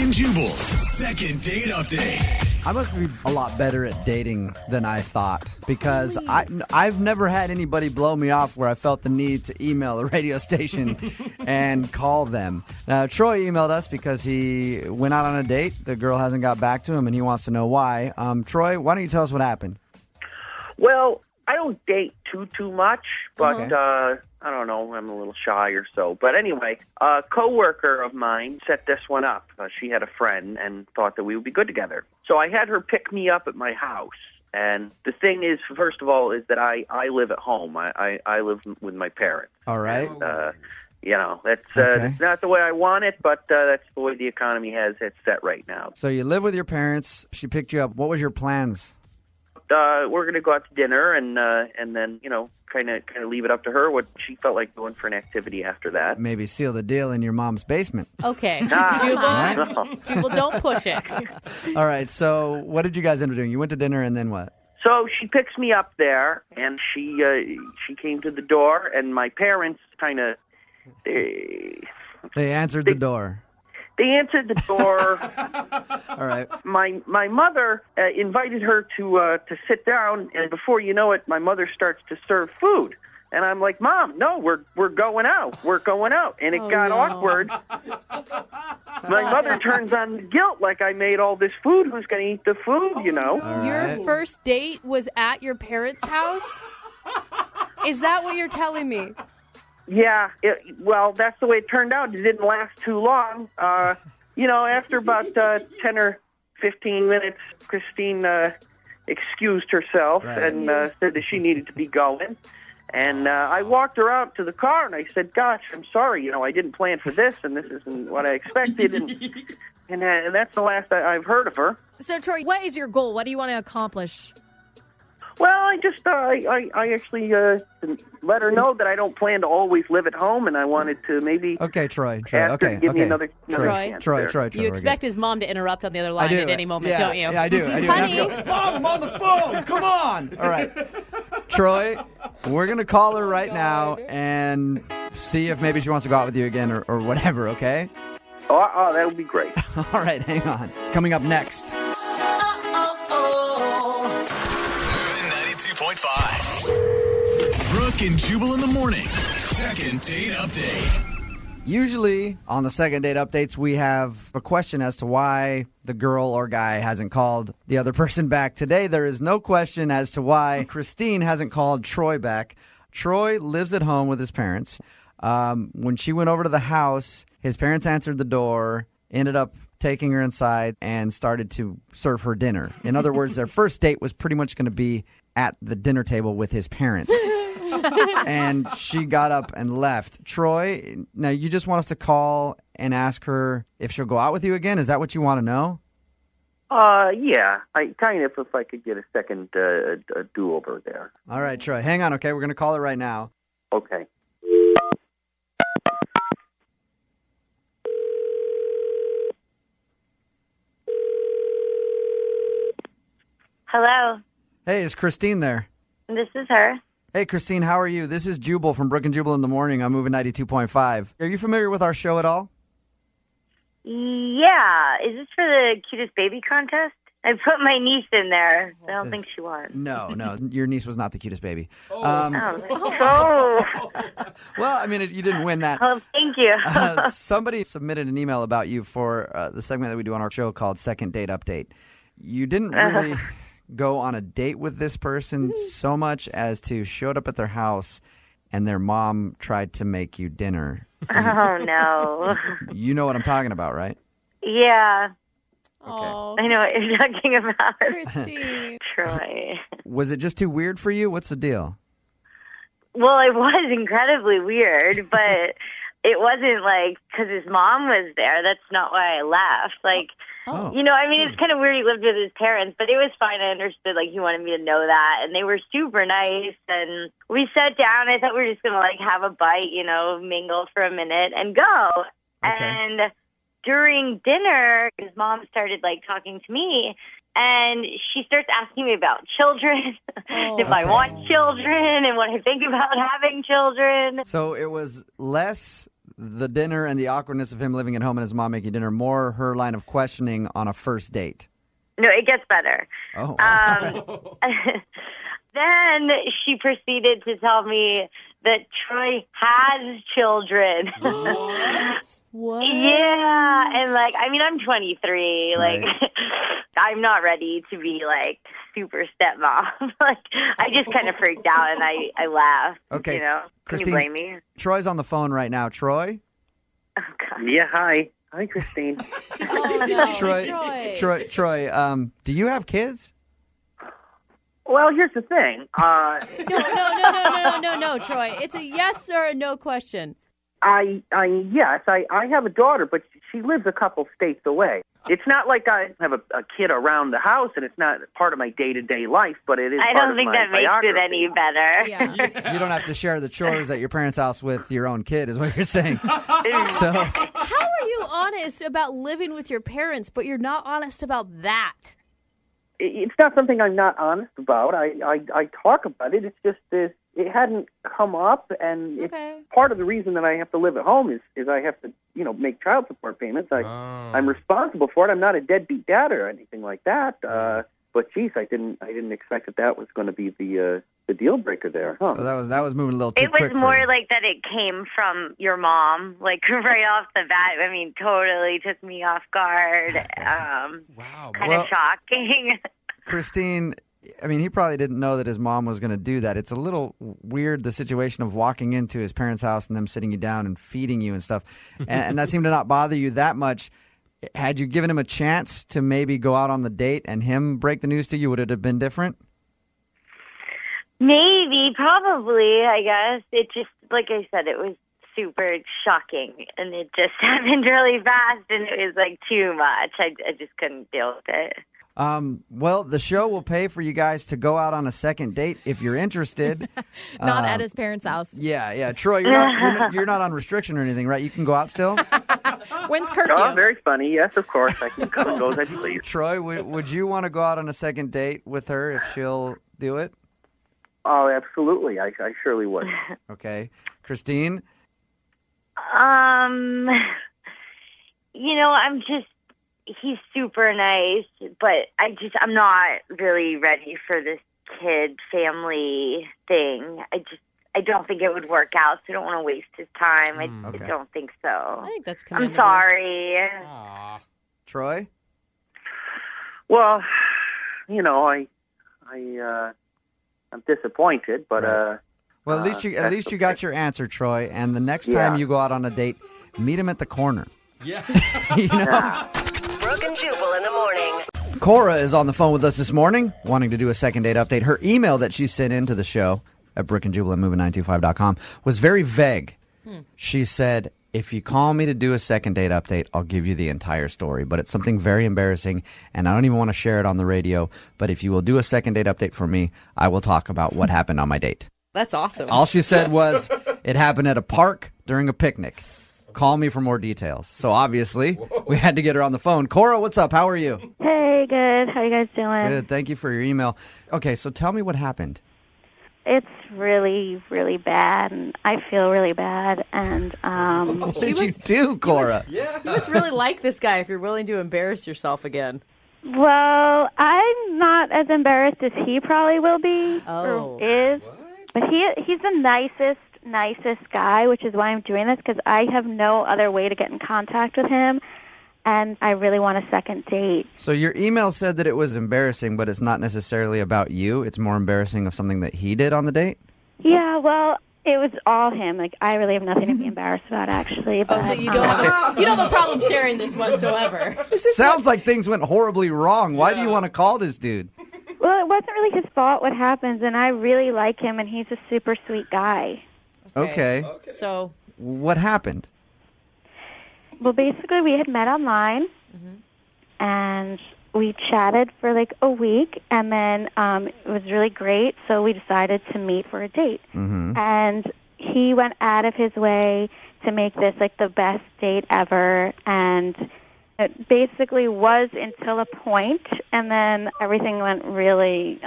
and Jubal's second date update. I must be a lot better at dating than I thought because I've never had anybody blow me off where I felt the need to email a radio station and call them. Now, Troy emailed us because he went out on a date. The girl hasn't got back to him, and he wants to know why. Troy, why don't you tell us what happened? Well, I don't date too much, but I don't know, I'm a little shy or so. But anyway, a coworker of mine set this one up. She had a friend and thought that we would be good together. So I had her pick me up at my house. And the thing is, first of all, is that I live at home. I live with my parents. All right. And, that's not the way I want it, but that's the way the economy has it set right now. So you live with your parents. She picked you up. What was your plans? We're going to go out to dinner and then, kind of leave it up to her what she felt like doing for an activity after that. Maybe seal the deal in your mom's basement. Okay. No. Jubal, don't push it. All right. So what did you guys end up doing? You went to dinner and then what? So she picks me up there, and she came to the door, and my parents kind of... They answered the door. They answered the door. All right. My mother invited her to sit down, and before you know it, my mother starts to serve food. And I'm like, Mom, no, we're going out. We're going out. And it got awkward. My mother turns on the guilt like I made all this food. Who's going to eat the food, Right. Your first date was at your parents' house? Is that what you're telling me? Yeah, well, that's the way it turned out. It didn't last too long. After about 10 or 15 minutes, Christine excused herself and said that she needed to be going. And I walked her out to the car, and I said, gosh, I'm sorry. I didn't plan for this, and this isn't what I expected. And that's the last I've heard of her. So, Troy, what is your goal? What do you want to accomplish? Well, I just, I actually let her know that I don't plan to always live at home, and I wanted to maybe Troy. ask her to give me another chance. Troy. You expect his mom to interrupt on the other line at any moment, don't you? Yeah, I do. Honey. Mom, I'm on the phone. Come on. All right. Troy, we're going to call her right now and see if maybe she wants to go out with you again or whatever, okay? Oh, that would be great. All right, hang on. It's coming up next. 92.5. Brooke and Jubal in the mornings. Second date update. Usually on the second date updates, we have a question as to why the girl or guy hasn't called the other person back. Today, there is no question as to why Christine hasn't called Troy back. Troy lives at home with his parents. When she went over to the house, his parents answered the door, ended up taking her inside, and started to serve her dinner. In other words, their first date was pretty much going to be at the dinner table with his parents. And she got up and left. Troy, now you just want us to call and ask her if she'll go out with you again? Is that what you want to know? Yeah. I kind of, if I could get a second do-over there. All right, Troy. Hang on, okay? We're going to call her right now. Okay. Hello, Hey, is Christine there? this is her. Hey, Christine, how are you? This is Jubal from Brooke and Jubal in the morning. I'm moving 92.5. Are you familiar with our show at all? Yeah, is this for the cutest baby contest? I put my niece in there. I don't think she won. No, your niece was not the cutest baby. Oh. Well, I mean, you didn't win that. Oh, thank you. Somebody submitted an email about you for the segment that we do on our show called Second Date Update. You didn't really go on a date with this person so much as to showed up at their house and their mom tried to make you dinner. Oh, no. You know what I'm talking about, right? Yeah, Oh, I know what you're talking about. Christine. Troy. Was it just too weird for you? What's the deal? Well, it was incredibly weird, but it wasn't like because his mom was there. That's not why I left. Like, Oh. it's kind of weird he lived with his parents, but it was fine. I understood, like, he wanted me to know that. And they were super nice. And we sat down. I thought we were just going to, like, have a bite, mingle for a minute and go. Okay. And during dinner, his mom started, like, talking to me. And she starts asking me about children, if I want children and what I think about having children. So it was less the dinner and the awkwardness of him living at home and his mom making dinner more her line of questioning on a first date? No, it gets better. Oh. Then she proceeded to tell me that Troy has children. What? Yeah, and I'm 23. Right. I'm not ready to be super stepmom. I just kind of freaked out and I laughed. Okay, Can you Christine, blame me? Troy's on the phone right now. Troy? Oh God. Yeah, hi. Hi, Christine. Oh, no. Troy, do you have kids? Well, here's the thing. No, Troy. It's a yes or a no question. I have a daughter, but she lives a couple states away. It's not like I have a kid around the house, and it's not part of my day-to-day life, but it is I part don't of think my that makes biography. it any better. Yeah. You don't have to share the chores at your parents' house with your own kid, is what you're saying. So, How are you honest about living with your parents, but you're not honest about that? It's not something I'm not honest about. I talk about it. It's just this. It hadn't come up, and it's part of the reason that I have to live at home is I have to, make child support payments. I'm responsible for it. I'm not a deadbeat dad or anything like that. But geez, I didn't expect that was going to be the deal breaker there. Huh? so that was moving a little too It quick. was for more you. like that it came from your mom, right off the bat. I mean, totally took me off guard. Wow. Kind of shocking. Christine, I mean, he probably didn't know that his mom was going to do that. It's a little weird, the situation of walking into his parents' house and them sitting you down and feeding you and stuff. And that seemed to not bother you that much. Had you given him a chance to maybe go out on the date and him break the news to you, would it have been different? Maybe, probably, I guess. It just, like I said, it was super shocking, and it just happened really fast, and it was, too much. I just couldn't deal with it. Well, the show will pay for you guys to go out on a second date if you're interested. Not at his parents' house. Yeah. Troy, you're not on restriction or anything, right? You can go out still? When's curfew? Oh, very funny. Yes, of course. I can come and go as I please. Troy, would you want to go out on a second date with her if she'll do it? Oh, absolutely. I surely would. Okay. Christine? He's super nice, but I'm not really ready for this kid family thing. I don't think it would work out, so I don't want to waste his time. I don't think so. I think that's I'm commendable. sorry. Aw. Troy? Well, I'm disappointed, but Well, at least you got your answer, Troy. And the next time you go out on a date, meet him at the corner. Yeah. Brooke and Jubal in the morning. Cora is on the phone with us this morning, wanting to do a second date update. Her email that she sent into the show at brookeandjubal@moving925.com was very vague. She said, if you call me to do a second date update, I'll give you the entire story. But it's something very embarrassing, and I don't even want to share it on the radio. But if you will do a second date update for me, I will talk about what happened on my date. That's awesome. All she said was, it happened at a park during a picnic. Call me for more details. So obviously, we had to get her on the phone. Cora, what's up? How are you? Hey, good. How you guys doing? Good. Thank you for your email. Okay, so tell me what happened. It's really, really bad, and I feel really bad. And What did you do, Cora? You must really like this guy if you're willing to embarrass yourself again. well, I'm not as embarrassed as he probably will be Oh. or is. But he's the nicest guy, which is why I'm doing this, because I have no other way to get in contact with him, and I really want a second date. So your email said that it was embarrassing, but it's not necessarily about you. It's more embarrassing of something that he did on the date? Yeah, well, it was all him. I really have nothing to be embarrassed about, actually. But, Oh, so you don't have a problem sharing this whatsoever. Sounds like things went horribly wrong. Why do you want to call this dude? Well, it wasn't really his fault what happens, and I really like him, and he's a super sweet guy. Okay. So, What happened? Well, basically, we had met online, and we chatted for a week, and then it was really great, so we decided to meet for a date. And he went out of his way to make this the best date ever, and it basically was until a point, and then everything went really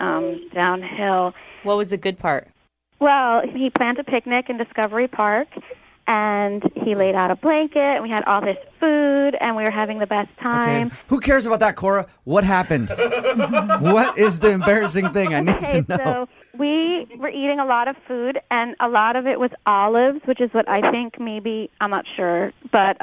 downhill. what was the good part? Well, he planned a picnic in Discovery Park, And he laid out a blanket, and we had all this food, and we were having the best time. Okay. Who cares about that, Cora? What happened? What is the embarrassing thing? I need to know. So we were eating a lot of food, and a lot of it was olives, which is what I think maybe, I'm not sure, but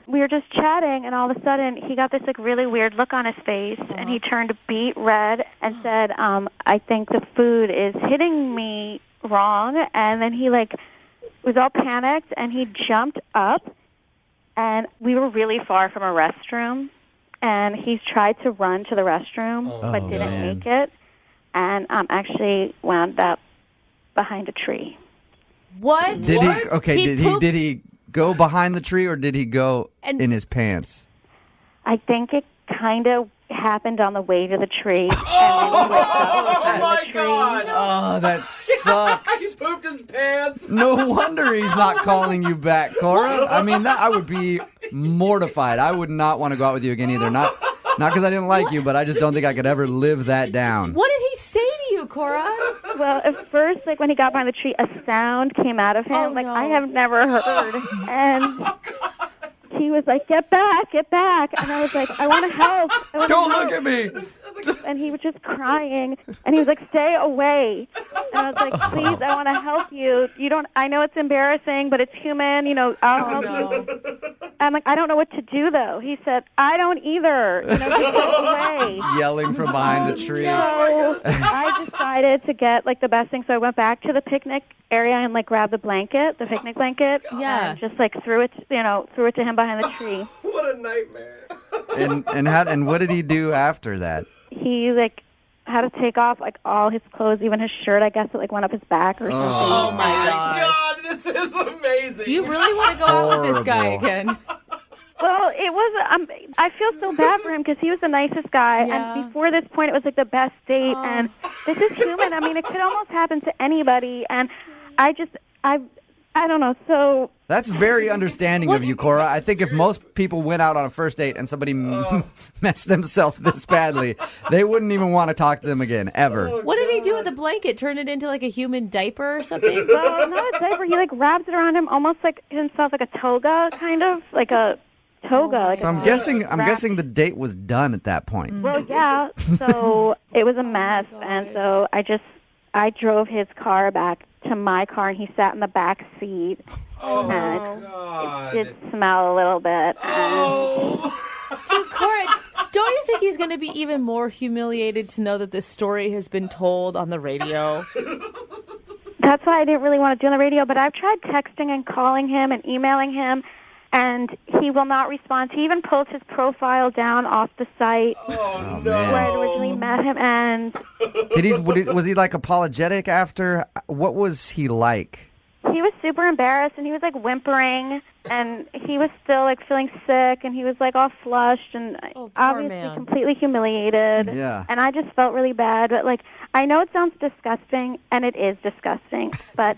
we were just chatting, and all of a sudden he got this like really weird look on his face, and he turned beet red and said, I think the food is hitting me wrong. And then he like was all panicked, and he jumped up, and we were really far from a restroom, and he tried to run to the restroom but didn't make it, and actually wound up behind a tree. What? Did he? Okay. Did he go behind the tree, or did he go in his pants? I think it kind of happened on the way to the tree. Oh my God! Oh, that sucks. He pooped his pants. No wonder he's not calling you back, Cora. I mean, I would be mortified. I would not want to go out with you again either. Not because I didn't like you, but I just don't think I could ever live that down. What did he say to you, Cora? Well, at first, like when he got behind the tree, a sound came out of him like I have never heard. And he was like, get back. And I was like, I want to help. Don't look at me. And he was just crying. And he was like, stay away. And I was like, please, I want to help you. I know it's embarrassing, but it's human. I'll help you. I'm like, I don't know what to do, though. He said, I don't either. Just go away. Yelling from behind the tree. So I decided to get like the best thing. So I went back to the picnic area and like grabbed the picnic blanket. Yeah. And just like threw it to him behind the tree. What a nightmare. And what did he do after that? He like had to take off like all his clothes, even his shirt. I guess it like went up his back or something. Oh my God, this is amazing. You really want to go out with this guy Horrible. again? Well, it was. I feel so bad for him because he was the nicest guy, Yeah. and before this point, it was like the best date. And this is human. I mean, it could almost happen to anybody. And I don't know. So That's very understanding of you, Cora. I think if most people went out on a first date and somebody messed themselves this badly, they wouldn't even want to talk to them again, ever. What did he do with the blanket? Turn it into like a human diaper or something? well, not a diaper. He like wraps it around him, almost like himself, like a toga, kind of like a toga. Like So I'm guessing the date was done at that point. Well, yeah. So it was a mess, and so I drove his car back to my car, and he sat in the back seat. Oh, and God. it did smell a little bit. Dude, Cora, don't you think he's going to be even more humiliated to know that this story has been told on the radio? That's why I didn't really want to do it on the radio, but I've tried texting and calling him and emailing him, and he will not respond. He even pulled his profile down off the site Oh, no. where I originally met him, and Was he like apologetic after? What was he like? he was super embarrassed, and he was like whimpering, and he was still like feeling sick, and he was like all flushed and poor obviously man. completely humiliated. Yeah. And I just felt really bad, but like I know it sounds disgusting, and it is disgusting, but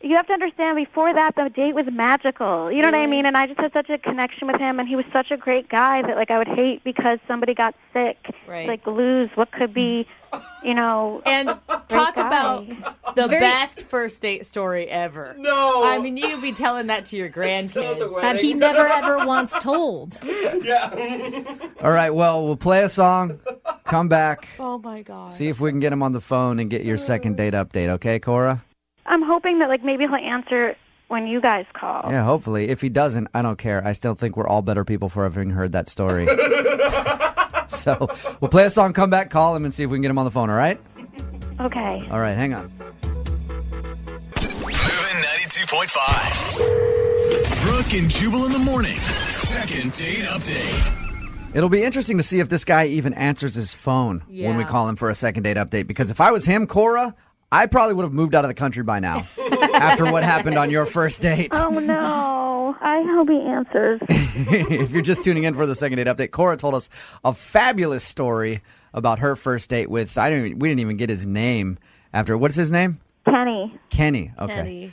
you have to understand, before that, the date was magical. You know what I mean? And I just had such a connection with him, and he was such a great guy that, like, I would hate because somebody got sick, Right. like, lose what could be, And talk guy. about the best first date story ever. No. I mean, you'd be telling that to your grandkids. That he never ever once told. Yeah. All right, well, we'll play a song, come back, Oh, my God. see if we can get him on the phone and get your second date update, okay, Cora? I'm hoping that, like, maybe he'll answer when you guys call. Yeah, hopefully. If he doesn't, I don't care. I still think we're all better people for having heard that story. So we'll play a song, come back, call him, and see if we can get him on the phone, all right? Okay. All right, hang on. Moving 92.5. Brooke and Jubal in the mornings. Second date update. It'll be interesting to see if this guy even answers his phone when we Yeah. call him for a second date update. Because if I was him, Cora, I probably would have moved out of the country by now after what happened on your first date. Oh, no. I hope he answers. If you're just tuning in for the second date update, Cora told us a fabulous story about her first date with, we didn't even get his name after, what's his name? Kenny. Kenny. Okay.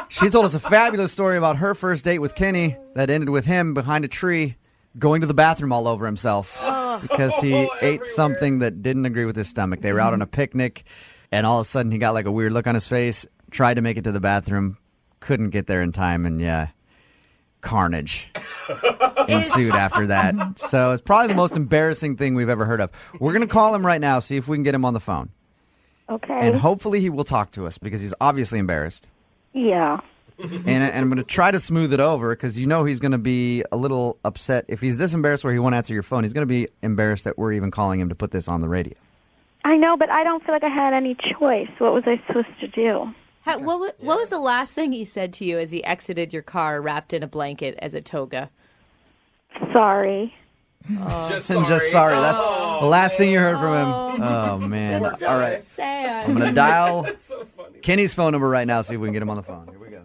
She told us a fabulous story about her first date with Kenny that ended with him behind a tree going to the bathroom all over himself because he ate something that didn't agree with his stomach. They were out on a picnic, and all of a sudden he got like a weird look on his face, tried to make it to the bathroom, couldn't get there in time, and yeah, carnage ensued after that. So it's probably the most embarrassing thing we've ever heard of. We're going to call him right now, see if we can get him on the phone. Okay. And hopefully he will talk to us because he's obviously embarrassed. Yeah. And I'm going to try to smooth it over because he's going to be a little upset. If he's this embarrassed where he won't answer your phone, he's going to be embarrassed that we're even calling him to put this on the radio. I know, but I don't feel like I had any choice. What was I supposed to do? What was the last thing he said to you as he exited your car wrapped in a blanket as a toga? Sorry. Just I'm sorry. just sorry. That's the last thing you heard from him. Oh. Oh, man. That's so All right. sad. I'm going to dial That's so funny. Kenny's phone number right now, see if we can get him on the phone. Here we go.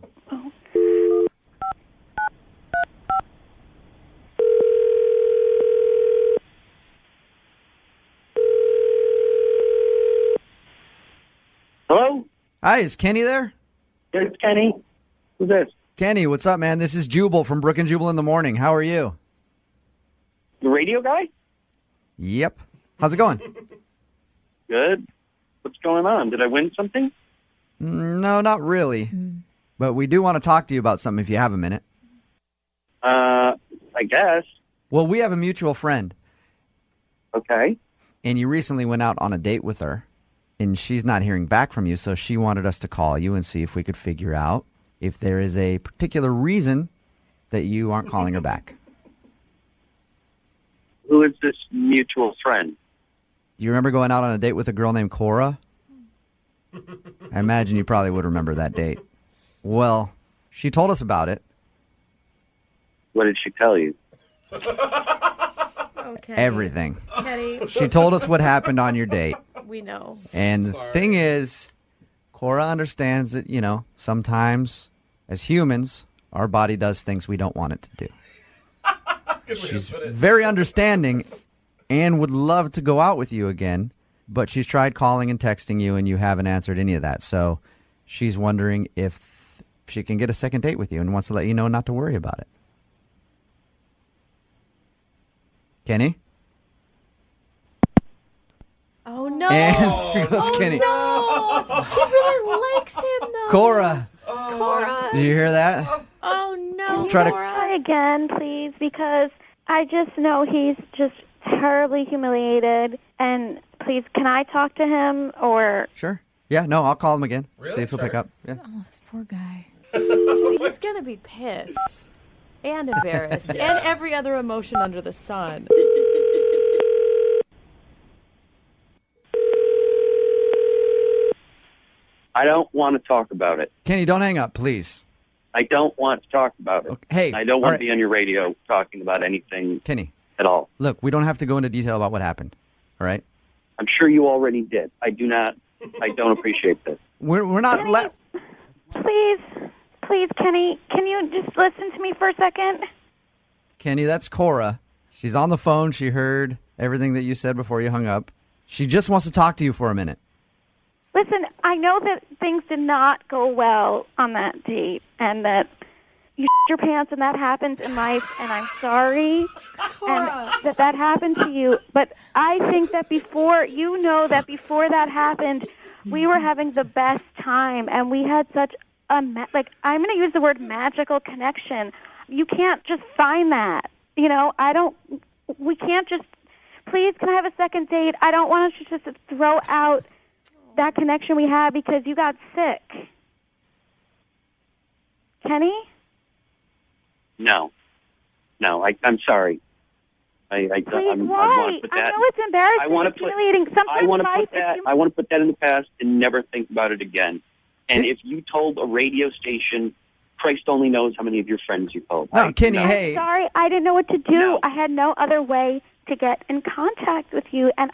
Hello? Hi, is Kenny there? It's Kenny. Who's this? Kenny, what's up, man? This is Jubal from Brooke and Jubal in the Morning. How are you? The radio guy? Yep. How's it going? Good. What's going on? Did I win something? No, not really. But we do want to talk to you about something if you have a minute. I guess. Well, we have a mutual friend, Okay. and you recently went out on a date with her, and she's not hearing back from you, so she wanted us to call you and see if we could figure out if there is a particular reason that you aren't calling her back. Who is this mutual friend? Do you remember going out on a date with a girl named Cora? I imagine you probably would remember that date. Well, she told us about it. What did she tell you? Okay. Everything. Kenny, She told us what happened on your date. we know. And the thing is, Cora understands that, sometimes as humans, our body does things we don't want it to do. She's very understanding and would love to go out with you again, but she's tried calling and texting you and you haven't answered any of that. So she's wondering if she can get a second date with you and wants to let you know not to worry about it. Kenny? Oh, no. And there goes Kenny. No. She really likes him, though. Cora, Cora. did you hear that? Oh, no, Try to- Cora. Try again, please, because I just know he's just terribly humiliated. And please, can I talk to him or... Sure. Yeah, no, I'll call him again. Really? See if he'll pick Sure. up. Yeah. Oh, this poor guy. Dude, he's going to be pissed and embarrassed and every other emotion under the sun. I don't want to talk about it. Kenny, don't hang up, please. I don't want to talk about it. Okay. Hey, I don't all want right. to be on your radio talking about anything Kenny, at all. look, we don't have to go into detail about what happened, all right? I'm sure you already did. I don't appreciate this. We're not... Please, Kenny, can you just listen to me for a second? Kenny, that's Cora. She's on the phone. She heard everything that you said before you hung up. She just wants to talk to you for a minute. Listen, I know that things did not go well on that date and that you your pants and that happens in life, and I'm sorry and that happened to you. But I think that before that happened, we were having the best time, and we had such a, I'm going to use the word magical connection. You can't just find that. We can't just, please, can I have a second date? I don't want us to just throw out that connection we had because you got sick. Kenny? No, I'm sorry. Please, I why? want to put that, I know it's embarrassing. I want It's to put, humiliating. Sometimes I want to life put that. I want to put that in the past and never think about it again. And if you told a radio station, Christ only knows how many of your friends you told. No, Kenny, hey. Sorry, I didn't know what to do. No. I had no other way to get in contact with you. And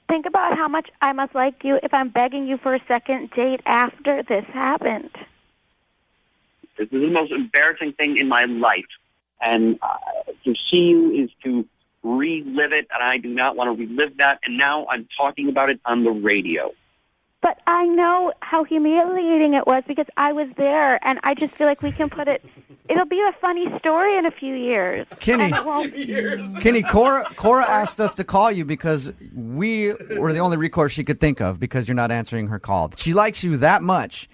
think about how much I must like you if I'm begging you for a second date after this happened. This is the most embarrassing thing in my life. And to see you is to relive it, and I do not want to relive that. And now I'm talking about it on the radio. But I know how humiliating it was because I was there, and I just feel like we can put it. It'll be a funny story in a few years. Kenny, And it won't, Kenny, Cora asked us to call you because we were the only recourse she could think of because you're not answering her call. She likes you that much,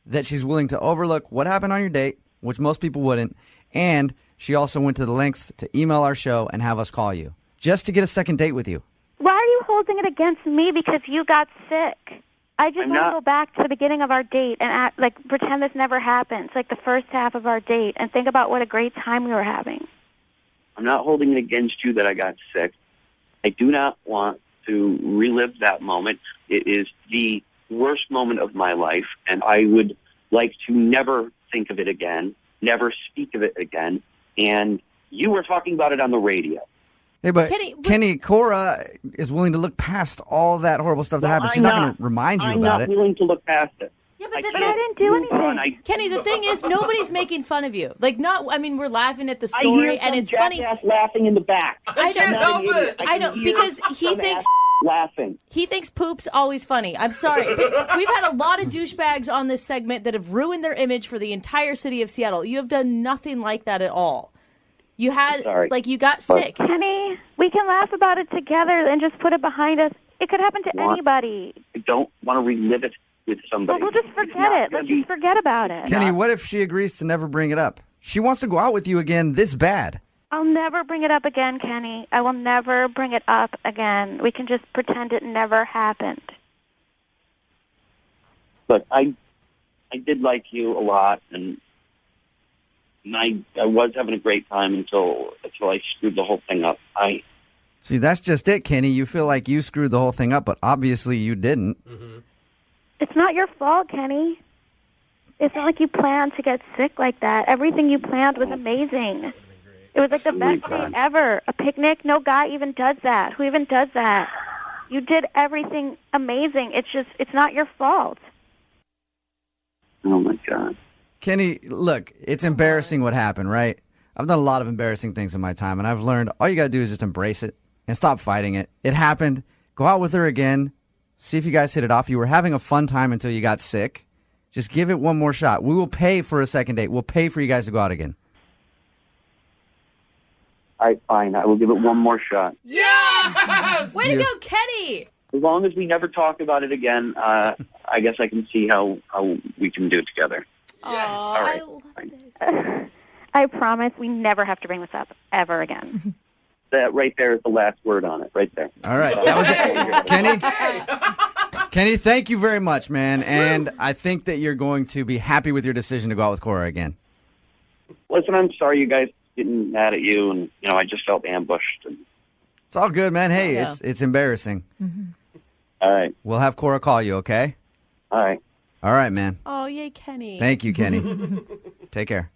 that she's willing to overlook what happened on your date, which most people wouldn't, and she also went to the lengths to email our show and have us call you just to get a second date with you. Why are you holding it against me because you got sick? I just want to go back to the beginning of our date and act, pretend this never happened. It's like the first half of our date and think about what a great time we were having. I'm not holding it against you that I got sick. I do not want to relive that moment. It is the worst moment of my life, and I would like to never think of it again, never speak of it again. And you were talking about it on the radio. Hey, but Kenny, Cora is willing to look past all that horrible stuff that happened. She's not going to remind you about it. I'm not willing to look past it. Yeah, but I didn't do anything. Kenny, the thing is, nobody's making fun of you. We're laughing at the story, and it's funny. I hear some jackass laughing in the back. I can't help it. I don't, because he thinks laughing. He thinks poop's always funny. I'm sorry. But we've had a lot of douchebags on this segment that have ruined their image for the entire city of Seattle. You have done nothing like that at all. You had, you got sick. Kenny, we can laugh about it together and just put it behind us. It could happen to anybody. I don't want to relive it with somebody. Well, we'll just forget it. Let's just forget about it. Kenny, what if she agrees to never bring it up? She wants to go out with you again this bad. I'll never bring it up again, Kenny. I will never bring it up again. We can just pretend it never happened. Look, I did like you a lot, and I was having a great time until I screwed the whole thing up. See, that's just it, Kenny. You feel like you screwed the whole thing up, but obviously you didn't. Mm-hmm. It's not your fault, Kenny. It's not like you planned to get sick like that. Everything you planned was amazing. It was like the best date ever. A picnic, no guy even does that. Who even does that? You did everything amazing. It's not your fault. Oh, my God. Kenny, look, it's embarrassing what happened, right? I've done a lot of embarrassing things in my time, and I've learned all you got to do is just embrace it and stop fighting it. It happened. Go out with her again. See if you guys hit it off. You were having a fun time until you got sick. Just give it one more shot. We will pay for a second date. We'll pay for you guys to go out again. All right, fine. I will give it one more shot. Yes! Way to go, Kenny! As long as we never talk about it again, I guess I can see how we can do it together. Yes. All right. I promise we never have to bring this up ever again. That right there is the last word on it, right there. All right. That was it. Kenny? Kenny, thank you very much, man. And I think that you're going to be happy with your decision to go out with Cora again. Listen, I'm sorry you guys getting mad at you, and, I just felt ambushed. And... It's all good, man. Hey, it's embarrassing. Mm-hmm. All right. We'll have Cora call you, okay? All right. All right, man. Oh, yay, Kenny. Thank you, Kenny. Take care.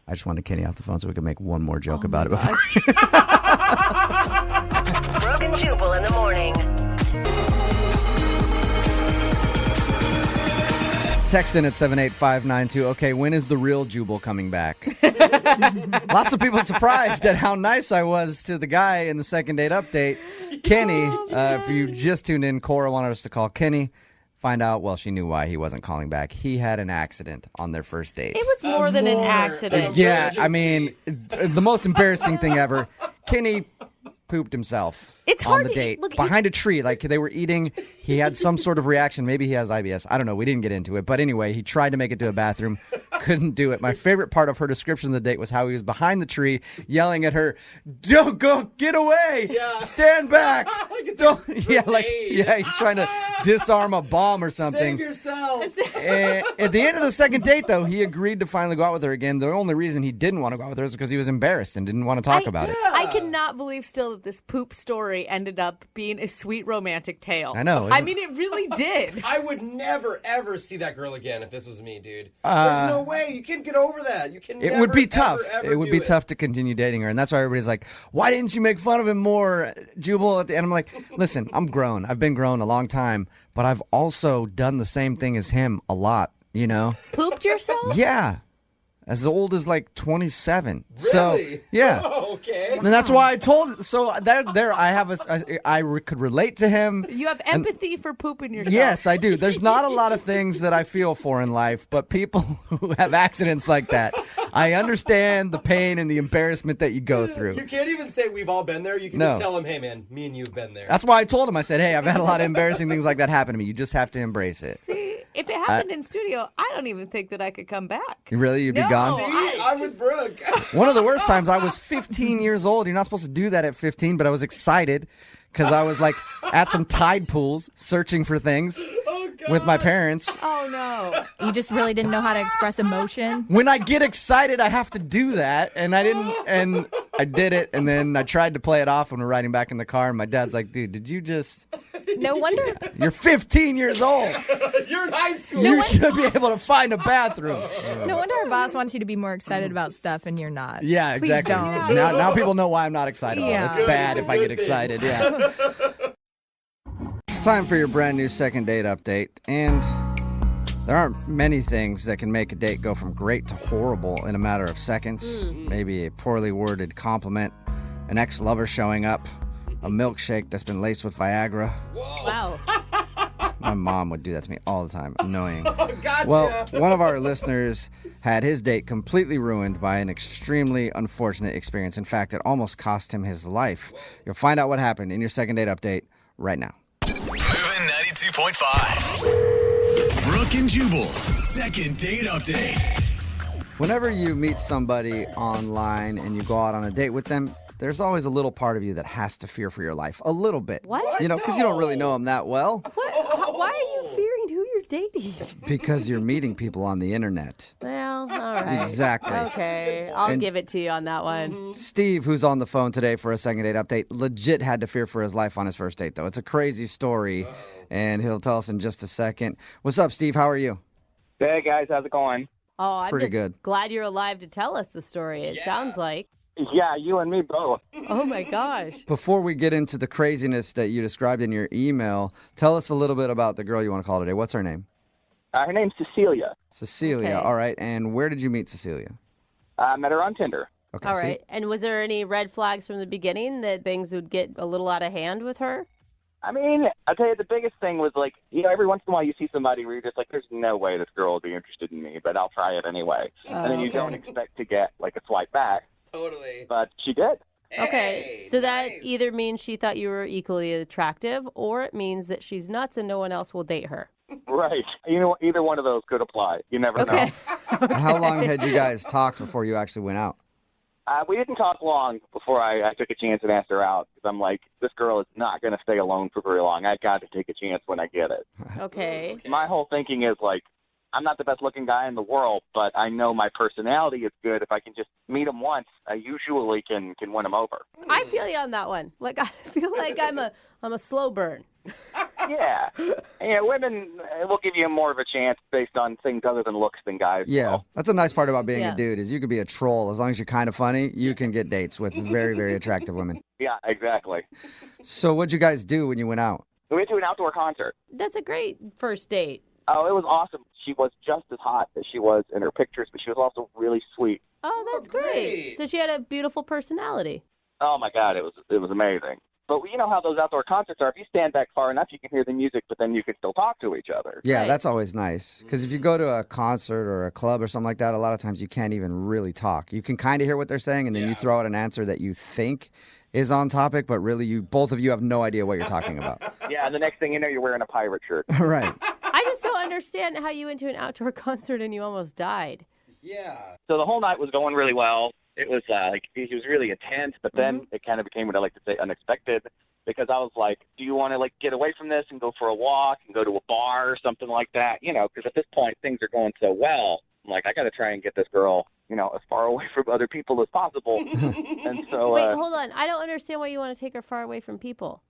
I just wanted Kenny off the phone so we could make one more joke about it before. Brooke and Jubal in the morning. Text in at 78592. Okay, when is the real Jubal coming back? Lots of people surprised at how nice I was to the guy in the second date update. Kenny, if you just tuned in, Cora wanted us to call Kenny. Find out, well, she knew why he wasn't calling back. He had an accident on their first date. It was more than an accident. Yeah, I mean, the most embarrassing thing ever. Kenny pooped himself on the date behind a tree. Like they were eating. He had some sort of reaction. Maybe he has IBS. I don't know. We didn't get into it. But anyway, he tried to make it to a bathroom. Couldn't do it. My favorite part of her description of the date was how he was behind the tree yelling at her, "Don't go, get away, stand back." He's trying to disarm a bomb or something. Save yourself. At the end of the second date, though, he agreed to finally go out with her again. The only reason he didn't want to go out with her is because he was embarrassed and didn't want to talk about it. I cannot believe still that this poop story ended up being a sweet romantic tale. I know. I mean, it really did. I would never, ever see that girl again if this was me, dude. There's no way. You can't get over that. You can. It would be tough. It would be tough to continue dating her, and that's why everybody's like, "Why didn't you make fun of him more, Jubal?" At the end, I'm like, "Listen, I'm grown. I've been grown a long time, but I've also done the same thing as him a lot. You know, pooped yourself? Yeah." As old as like 27. Really? So, yeah. Oh, okay. And that's why I told. So there, I have could relate to him. You have empathy for pooping yourself. Yes, I do. There's not a lot of things that I feel for in life, but people who have accidents like that, I understand the pain and the embarrassment that you go through. You can't even say we've all been there. You can just tell him, "Hey, man, me and you've been there." That's why I told him. I said, "Hey, I've had a lot of embarrassing things like that happen to me. You just have to embrace it." See, If it happened in studio, I don't even think that I could come back. Really? You'd be No, gone? I'm with Brooke. One of the worst times, I was 15 years old. You're not supposed to do that at 15, but I was excited because I was like at some tide pools searching for things with my parents. Oh, no. You just really didn't know how to express emotion? When I get excited, I have to do that, and I didn't, and I did it, and then I tried to play it off when we're riding back in the car, and my dad's like, dude, did you just... No wonder. You're 15 years old. You're in high school. You should be able to find a bathroom. No wonder our boss wants you to be more excited about stuff and you're not. Yeah, Please exactly. don't. Now people know why I'm not excited. Yeah. It's bad if I get excited. Yeah. It's time for your brand new second date update, and there aren't many things that can make a date go from great to horrible in a matter of seconds. Maybe a poorly worded compliment, an ex-lover showing up, a milkshake that's been laced with Viagra. Wow. My mom would do that to me all the time. Annoying. Gotcha. Well, one of our listeners had his date completely ruined by an extremely unfortunate experience. In fact, it almost cost him his life. You'll find out what happened in your second date update right now. Moving 92.5. Brooke and Jubal's second date update. Whenever you meet somebody online and you go out on a date with them, there's always a little part of you that has to fear for your life. A little bit. What? You know, because you don't really know them that well. What? Why are you fearing who you're dating? Because you're meeting people on the internet. Well, all right. Exactly. Okay, I'll And- give it to you on that one. Steve, who's on the phone today for a second date update, legit had to fear for his life on his first date, though. It's a crazy story, and he'll tell us in just a second. What's up, Steve? How are you? Hey, guys. How's it going? Oh, I'm Pretty just good. glad you're alive to tell us the story. It sounds like. Yeah, you and me both. Oh, my gosh. Before we get into the craziness that you described in your email, tell us a little bit about the girl you want to call today. What's her name? Her name's Cecilia. Cecilia. Okay. All right. And where did you meet Cecilia? I met her on Tinder. Okay. All see? right. And was there any red flags from the beginning that things would get a little out of hand with her? I mean, I'll tell you, the biggest thing was, like, you know, every once in a while you see somebody where you're just like, there's no way this girl will be interested in me, but I'll try it anyway. And then you don't expect to get, like, a swipe back. Totally. But she did. Okay. Hey, So that nice. either means she thought you were equally attractive, or it means that she's nuts and no one else will date her. Right. You know, either one of those could apply. You never know. How long had you guys talked before you actually went out? We didn't talk long before I took a chance and asked her out, because I'm like, this girl is not going to stay alone for very long. I got to take a chance when I get it. Okay. My whole thinking is, like, I'm not the best looking guy in the world, but I know my personality is good. If I can just meet him once, I usually can win him over. I feel you on that one. Like, I feel like I'm a slow burn. Yeah. Yeah, women will give you more of a chance based on things other than looks than guys. Yeah, So, that's a nice part about being Yeah. a dude is you could be a troll. As long as you're kind of funny, you can get dates with very, very attractive women. yeah, exactly. So what'd you guys do when you went out? We went to an outdoor concert. That's a great first date. Oh, it was awesome. She was just as hot as she was in her pictures, but she was also really sweet. Oh, that's great. So she had a beautiful personality. Oh my God, it was amazing. But you know how those outdoor concerts are. If you stand back far enough, you can hear the music, but then you can still talk to each other. Yeah, Right. that's always nice. Because if you go to a concert or a club or something like that, a lot of times you can't even really talk. You can kind of hear what they're saying, and then you throw out an answer that you think is on topic, but really both of you have no idea what you're talking about. Yeah, and the next thing you know, you're wearing a pirate shirt. Right. I just don't understand how you went to an outdoor concert and you almost died. Yeah. So the whole night was going really well. It was it was really intense, but then it kind of became what I like to say unexpected, because I was like, do you want to like get away from this and go for a walk and go to a bar or something like that? You know, because at this point things are going so well. I'm like, I got to try and get this girl, you know, as far away from other people as possible. And so, Wait, hold on. I don't understand why you want to take her far away from people.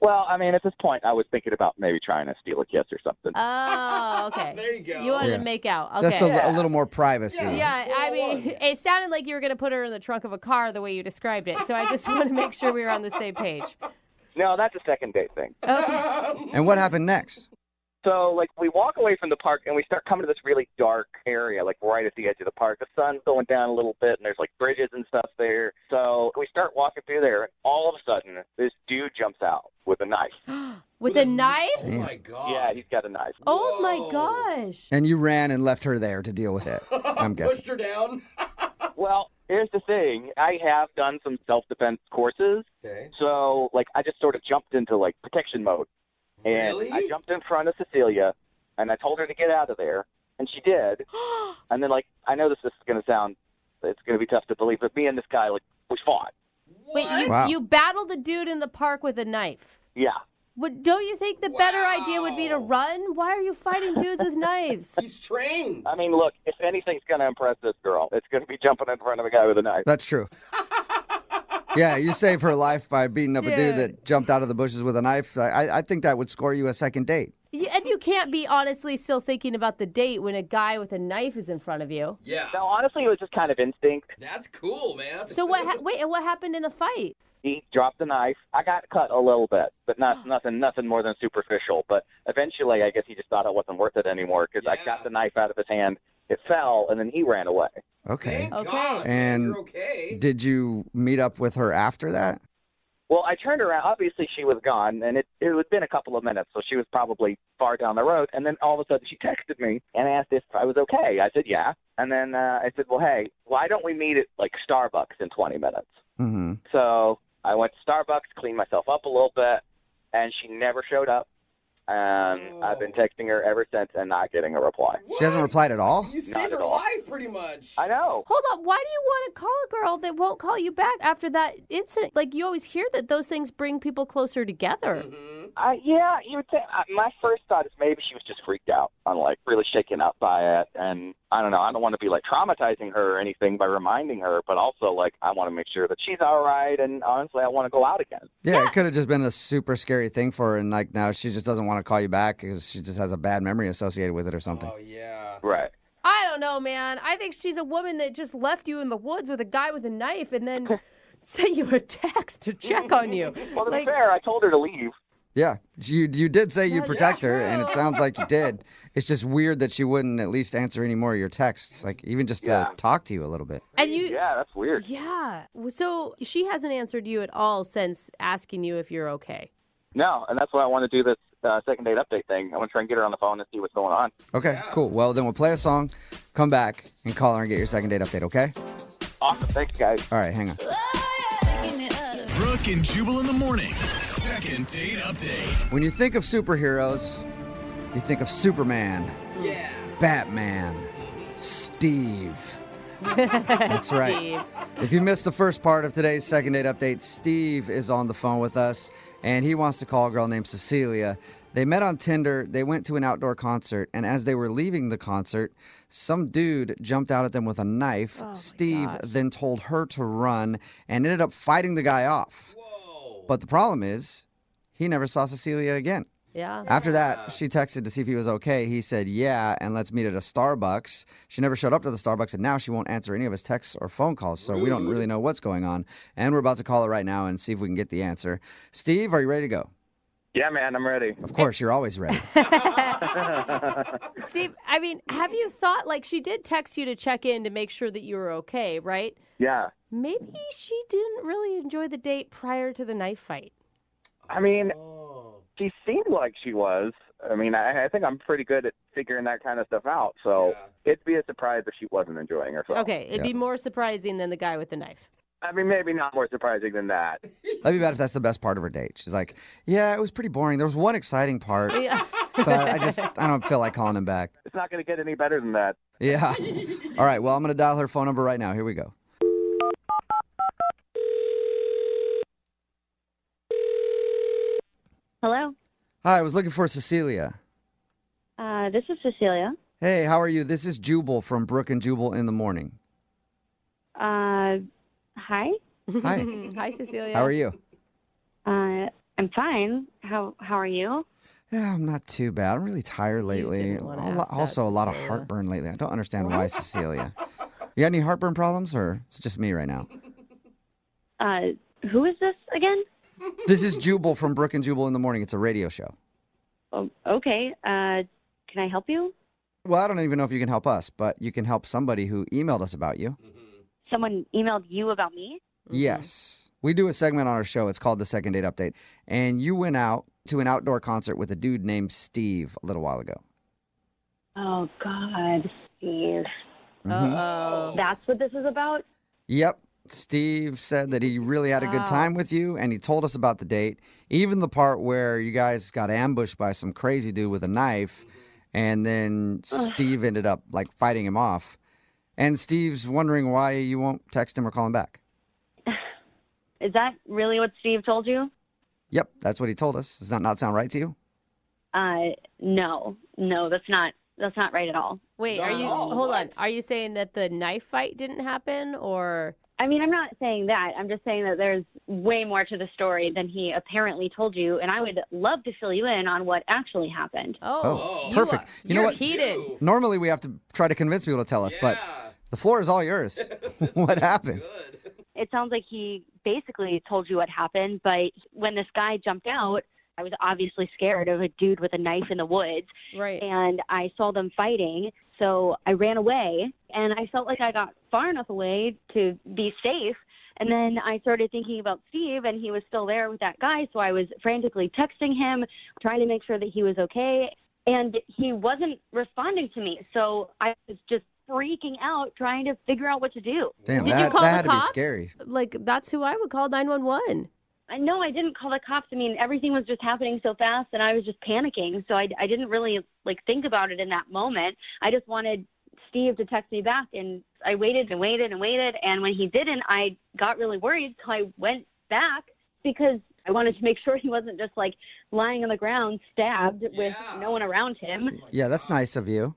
well, I mean, at this point, I was thinking about maybe trying to steal a kiss or something. Oh, okay. There you go. You wanted Yeah. to make out. Okay. Just a little more privacy. Yeah, I mean, it sounded like you were going to put her in the trunk of a car the way you described it. So I just want to make sure we were on the same page. No, that's a second date thing. Okay. And what happened next? So, like, we walk away from the park, and we start coming to this really dark area, like, right at the edge of the park. The sun's going down a little bit, and there's, like, bridges and stuff there. So we start walking through there, and all of a sudden, this dude jumps out with a knife. With a knife? Oh my God. Yeah, he's got a knife. Oh, my Whoa. gosh. And you ran and left her there to deal with it, I'm guessing. Pushed her down. Well, here's the thing. I have done some self-defense courses. Okay. So, like, I just sort of jumped into, like, protection mode. And Really? I jumped in front of Cecilia, and I told her to get out of there, and she did. And then, like, I know this is going to sound, it's going to be tough to believe, but me and this guy, like, we fought. Wait, you battled a dude in the park with a knife? Yeah. Don't you think the better idea would be to run? Why are you fighting dudes with knives? He's trained. I mean, look, if anything's going to impress this girl, it's going to be jumping in front of a guy with a knife. That's true. Yeah, you saved her life by beating up a dude that jumped out of the bushes with a knife. I think that would score you a second date. And you can't be honestly still thinking about the date when a guy with a knife is in front of you. Yeah. No, honestly, it was just kind of instinct. That's cool, man. So what happened in the fight? He dropped the knife. I got cut a little bit, but nothing more than superficial. But eventually, I guess he just thought it wasn't worth it anymore because I got the knife out of his hand. It fell, and then he ran away. Okay. Thank God, and you're okay. did you meet up with her after that? Well, I turned around. Obviously, she was gone, and it had been a couple of minutes, so she was probably far down the road. And then all of a sudden, she texted me and asked if I was okay. I said, yeah. And then I said, well, hey, why don't we meet at, like, Starbucks in 20 minutes? Mm-hmm. So I went to Starbucks, cleaned myself up a little bit, and she never showed up. And I've been texting her ever since and not getting a reply. She hasn't replied at all? You saved her life, pretty much. I know. Hold on. Why do you want to call a girl that won't call you back after that incident? Like, you always hear that those things bring people closer together. Yeah, you would think. My first thought is maybe she was just freaked out on, like, really shaken up by it. And I don't know. I don't want to be, like, traumatizing her or anything by reminding her. But also, like, I want to make sure that she's all right. And honestly, I want to go out again. Yeah, it could have just been a super scary thing for her. And, like, now she just doesn't want to call you back because she just has a bad memory associated with it or something. Oh, yeah. Right. I don't know, man. I think she's a woman that just left you in the woods with a guy with a knife and then sent you a text to check on you. Well, to be fair, I told her to leave. Yeah, you did say you'd protect her, and it sounds like you did. It's just weird that she wouldn't at least answer any more of your texts, like even just to talk to you a little bit. And Yeah, that's weird. Yeah. So she hasn't answered you at all since asking you if you're okay. No, and that's why I want to do this second date update thing. I want to try and get her on the phone and see what's going on. Okay, cool. Well, then we'll play a song, come back, and call her and get your second date update, okay? Awesome. Thanks, guys. All right, hang on. Brooke and Jubal in the mornings. Second date update. When you think of superheroes, you think of Superman, Batman, Steve. That's right. Steve. If you missed the first part of today's second date update, Steve is on the phone with us, and he wants to call a girl named Cecilia. They met on Tinder, they went to an outdoor concert, and as they were leaving the concert, some dude jumped out at them with a knife. Steve then told her to run and ended up fighting the guy off. Whoa. But the problem is, he never saw Cecilia again. Yeah. After that, she texted to see if he was okay. He said, yeah, and let's meet at a Starbucks. She never showed up to the Starbucks, and now she won't answer any of his texts or phone calls, so we don't really know what's going on. And we're about to call her right now and see if we can get the answer. Steve, are you ready to go? Yeah, man, I'm ready. Of course, you're always ready. Steve, I mean, have you thought, like, she did text you to check in to make sure that you were okay, right? Yeah. Maybe she didn't really enjoy the date prior to the knife fight. I mean, she seemed like she was. I mean, I think I'm pretty good at figuring that kind of stuff out. So it'd be a surprise if she wasn't enjoying herself. Okay, it'd be more surprising than the guy with the knife. I mean, maybe not more surprising than that. That'd be bad if that's the best part of her date. She's like, yeah, it was pretty boring. There was one exciting part, but I don't feel like calling him back. It's not going to get any better than that. Yeah. All right, well, I'm going to dial her phone number right now. Here we go. Hello. Hi, I was looking for Cecilia. This is Cecilia. Hey, how are you? This is Jubal from Brooke and Jubal in the morning. Hi. Hi. Hi, Cecilia. How are you? I'm fine. How are you? Yeah, I'm not too bad. I'm really tired lately. Also, a lot of heartburn lately. I don't understand why, Cecilia. You got any heartburn problems, or it's just me right now? Who is this again? This is Jubal from Brooke and Jubal in the morning. It's a radio show. Oh, okay. Can I help you? Well, I don't even know if you can help us, but you can help somebody who emailed us about you. Someone emailed you about me? Yes. We do a segment on our show. It's called the Second Date Update. And you went out to an outdoor concert with a dude named Steve a little while ago. Oh, God, Steve. Uh-oh. That's what this is about? Yep. Steve said that he really had a good time with you, and he told us about the date, even the part where you guys got ambushed by some crazy dude with a knife, and then Steve ended up, like, fighting him off. And Steve's wondering why you won't text him or call him back. Is that really what Steve told you? Yep, that's what he told us. Does that not sound right to you? No, that's not right at all. Wait, hold on. Are you saying that the knife fight didn't happen, or? I mean, I'm not saying that. I'm just saying that there's way more to the story than he apparently told you, and I would love to fill you in on what actually happened. Oh, perfect. You know what? Heated. Normally we have to try to convince people to tell us, but the floor is all yours. What happened? It sounds like he basically told you what happened, but when this guy jumped out, I was obviously scared of a dude with a knife in the woods. Right. And I saw them fighting, so I ran away, and I felt like I got far enough away to be safe. And then I started thinking about Steve, and he was still there with that guy, so I was frantically texting him, trying to make sure that he was okay. And he wasn't responding to me, so I was just freaking out, trying to figure out what to do. Damn, Did you call that the had cops? to be scary. Like, that's who I would call 911. No, I didn't call the cops. I mean, everything was just happening so fast, and I was just panicking. So I didn't really, think about it in that moment. I just wanted Steve to text me back, and I waited and waited and waited. And when he didn't, I got really worried. So I went back because I wanted to make sure he wasn't just, lying on the ground, stabbed with no one around him. Yeah, that's nice of you.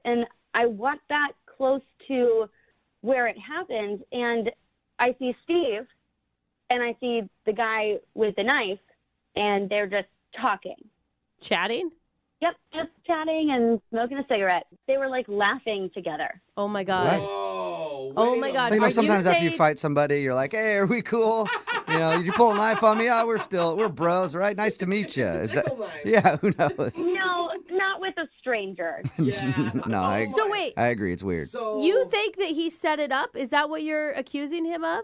And I walked back close to where it happened, and I see Steve, and I see the guy with the knife, and they're just talking. Chatting? Yep, just chatting and smoking a cigarette. They were, laughing together. Oh, my God. Whoa, Oh, my God. You know, Are sometimes after you saying- fight somebody, you're like, hey, are we cool? Did you pull a knife on me? Yeah, we're bros, right? Nice to meet you. Is that? Yeah, who knows? No, not with a stranger. No, So wait. I agree. It's weird. You think that he set it up? Is that what you're accusing him of?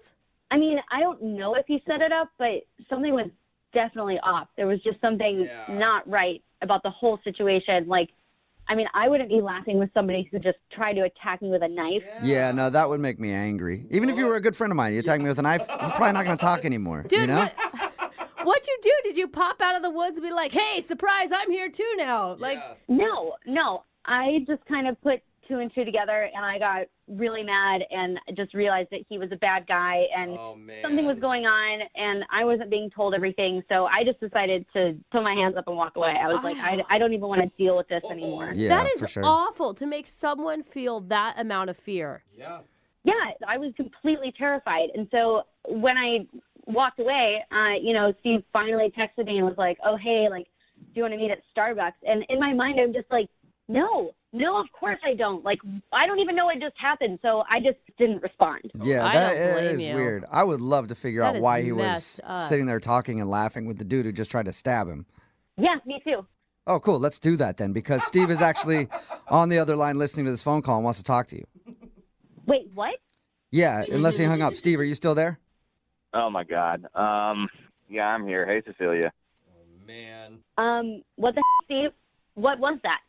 I mean, I don't know if he set it up, but something was definitely off. There was just something not right about the whole situation. I wouldn't be laughing with somebody who just tried to attack me with a knife. Yeah, no, that would make me angry. Even if you were a good friend of mine, you attack me with a knife, I'm probably not going to talk anymore. Dude, you know? What'd you do? Did you pop out of the woods and be like, hey, surprise, I'm here too now? No. I just kind of put two and two together, and I got really mad and just realized that he was a bad guy, and something was going on, and I wasn't being told everything, so I just decided to put my hands up and walk away. I was like, I don't even want to deal with this anymore. Yeah, that is for sure. awful to make someone feel that amount of fear. Yeah, I was completely terrified, and so when I walked away, Steve finally texted me and was like, oh, hey, do you want to meet at Starbucks? And in my mind, I'm just like, no, of course I don't. I don't even know what just happened, so I just didn't respond. Yeah, that is weird. I would love to figure That out is why he was messed up. sitting there talking and laughing with the dude who just tried to stab him. Yeah, me too. Oh, cool. Let's do that then, because Steve is actually on the other line listening to this phone call and wants to talk to you. Wait, what? Yeah, unless he hung up. Steve, are you still there? Oh my God. Yeah, I'm here. Hey, Cecilia. Man. What the Steve? What was that?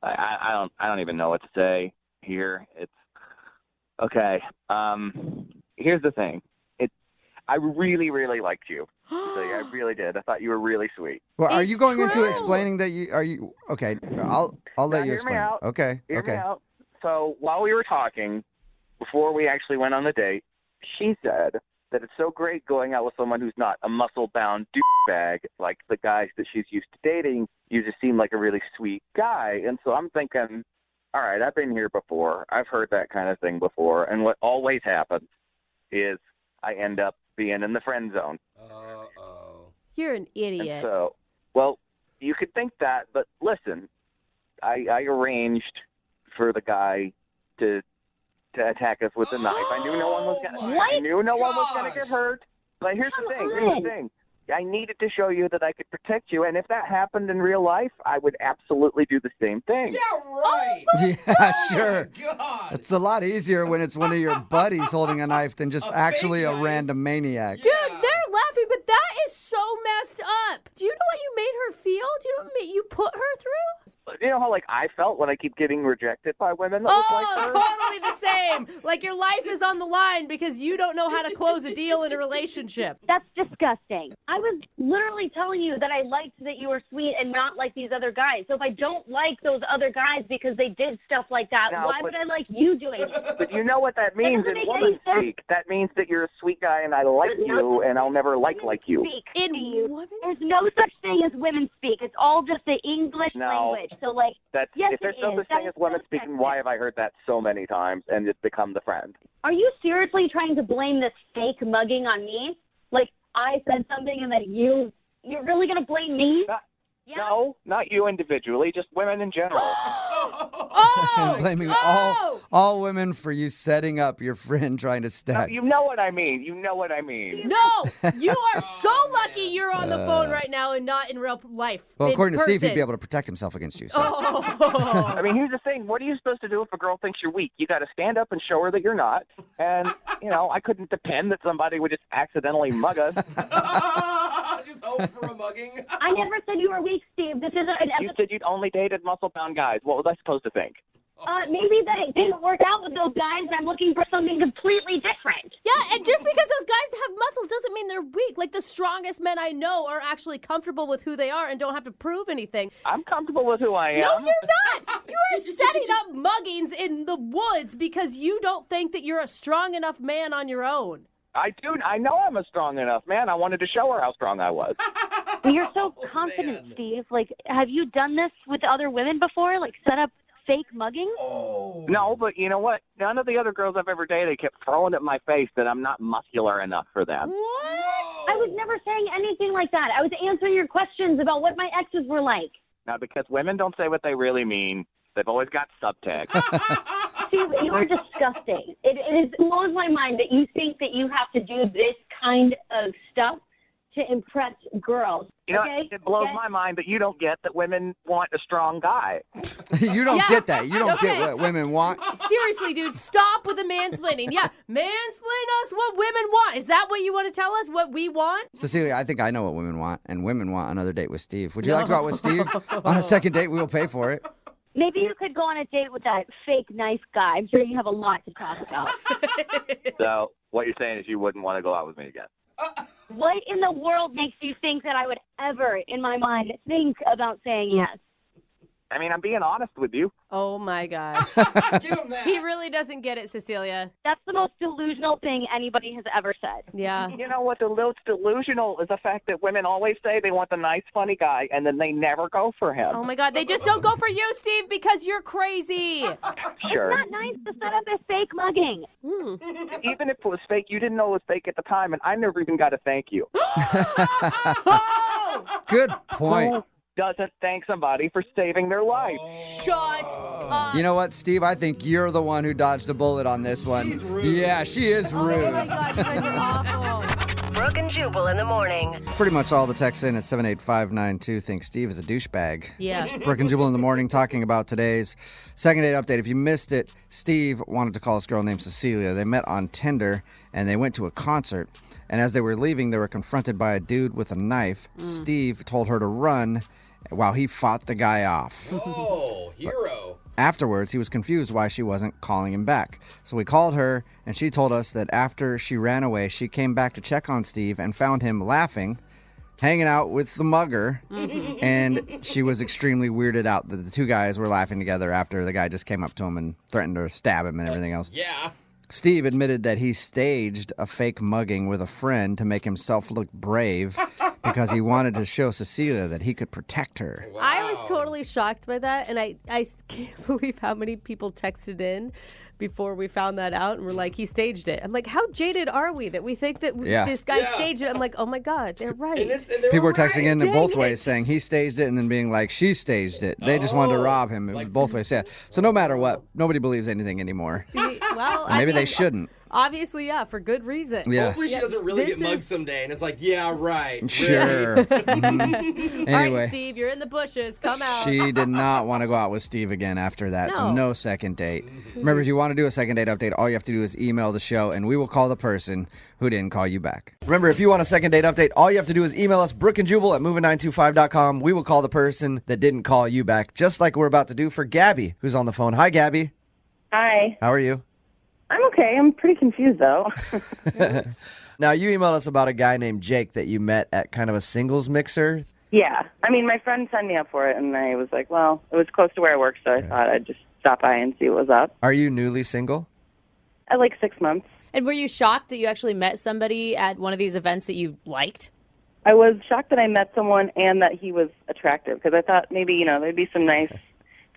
I don't even know what to say here. It's okay. Here's the thing. I really, really liked you. Cecilia. I really did. I thought you were really sweet. Well, are you going into explaining that you okay? I'll let you explain. Hear me out. Okay. Hear me out. So while we were talking, before we actually went on the date, she said that it's so great going out with someone who's not a muscle-bound douchebag like the guys that she's used to dating. You just seem like a really sweet guy. And so I'm thinking, all right, I've been here before. I've heard that kind of thing before. And what always happens is I end up being in the friend zone. You're an idiot. And so, well, you could think that, but listen, I arranged for the guy to attack us with a knife. I knew no one was going to get hurt. But here's the thing. I needed to show you that I could protect you, and if that happened in real life, I would absolutely do the same thing. Yeah, right. Yeah, sure. God. It's a lot easier when it's one of your buddies holding a knife than just actually a random maniac. Dude, they're laughing, but that is so messed up. Do you know what you made her feel? Do you know what you put her through? You know how like I felt when I keep getting rejected by women that look like her? Totally the same. Like your life is on the line because you don't know how to close a deal in a relationship. That's disgusting. I was literally telling you that I liked that you were sweet and not like these other guys. So if I don't like those other guys because they did stuff like that, why would I like you doing it? But you know what that means in woman speak. That means that you're a sweet guy and I like you and I'll never like you. There's no such thing as women speak. It's all just the English language. So like, yes, if there's no such thing as women speaking, why have I heard that so many times and it's become the friend? Are you seriously trying to blame this fake mugging on me? Like I said something and that you're really gonna blame me? No, not you individually, just women in general. Blaming all women for you setting up your friend trying to stab. You know what I mean. No, you are so lucky you're on the phone right now and not in real life. Well, according to Steve, he'd be able to protect himself against you. So. I mean, here's the thing. What are you supposed to do if a girl thinks you're weak? You got to stand up and show her that you're not. And, I couldn't depend that somebody would just accidentally mug us. Just hope for a mugging. I never said you were weak, Steve. This isn't an episode. You said you'd only dated muscle-bound guys. What was I supposed to think? Maybe that it didn't work out with those guys and I'm looking for something completely different. Yeah, and just because those guys have muscles doesn't mean they're weak. Like the strongest men I know are actually comfortable with who they are and don't have to prove anything. I'm comfortable with who I am. No, you're not. You are setting up muggings in the woods because you don't think that you're a strong enough man on your own. I do. I know I'm a strong enough man. I wanted to show her how strong I was. You're so confident, Steve. Like, have you done this with other women before? Like, set up fake mugging? No, but you know what? None of the other girls I've ever dated kept throwing at my face that I'm not muscular enough for them. What? I was never saying anything like that. I was answering your questions about what my exes were like. Now, because women don't say what they really mean, they've always got subtext. Steve, you are disgusting. It blows my mind that you think that you have to do this kind of stuff to impress girls. It blows my mind that you don't get that women want a strong guy. You don't get that. You don't get what women want. Seriously, dude, stop with the mansplaining. Yeah, mansplain us what women want. Is that what you want to tell us, what we want? Cecilia, I think I know what women want, and women want another date with Steve. Would you like to go out with Steve? On a second date, we'll pay for it. Maybe you could go on a date with that fake nice guy. I'm sure you have a lot to talk about. So what you're saying is you wouldn't want to go out with me again? What in the world makes you think that I would ever, in my mind, think about saying yes? I mean, I'm being honest with you. Oh, my gosh. Give him that. He really doesn't get it, Cecilia. That's the most delusional thing anybody has ever said. Yeah. You know what's delusional is the fact that women always say they want the nice, funny guy, and then they never go for him. Oh, my God. They just don't go for you, Steve, because you're crazy. Sure. It's not nice to set up a fake mugging. Even if it was fake, you didn't know it was fake at the time, and I never even got to thank you. Good point. Who doesn't thank somebody for saving their life? Shut up. You know what, Steve? I think you're the one who dodged a bullet on this one. She's rude. Yeah, she is rude. Oh, my God. You guys are awful. Brooke and Jubal in the morning. Pretty much all the texts in at 78592 think Steve is a douchebag. Yeah. Brooke and Jubal in the morning talking about today's second date update. If you missed it, Steve wanted to call this girl named Cecilia. They met on Tinder, and they went to a concert. And as they were leaving, they were confronted by a dude with a knife. Steve told her to run while he fought the guy off. Oh, hero. Afterwards, he was confused why she wasn't calling him back. So we called her, and she told us that after she ran away, she came back to check on Steve and found him laughing, hanging out with the mugger, and she was extremely weirded out that the two guys were laughing together after the guy just came up to him and threatened to stab him and everything else. Yeah. Steve admitted that he staged a fake mugging with a friend to make himself look brave because he wanted to show Cecilia that he could protect her. Wow. I was totally shocked by that, and I can't believe how many people texted in before we found that out and were like, he staged it. I'm like, how jaded are we that we think that this guy staged it? I'm like, oh my God, they're right. And People were texting in Dang both it. ways saying he staged it and then being like, she staged it. They just wanted to rob him. It was both ways. Yeah. So no matter what, nobody believes anything anymore. Well, Maybe they shouldn't. Obviously, yeah, for good reason. Yeah. Hopefully she doesn't really get mugged someday, and it's like, yeah, right. Sure. Really? Mhm. All right, Anyway. Steve, you're in the bushes. Come out. She did not want to go out with Steve again after that, so No. no second date. Remember, if you want to do a second date update, all you have to do is email the show, and we will call the person who didn't call you back. Remember, if you want a second date update, all you have to do is email us, Brooke and Jubal at moving925.com. We will call the person that didn't call you back, just like we're about to do for Gabby, who's on the phone. Hi, Gabby. Hi. How are you? I'm okay. I'm pretty confused, though. Now, you emailed us about a guy named Jake that you met at kind of a singles mixer. Yeah. I mean, my friend signed me up for it, and I was like, well, it was close to where I work, so I thought I'd just stop by and see what was up. Are you newly single? At like 6 months. And were you shocked that you actually met somebody at one of these events that you liked? I was shocked that I met someone and that he was attractive, because I thought maybe, there'd be some nice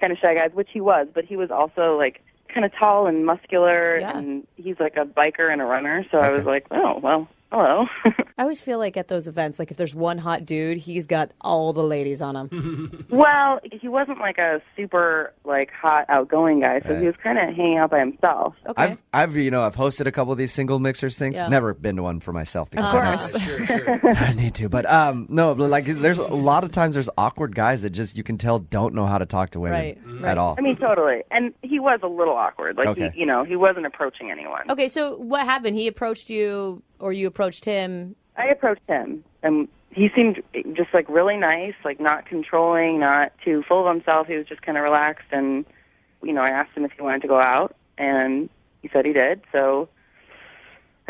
kind of shy guys, which he was, but he was also, like, kind of tall and muscular, and he's like a biker and a runner, so I was like, oh, well, hello. I always feel like at those events, like if there's one hot dude, he's got all the ladies on him. Well, he wasn't like a super like hot outgoing guy, so he was kind of hanging out by himself. Okay. I've hosted a couple of these single mixers things. Yeah. Never been to one for myself. Of course. I need to, but no, like there's a lot of times there's awkward guys that just you can tell don't know how to talk to women at all. I mean, totally. And he was a little awkward. Like, Okay. he wasn't approaching anyone. Okay, so what happened? He approached you or you approached him? I approached him, and he seemed just, like, really nice, like, not controlling, not too full of himself. He was just kind of relaxed, and, I asked him if he wanted to go out, and he said he did. So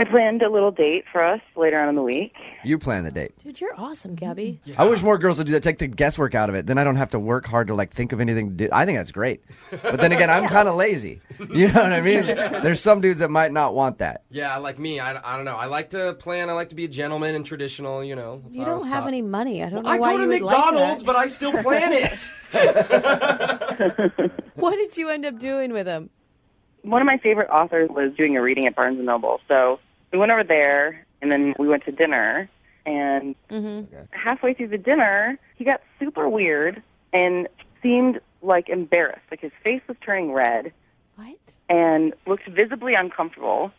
I planned a little date for us later on in the week. You plan the date. Dude, you're awesome, Gabby. I wish more girls would do that. Take the guesswork out of it. Then I don't have to work hard to like think of anything to do. I think that's great. But then again, I'm kind of lazy. You know what I mean? There's some dudes that might not want that. Yeah, like me, I don't know. I like to plan. I like to be a gentleman and traditional, That's You how I don't was have taught. any money. I don't know I why go to you would McDonald's, like but I still plan it. that. What did you end up doing with him? One of my favorite authors was doing a reading at Barnes & Noble, so we went over there, and then we went to dinner, and halfway through the dinner, he got super weird and seemed, like, embarrassed. Like, his face was turning red. What? And looked visibly uncomfortable.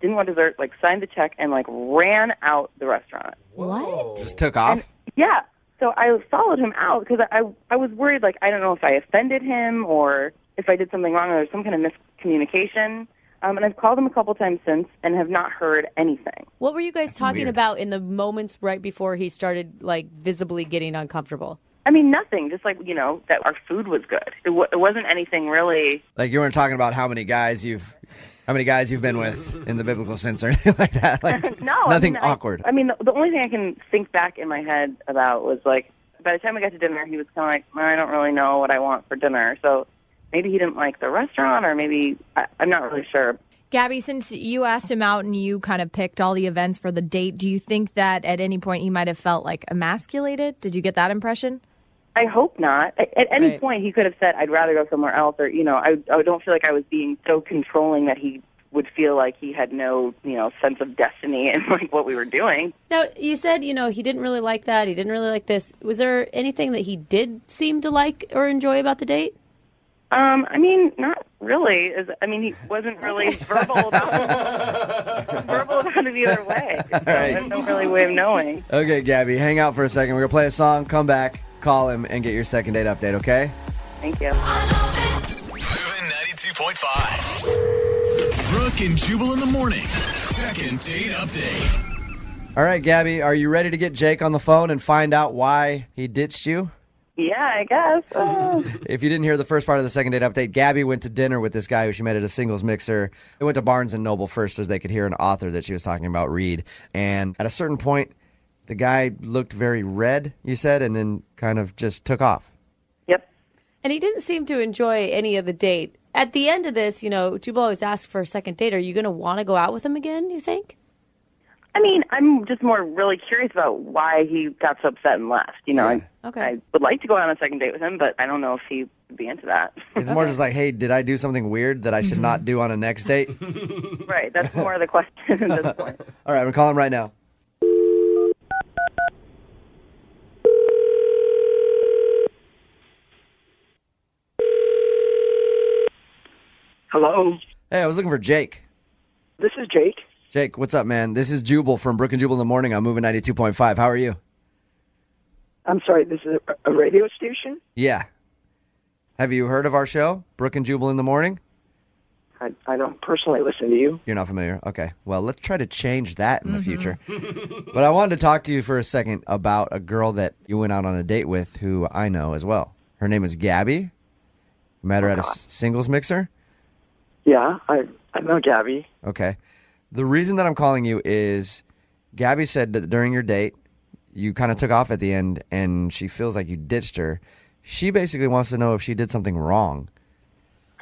Didn't want dessert, like, signed the check, and, like, ran out the restaurant. What? Just took off? Yeah. So I followed him out because I was worried, like, I don't know if I offended him or if I did something wrong or there's some kind of miscommunication. And I've called him a couple times since and have not heard anything. What were you guys talking weird. about in the moments right before he started, like, visibly getting uncomfortable? I mean, nothing. Just like, that our food was good. It wasn't anything really. Like you weren't talking about how many guys you've been with in the biblical sense or anything like that. Like No. nothing I mean, awkward. I mean, the only thing I can think back in my head about was, like, by the time we got to dinner, he was kind of like, I don't really know what I want for dinner. So maybe he didn't like the restaurant or maybe, I'm not really sure. Gabby, since you asked him out and you kind of picked all the events for the date, do you think that at any point he might have felt, like, emasculated? Did you get that impression? I hope not. At any point, he could have said, I'd rather go somewhere else, or, I don't feel like I was being so controlling that he would feel like he had no, sense of destiny in, like, what we were doing. Now, you said, he didn't really like that. He didn't really like this. Was there anything that he did seem to like or enjoy about the date? I mean, not really. He wasn't really verbal about it either way. So right. there's no really way of knowing. Okay, Gabby, hang out for a second. We're going to play a song, come back, call him, and get your second date update, okay? Thank you. Moving 92.5. Brooke and Jubal in the mornings. Second date update. All right, Gabby, are you ready to get Jake on the phone and find out why he ditched you? Yeah, I guess. If you didn't hear the first part of the second date update, Gabby went to dinner with this guy who she met at a singles mixer. They went to Barnes & Noble first so they could hear an author that she was talking about read. And at a certain point, the guy looked very red, you said, and then kind of just took off. Yep. And he didn't seem to enjoy any of the date. At the end of this, Jubal always asks for a second date. Are you going to want to go out with him again, you think? I mean, I'm just more really curious about why he got so upset and left. I would like to go on a second date with him, but I don't know if he would be into that. It's more just like, hey, did I do something weird that I should not do on a next date? Right, that's more of the question at this point. All right, I'm calling him right now. Hello. Hey, I was looking for Jake. This is Jake. Jake, what's up, man? This is Jubal from Brooke and Jubal in the morning. I'm moving 92.5. How are you? I'm sorry, this is a radio station? Yeah. Have you heard of our show, Brooke and Jubal in the morning? I don't personally listen to you. You're not familiar? Okay. Well, let's try to change that in the future. But I wanted to talk to you for a second about a girl that you went out on a date with who I know as well. Her name is Gabby. You met her at a singles mixer? Yeah, I know Gabby. Okay. The reason that I'm calling you is Gabby said that during your date, you kind of took off at the end and she feels like you ditched her. She basically wants to know if she did something wrong.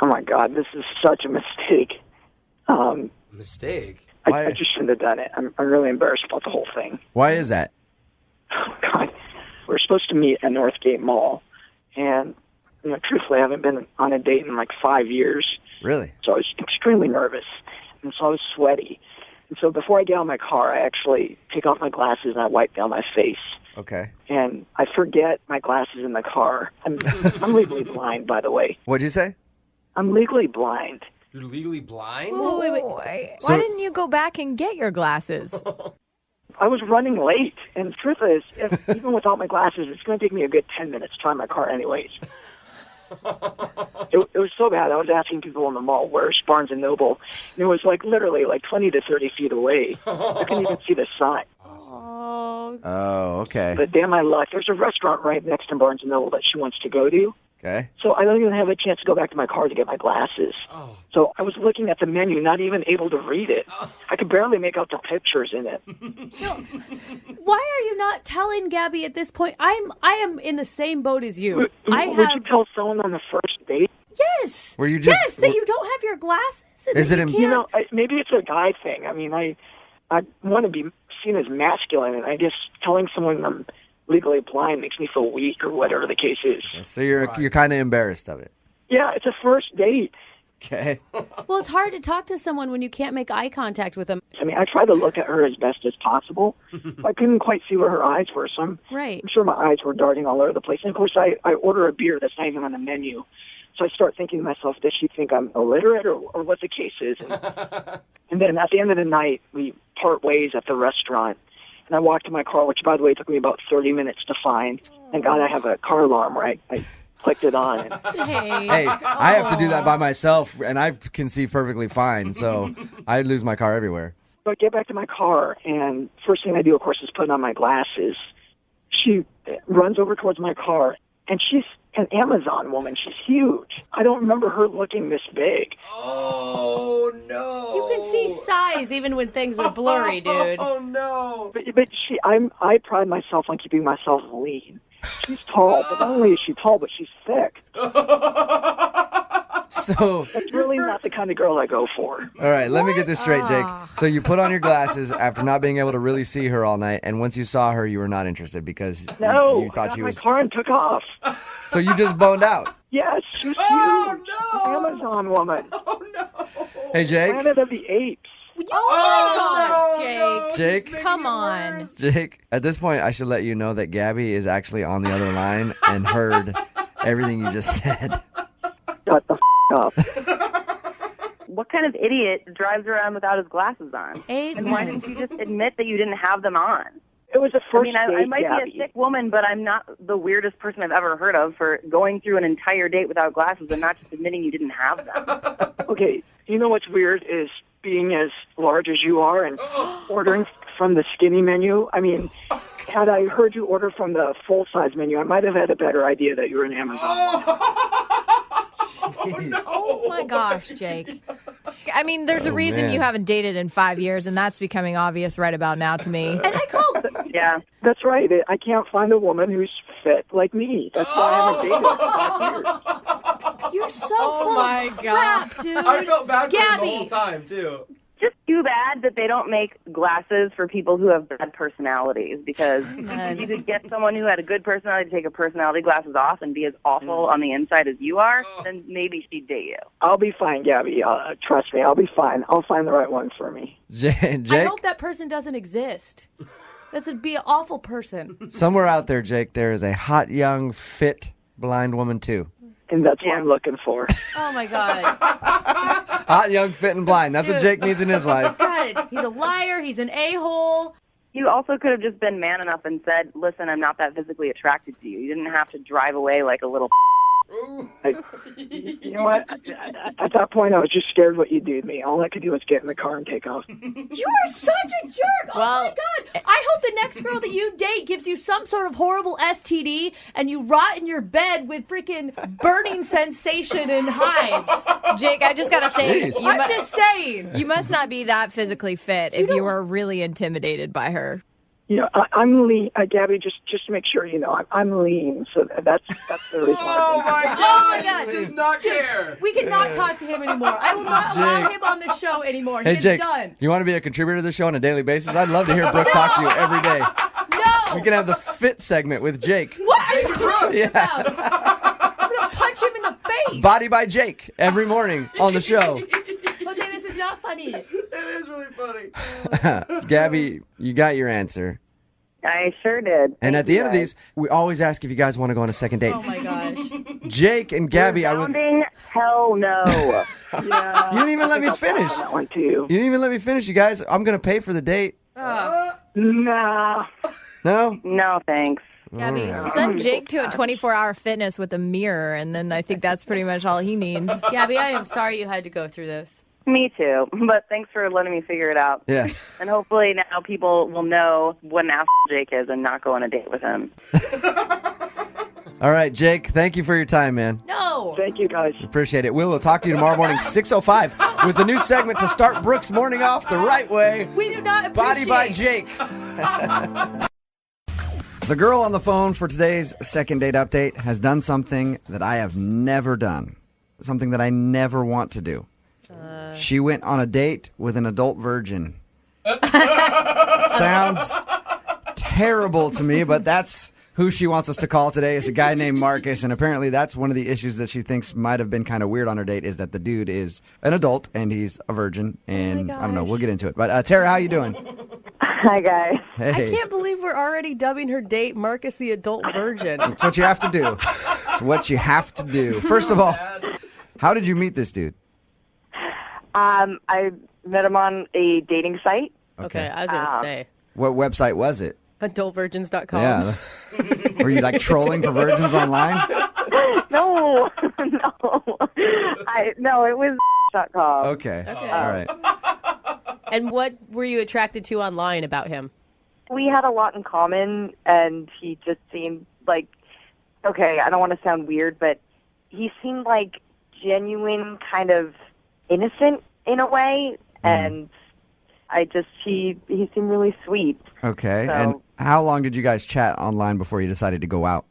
Oh, my God, this is such a mistake. Mistake? I just shouldn't have done it. I'm really embarrassed about the whole thing. Why is that? Oh, God. We're supposed to meet at Northgate Mall, and truthfully, I haven't been on a date in like 5 years. Really? So I was extremely nervous, and so I was sweaty. And so before I get out of my car, I actually take off my glasses and I wipe down my face. Okay. And I forget my glasses in the car. I'm legally blind, by the way. What'd you say? I'm legally blind. You're legally blind? Oh, wait. Why didn't you go back and get your glasses? I was running late, and the truth is, even without my glasses, it's going to take me a good 10 minutes to find my car anyways. It was so bad. I was asking people in the mall, where's Barnes & Noble? And it was like literally like 20 to 30 feet away. I couldn't even see the sign. Oh, okay. But damn my luck, there's a restaurant right next to Barnes & Noble that she wants to go to. Okay. So I don't even have a chance to go back to my car to get my glasses. Oh. So I was looking at the menu, not even able to read it. I could barely make out the pictures in it. Why are you not telling Gabby at this point? I am in the same boat as you. Would you tell someone on the first date? Yes. Were you just? Yes, that you don't have your glasses. And Is that it? you can't. Maybe it's a guy thing. I mean, I want to be seen as masculine, and I guess telling someone I'm legally blind makes me feel weak or whatever the case is. So you're kind of embarrassed of it. Yeah, it's a first date. Okay. Well, it's hard to talk to someone when you can't make eye contact with them. I mean, I tried to look at her as best as possible. I couldn't quite see where her eyes were, so I'm sure my eyes were darting all over the place. And, of course, I order a beer that's not even on the menu. So I start thinking to myself, does she think I'm illiterate or what the case is? And then at the end of the night, we part ways at the restaurant. And I walked to my car, which, by the way, took me about 30 minutes to find. Thank God I have a car alarm where I clicked it on. And Hey, I have to do that by myself, and I can see perfectly fine, so I lose my car everywhere. So I get back to my car, and first thing I do, of course, is put on my glasses. She runs over towards my car, and she's an Amazon woman. She's huge. I don't remember her looking this big. Oh, no. You can see size even when things are blurry, dude. Oh, no. But I pride myself on keeping myself lean. She's tall, but not only is she tall, but she's thick. So that's really not the kind of girl I go for. All right, let me get this straight, Jake. So you put on your glasses after not being able to really see her all night, and once you saw her, you were not interested because you thought she was. I got my car and took off. So you just boned out. Yes, she's huge. No. Amazon woman. Oh, no. Hey, Jake. Planet of the Apes. Oh my gosh, Jake. Jake. Come on. Jake, at this point, I should let you know that Gabby is actually on the other line and heard everything you just said. Shut the up. What kind of idiot drives around without his glasses on? And why didn't you just admit that you didn't have them on? It was a first I date, might Gabby. be a sick woman, but I'm not the weirdest person I've ever heard of for going through an entire date without glasses and not just admitting you didn't have them. Okay, you know what's weird is being as large as you are and ordering from the skinny menu. I mean, had I heard you order from the full-size menu, I might have had a better idea that you were an Amazon woman. Oh my gosh, Jake. I mean, there's a reason man. you haven't dated in 5 years, and that's becoming obvious right about now to me. And I called. Yeah. That's right. I can't find a woman who's fit like me. That's why I haven't dated in 5 years. You're so full of crap, dude. I felt bad for him Gabby. the whole time, too. Just too bad that they don't make glasses for people who have bad personalities, because if you could get someone who had a good personality to take her personality glasses off and be as awful on the inside as you are, then maybe she'd date you. I'll be fine, Gabby. Trust me, I'll be fine. I'll find the right one for me. Jake, I hope that person doesn't exist. That would be an awful person. somewhere out there, Jake, there is a hot, young, fit, blind woman, too. And that's what I'm looking for. Oh, my God. Hot, young, fit, and blind. That's what Jake needs in his life. God, he's a liar. He's an a-hole. You also could have just been man enough and said, listen, I'm not that physically attracted to you. You didn't have to drive away like a little You know what? At that point, I was just scared what you'd do to me. All I could do was get in the car and take off. You are such a jerk. Oh, my God. I hope the next girl that you date gives you some sort of horrible STD and you rot in your bed with freaking burning sensation and hives. Jake, I just got to say. I'm just saying. You must not be that physically fit if you were really intimidated by her. You know, I'm lean. Gabby, just to make sure you know, I'm lean. So that's the reason. Oh my God! He does not care. We cannot talk to him anymore. I will not allow him on the show anymore. Hey, He's Jake, done. you want to be a contributor to the show on a daily basis? I'd love to hear Brooke talk to you every day. No! We can have the fit segment with Jake. What are you talking Yeah. about? I'm going to punch him in the face. Body by Jake every morning on the show. Jose, this is not funny. It is really funny. Gabby, you got your answer. I sure did. And at the end of these, we always ask if you guys want to go on a second date. Oh, my gosh. Jake and Gabby, Hell no. Yeah, you didn't even let me finish. That one too. You didn't even let me finish, you guys. I'm going to pay for the date. Nah. No? No, thanks. Gabby, Send Jake to a 24-hour fitness with a mirror, and then I think that's pretty much all he needs. Gabby, I am sorry you had to go through this. Me too. But thanks for letting me figure it out. Yeah. And hopefully now people will know what an asshole Jake is and not go on a date with him. All right, Jake, thank you for your time, man. No. Thank you, guys. Appreciate it. We'll talk to you tomorrow morning, 6:05, with the new segment to start Brooke's morning off the right way. We do not Body appreciate. by Jake. The girl on the phone for today's second date update has done something that I have never done, something that I never want to do. She went on a date with an adult virgin. Sounds terrible to me, but that's who she wants us to call today. Is a guy named Marcus, and apparently that's one of the issues that she thinks might have been kind of weird on her date is that the dude is an adult and he's a virgin, and I don't know, we'll get into it. But Tara, how you doing? Hi, guys. Hey. I can't believe we're already dubbing her date Marcus the adult virgin. It's what you have to do. It's what you have to do. First of all, how did you meet this dude? I met him on a dating site. Okay, I was going to say. What website was it? Adultvirgins.com. Yeah. Were you like trolling for virgins online? No, no, it was .com. Okay. All right. And what were you attracted to online about him? We had a lot in common, and he just seemed like, okay, I don't want to sound weird, but he seemed like genuine, kind of innocent in a way, and he seemed really sweet. Okay. So, and how long did you guys chat online before you decided to go out?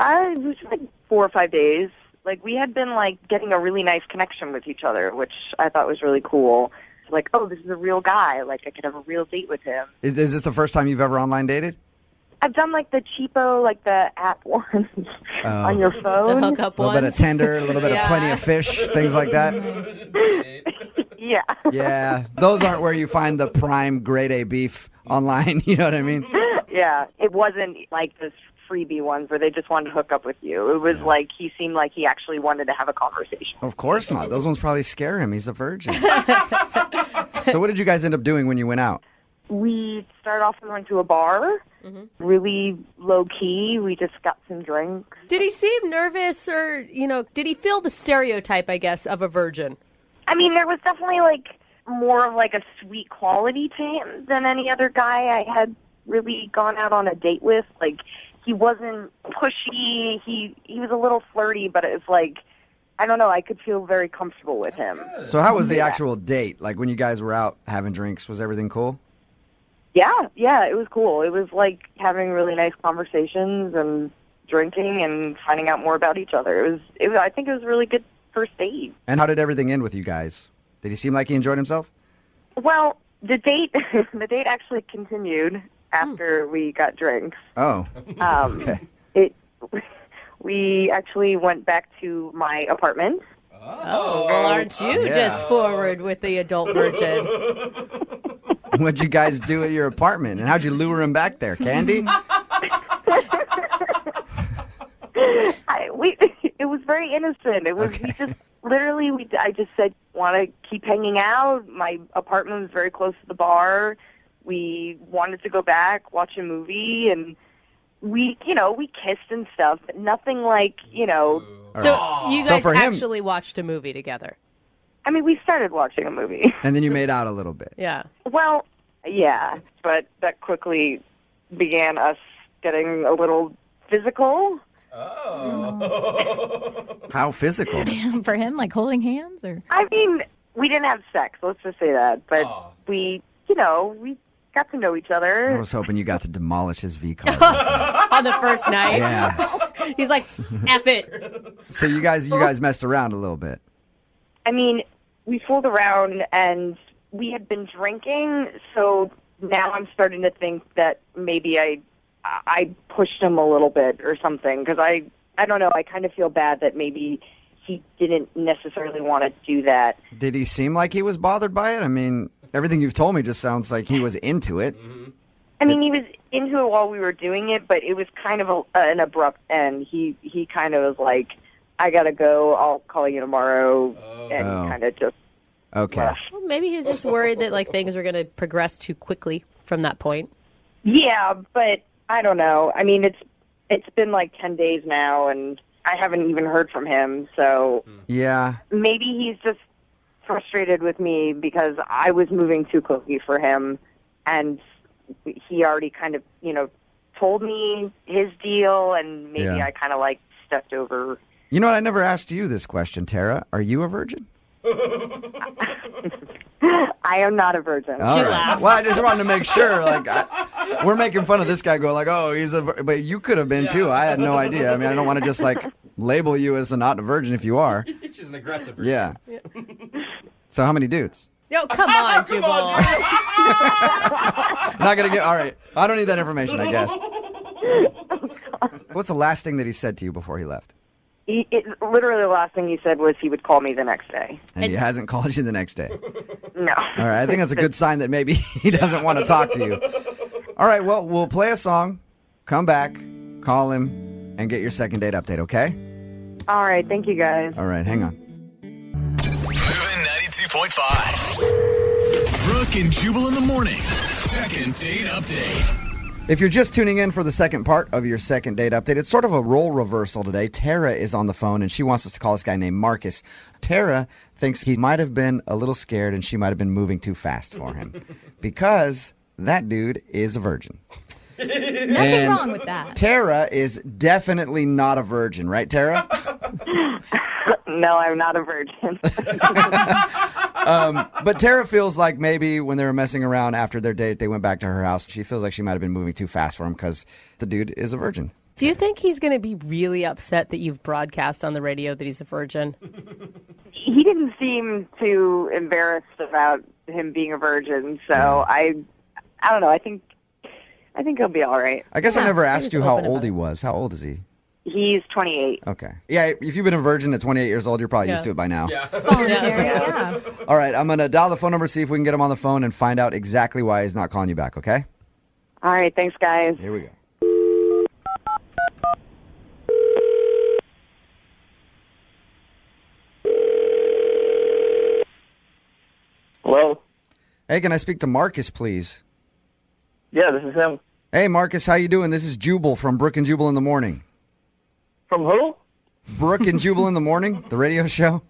it was like 4 or 5 days. Like, we had been, like, getting a really nice connection with each other, which I thought was really cool. Like, oh, this is a real guy. Like, I could have a real date with him. Is this the first time you've ever online dated? I've done, like, the cheapo, like, the app ones on your phone. The hookup A little ones. bit of Tinder, a little bit of Plenty of Fish, things like that. Yeah. Yeah. Those aren't where you find the prime grade A beef online. You know what I mean? Yeah. It wasn't like this freebie ones where they just wanted to hook up with you. It was like he seemed like he actually wanted to have a conversation. Of course not. Those ones probably scare him. He's a virgin. So what did you guys end up doing when you went out? We started off and went to a bar, really low-key. We just got some drinks. Did he seem nervous or, did he feel the stereotype, I guess, of a virgin? I mean, there was definitely, like, more of, like, a sweet quality to him than any other guy I had really gone out on a date with. Like, he wasn't pushy. He was a little flirty, but it was like, I don't know, I could feel very comfortable with him. So how was the actual date? Like when you guys were out having drinks, was everything cool? Yeah, it was cool. It was like having really nice conversations and drinking and finding out more about each other. I think it was a really good first date. And how did everything end with you guys? Did he seem like he enjoyed himself? Well, the date actually continued after we got drinks. Oh. Okay. We actually went back to my apartment. Oh, well, aren't you just forward with the adult virgin? What'd you guys do at your apartment? And how'd you lure him back there? Candy? It was very innocent. It was literally, I just said, want to keep hanging out. My apartment was very close to the bar. We wanted to go back, watch a movie, and we kissed and stuff, but nothing like, So you guys actually watched a movie together? I mean, we started watching a movie. And then you made out a little bit. Yeah. Well, yeah, but that quickly began us getting a little physical. Oh. How physical? For him, like holding hands? Or I mean, we didn't have sex, let's just say that, but we got to know each other. I was hoping you got to demolish his V card. On the first night? Yeah. He's like, F it. So you guys messed around a little bit. I mean, we fooled around and we had been drinking, so now I'm starting to think that maybe I pushed him a little bit or something, because I don't know, I kind of feel bad that maybe he didn't necessarily want to do that. Did he seem like he was bothered by it? I mean, everything you've told me just sounds like he was into it. I mean, he was into it while we were doing it, but it was kind of an abrupt end. He kind of was like, I gotta go, I'll call you tomorrow, and kind of just left. Well, maybe he was just worried that like things were going to progress too quickly from that point. Yeah, but I don't know. I mean, it's been like 10 days now, and I haven't even heard from him, so yeah, maybe he's just frustrated with me because I was moving too quickly for him, and he already kind of, told me his deal, and maybe I kind of like stepped over. You know what? I never asked you this question, Tara. Are you a virgin? I am not a virgin. All right. Well, I just wanted to make sure. Like, we're making fun of this guy going like, oh, he's a but you could have been too. I had no idea. I mean, I don't want to just like label you as not a virgin if you are. She's an aggressive virgin. Yeah. So how many dudes? Yo, come on, Jubal. Not going to get, all right. I don't need that information, I guess. What's the last thing that he said to you before he left? Literally the last thing he said was he would call me the next day. And he hasn't called you the next day? No. All right, I think that's a good sign that maybe he doesn't want to talk to you. All right, well, we'll play a song, come back, call him, and get your second date update, okay? All right, thank you guys. All right, hang on. Moving 92.5. Brooke and Jubal in the mornings. Second date update. If you're just tuning in for the second part of your second date update, it's sort of a role reversal today. Tara is on the phone, and she wants us to call this guy named Marcus. Tara thinks he might have been a little scared, and she might have been moving too fast for him because that dude is a virgin. Nothing wrong with that. Tara is definitely not a virgin, right, Tara? No, I'm not a virgin. But Tara feels like maybe when they were messing around after their date, they went back to her house. She feels like she might have been moving too fast for him because the dude is a virgin. Do you think he's going to be really upset that you've broadcast on the radio that he's a virgin? He didn't seem too embarrassed about him being a virgin, so I don't know. I think he'll be all right. I guess I never asked you how old he was. How old is he? He's 28. Okay. Yeah, if you've been a virgin at 28 years old, you're probably used to it by now. Yeah. It's voluntary, yeah. All right, I'm going to dial the phone number, see if we can get him on the phone and find out exactly why he's not calling you back, okay? All right, thanks, guys. Here we go. Hello? Hey, can I speak to Marcus, please? Yeah, this is him. Hey, Marcus, how you doing? This is Jubal from Brooke and Jubal in the Morning. From who? Brooke and Jubal in the Morning, the radio show.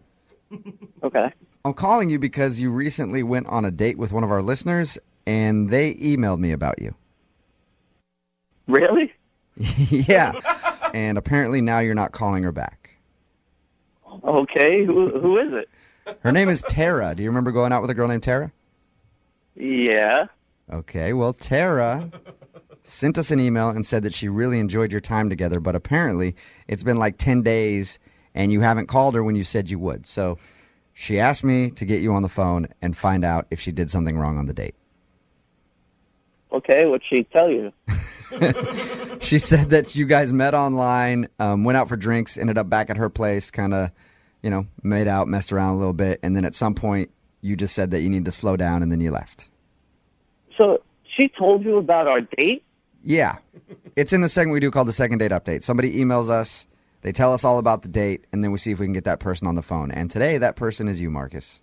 Okay. I'm calling you because you recently went on a date with one of our listeners, and they emailed me about you. Really? Yeah. And apparently now you're not calling her back. Okay. Who is it? Her name is Tara. Do you remember going out with a girl named Tara? Yeah. Okay, well, Tara sent us an email and said that she really enjoyed your time together, but apparently it's been like 10 days and you haven't called her when you said you would. So she asked me to get you on the phone and find out if she did something wrong on the date. Okay, what'd she tell you? She said that you guys met online, went out for drinks, ended up back at her place, kind of, made out, messed around a little bit, and then at some point you just said that you need to slow down and then you left. So she told you about our date? Yeah. It's in the segment we do called the second date update. Somebody emails us. They tell us all about the date, and then we see if we can get that person on the phone. And today, that person is you, Marcus.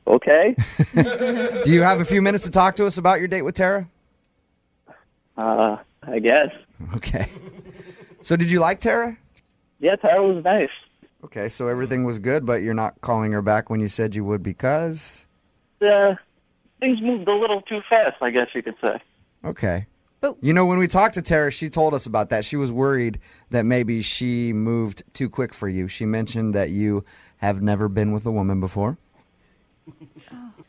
Okay. Do you have a few minutes to talk to us about your date with Tara? I guess. Okay. So did you like Tara? Yeah, Tara was nice. Okay, so everything was good, but you're not calling her back when you said you would because? Things moved a little too fast, I guess you could say. Okay. You know, when we talked to Tara, she told us about that. She was worried that maybe she moved too quick for you. She mentioned that you have never been with a woman before.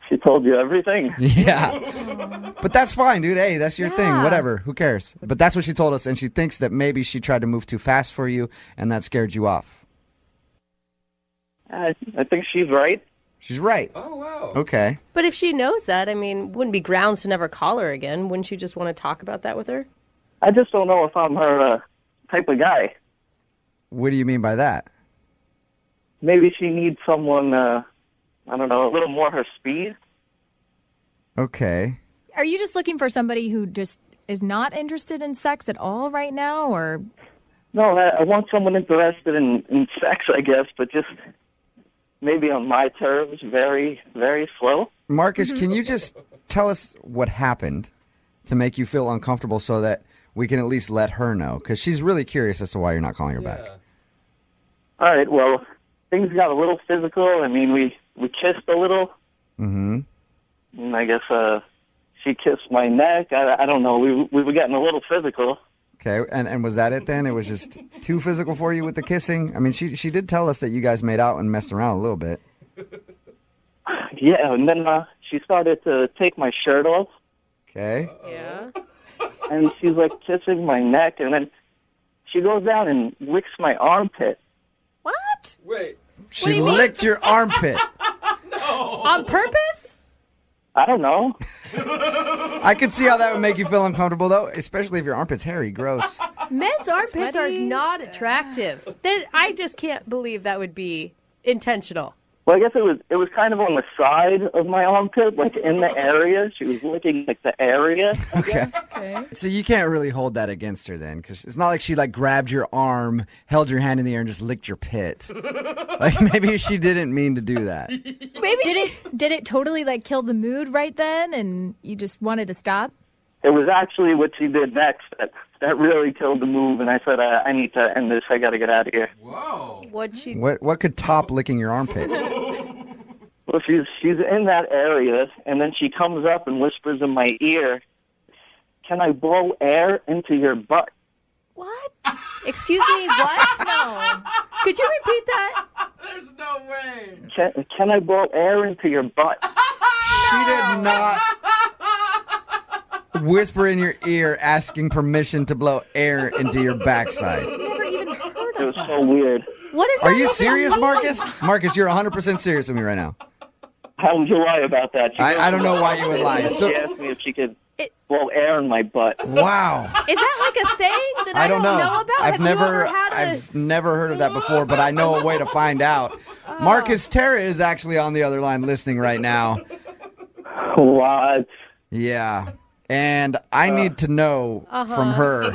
She told you everything. Yeah. But that's fine, dude. Hey, that's your thing. Whatever. Who cares? But that's what she told us, and she thinks that maybe she tried to move too fast for you, and that scared you off. I think she's right. She's right. Oh, wow. Okay. But if she knows that, I mean, wouldn't be grounds to never call her again. Wouldn't you just want to talk about that with her? I just don't know if I'm her type of guy. What do you mean by that? Maybe she needs someone, I don't know, a little more her speed. Okay. Are you just looking for somebody who just is not interested in sex at all right now, or? No, I want someone interested in sex, I guess, but just maybe on my terms, very, very slow. Marcus, can you just tell us what happened to make you feel uncomfortable so that we can at least let her know? Because she's really curious as to why you're not calling her back. All right, well, things got a little physical. I mean, we kissed a little. Mm-hmm. And I guess she kissed my neck. I don't know. We were getting a little physical. Okay, and was that it then? It was just too physical for you with the kissing? I mean, she did tell us that you guys made out and messed around a little bit. Yeah, and then she started to take my shirt off. Okay. Yeah. And she's like kissing my neck, and then she goes down and licks my armpit. What? Wait. She licked your armpit. No. On purpose? I don't know. I could see how that would make you feel uncomfortable, though, especially if your armpit's hairy. Gross. Men's armpits are not attractive. I just can't believe that would be intentional. Well, I guess it was kind of on the side of my armpit, like in the area. She was licking like the area. Okay. So you can't really hold that against her then, because it's not like she like grabbed your arm, held your hand in the air, and just licked your pit. Like maybe she didn't mean to do that. Maybe did it totally like kill the mood right then, and you just wanted to stop? It was actually what she did next that really killed the move, and I said, I need to end this. I got to get out of here. Whoa. What could top licking your armpit? Well, she's in that area, and then she comes up and whispers in my ear, "Can I blow air into your butt?" What? Excuse me, what? No. Could you repeat that? There's no way. Can I blow air into your butt? She did not whisper in your ear asking permission to blow air into your backside. Never even heard of It was so weird. What is that? Are you serious, Marcus? Marcus, you're 100% serious with me right now. How would you lie about that? I don't know why you would lie. She asked me if she could blow air in my butt. Wow. Is that like a thing that I don't know about? I've never heard of that before, but I know a way to find out. Marcus, Tara is actually on the other line listening right now. What? Yeah. And I need to know from her.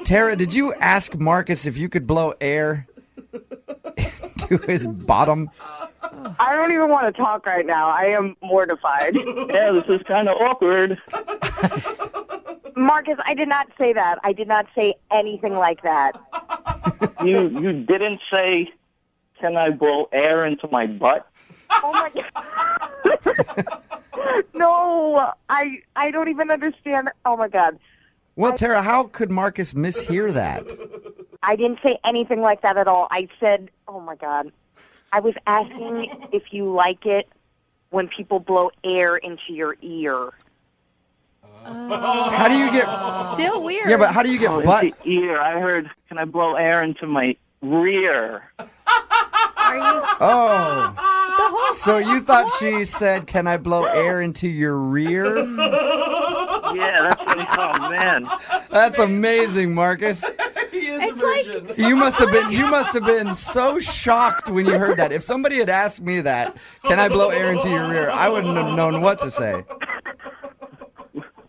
Tara, did you ask Marcus if you could blow air into his bottom? I don't even want to talk right now. I am mortified. Yeah, this is kind of awkward. Marcus, I did not say that. I did not say anything like that. You didn't say, "Can I blow air into my butt?" Oh my God. No, I don't even understand. Oh my God. Well, Tara, how could Marcus mishear that? I didn't say anything like that at all. I said, oh my God. I was asking if you like it when people blow air into your ear. How do you get... Still weird. Yeah, but how do you get butt... Into ear. I heard, "Can I blow air into my rear?" Are you... Oh. So you thought she said, "Can I blow air into your rear?" Yeah, that's what oh man. That's amazing, Marcus. He is It's a virgin. like... You must have been so shocked when you heard that. If somebody had asked me that, "Can I blow air into your rear?" I wouldn't have known what to say.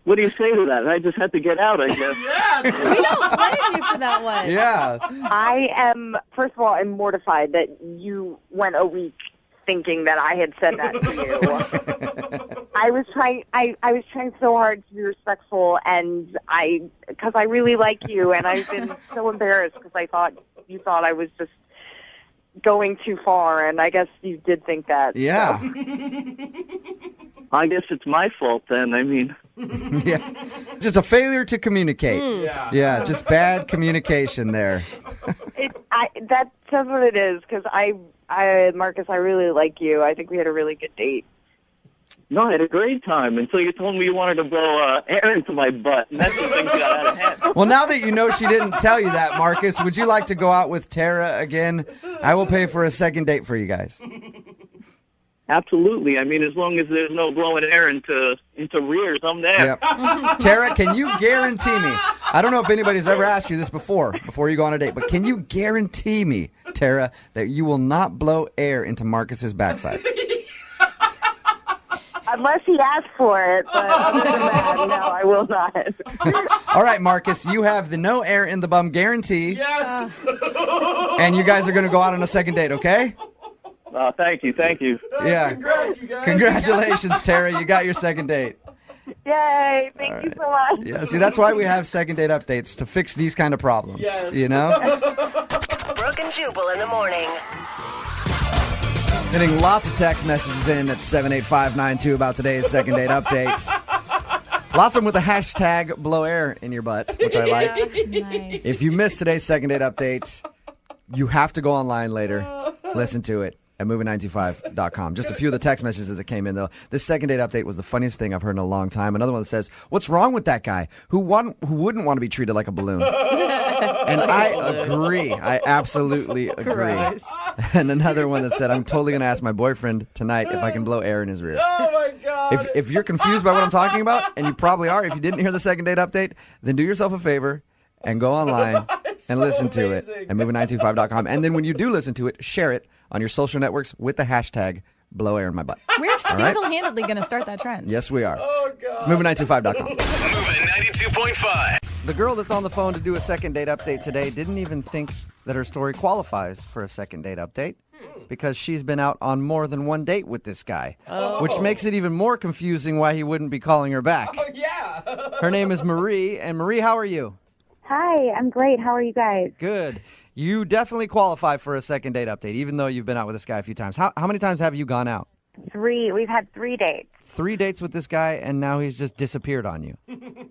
What do you say to that? I just had to get out, I guess. We don't blame you for that one. Yeah. I am, first of all, I'm mortified that you went a week thinking that I had said that to you. I was trying so hard to be respectful, and because I really like you, and I've been so embarrassed because you thought I was just going too far, and I guess you did think that. Yeah. So. I guess it's my fault then. I mean, yeah, just a failure to communicate. Yeah, just bad communication there. That's what it is, because Marcus, I really like you. I think we had a really good date. No, I had a great time until you told me you wanted to blow air into my butt, and that's when things got out of hand. Well, now that you know she didn't tell you that, Marcus, would you like to go out with Tara again? I will pay for a second date for you guys. Absolutely. I mean, as long as there's no blowing air into rears, I'm there. Yep. Tara, can you guarantee me? I don't know if anybody's ever asked you this before you go on a date, but can you guarantee me, Tara, that you will not blow air into Marcus's backside? Unless he asks for it, but other than that, no, I will not. All right, Marcus, you have the no air in the bum guarantee. Yes. And you guys are going to go out on a second date, okay? Thank you. Yeah. Congrats, you guys. Congratulations, Tara. You got your second date. Yay, thank you so much. Yeah, see, that's why we have second date updates, to fix these kind of problems. Yes. You know? Brooke and Jubal in the morning. Getting lots of text messages in at 78592 about today's second date update. Lots of them with the hashtag blow air in your butt, which I like. Nice. If you missed today's second date update, you have to go online later, listen to it at movie925.com. Just a few of the text messages that came in, though. This second date update was the funniest thing I've heard in a long time. Another one that says, what's wrong with that guy who wouldn't want to be treated like a balloon? And I agree. I absolutely agree. Gross. And another one that said, I'm totally going to ask my boyfriend tonight if I can blow air in his rear. Oh, my God. If you're confused by what I'm talking about, and you probably are, if you didn't hear the second date update, then do yourself a favor and go online and listen to it at movie925.com. And then when you do listen to it, share it on your social networks with the hashtag blow air in my butt. We're single-handedly going to start that trend. Yes, we are. Oh, God. It's movie925.com. Moving 92.5. The girl that's on the phone to do a second date update today didn't even think that her story qualifies for a second date update because she's been out on more than one date with this guy, which makes it even more confusing why he wouldn't be calling her back. Oh, yeah. Her name is Marie, and Marie, how are you? Hi, I'm great. How are you guys? Good. You definitely qualify for a second date update, even though you've been out with this guy a few times. How many times have you gone out? 3. We've had 3 dates. 3 dates with this guy, and now he's just disappeared on you.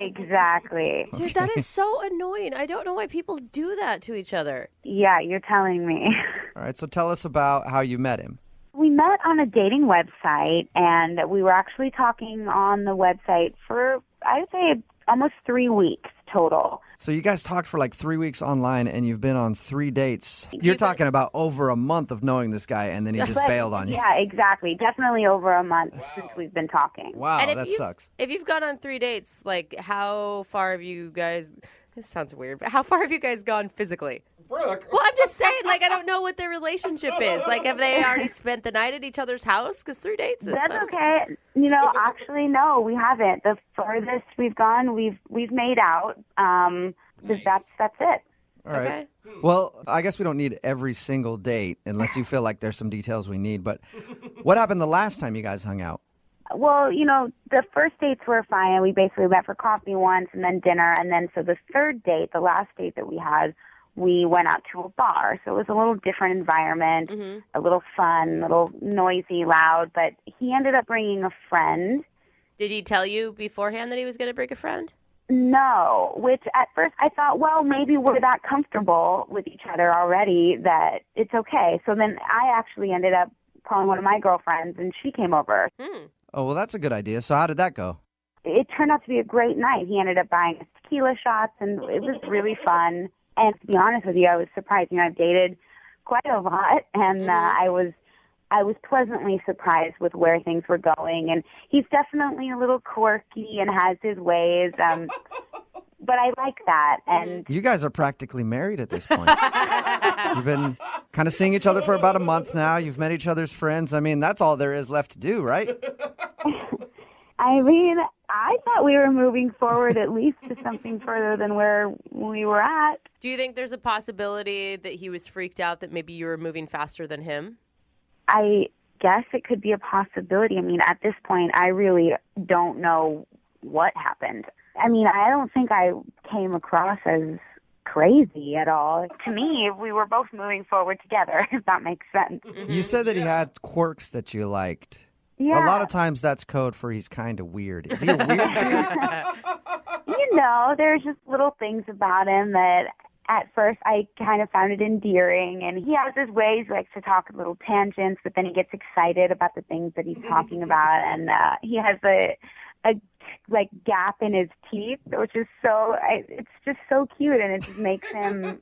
Exactly. Dude, that is so annoying. I don't know why people do that to each other. Yeah, you're telling me. All right, so tell us about how you met him. We met on a dating website, and we were actually talking on the website for, I would say, almost 3 weeks total. So you guys talked for like 3 weeks online, and you've been on 3 dates. You're talking about over a month of knowing this guy, and then he just bailed on you. Yeah, exactly. Definitely over a month since we've been talking. Wow, And if that you- sucks. If you've gone on 3 dates, like how far have you guys? This sounds weird, but how far have you guys gone physically? Brooke. Well, I'm just saying, like, I don't know what their relationship is. Like, have they already spent the night at each other's house? Because 3 dates is... That's okay. You know, actually, no, we haven't. The furthest we've gone, we've made out. That's it. All right. Well, I guess we don't need every single date unless you feel like there's some details we need. But what happened the last time you guys hung out? Well, you know, the first dates were fine. We basically met for coffee once and then dinner. And then so the third date, the last date that we had, we went out to a bar. So it was a little different environment, a little fun, a little noisy, loud. But he ended up bringing a friend. Did he tell you beforehand that he was going to bring a friend? No, which at first I thought, well, maybe we're that comfortable with each other already that it's okay. So then I actually ended up calling one of my girlfriends, and she came over. Oh, well, that's a good idea. So how did that go? It turned out to be a great night. He ended up buying us tequila shots, and it was really fun. And to be honest with you, I was surprised. You know, I've dated quite a lot, and I was pleasantly surprised with where things were going. And he's definitely a little quirky and has his ways, but I like that. And You guys are practically married at this point. You've been kind of seeing each other for about a month now. You've met each other's friends. I mean, that's all there is left to do, right? I mean, I thought we were moving forward at least to something further than where we were at. Do you think there's a possibility that he was freaked out that maybe you were moving faster than him? I guess it could be a possibility. I mean, at this point, I really don't know what happened. I mean, I don't think I came across as crazy at all. To me, we were both moving forward together, if that makes sense. You said that he had quirks that you liked. Yeah. A lot of times that's code for he's kind of weird. Is he a weird dude? You know, there's just little things about him that at first I kind of found it endearing. And he has his ways, he likes to talk little tangents, but then he gets excited about the things that he's talking about. And he has a gap in his teeth, which is it's just so cute, and it just makes him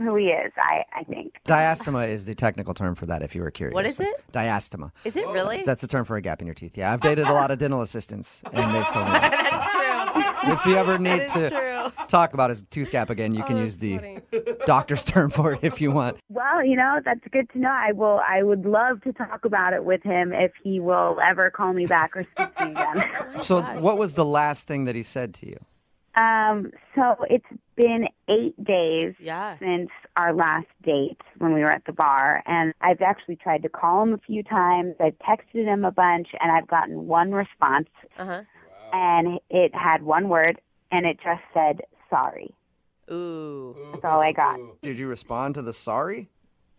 who he is, I think. Diastema is the technical term for that, if you were curious. What is it? Diastema. Is it really? That's the term for a gap in your teeth. Yeah, I've dated a lot of dental assistants, and they've told me that. That's true. If you ever need to true. talk about his tooth gap again, you can use the doctor's term for it if you want. Well, you know, that's good to know. I would love to talk about it with him if he will ever call me back or speak to me again. So what was the last thing that he said to you? So it's been 8 days since our last date when we were at the bar, and I've actually tried to call him a few times. I've texted him a bunch, and I've gotten one response, and it had one word, and it just said, sorry. Ooh. That's all I got. Did you respond to the sorry?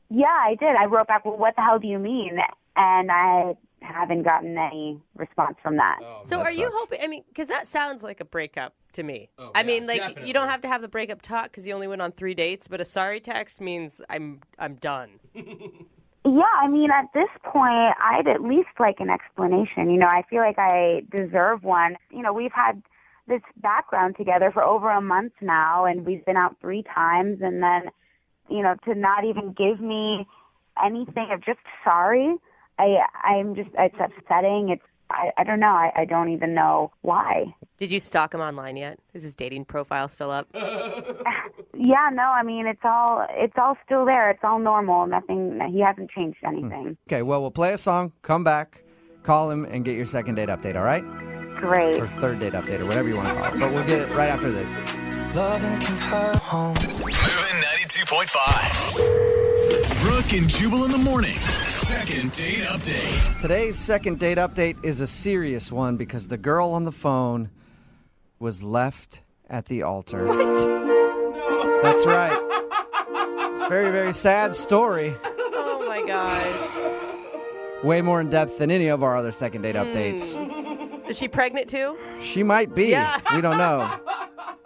Yeah, I did. I wrote back, well, what the hell do you mean? And I haven't gotten any response from that. So are you hoping, I mean, because that sounds like a breakup to me. I mean, like, definitely. you don't have to have the breakup talk because you only went on 3 dates, but a sorry text means I'm done. Yeah, I mean, at this point, I'd at least like an explanation. You know, I feel like I deserve one. You know, we've had this background together for over a month now, and we've been out 3 times, and then, you know, to not even give me anything of just sorry, it's upsetting. I don't know. I don't even know why. Did you stalk him online yet? Is his dating profile still up? Yeah, no, I mean, it's all still there. It's all normal. Nothing, he hasn't changed anything. Okay, well, we'll play a song, come back, call him, and get your second date update, all right? Great. Or third date update, or whatever you want to call it. But we'll get it right after this. Loving can hurt home. Moving 92.5. Brooke and Jubal in the mornings. Second date update. Today's second date update is a serious one because the girl on the phone was left at the altar. What? No. That's right. It's a very, very sad story. Oh, my gosh. Way more in depth than any of our other second date updates. Is she pregnant, too? She might be. Yeah. We don't know.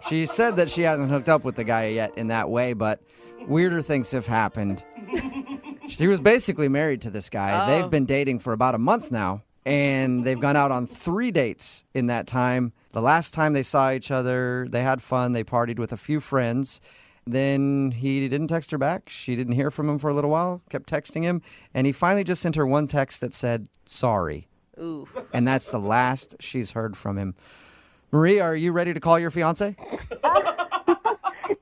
She said that she hasn't hooked up with the guy yet in that way, but weirder things have happened. She was basically married to this guy. Oh. They've been dating for about a month now, and they've gone out on 3 dates in that time. The last time they saw each other, they had fun. They partied with a few friends. Then he didn't text her back. She didn't hear from him for a little while, kept texting him, and he finally just sent her one text that said, sorry. Ooh. And that's the last she's heard from him. Marie, are you ready to call your fiance?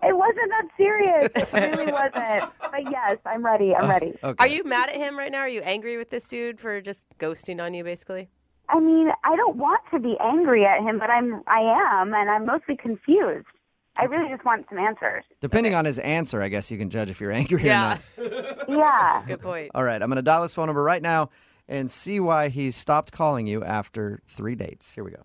It wasn't that serious. It really wasn't. But yes, I'm ready. I'm ready. Okay. Are you mad at him right now? Are you angry with this dude for just ghosting on you, basically? I mean, I don't want to be angry at him, but I am, and I'm mostly confused. I really just want some answers. Depending on his answer, I guess you can judge if you're angry or not. Yeah. Good point. All right, I'm going to dial his phone number right now and see why he's stopped calling you after 3 dates. Here we go.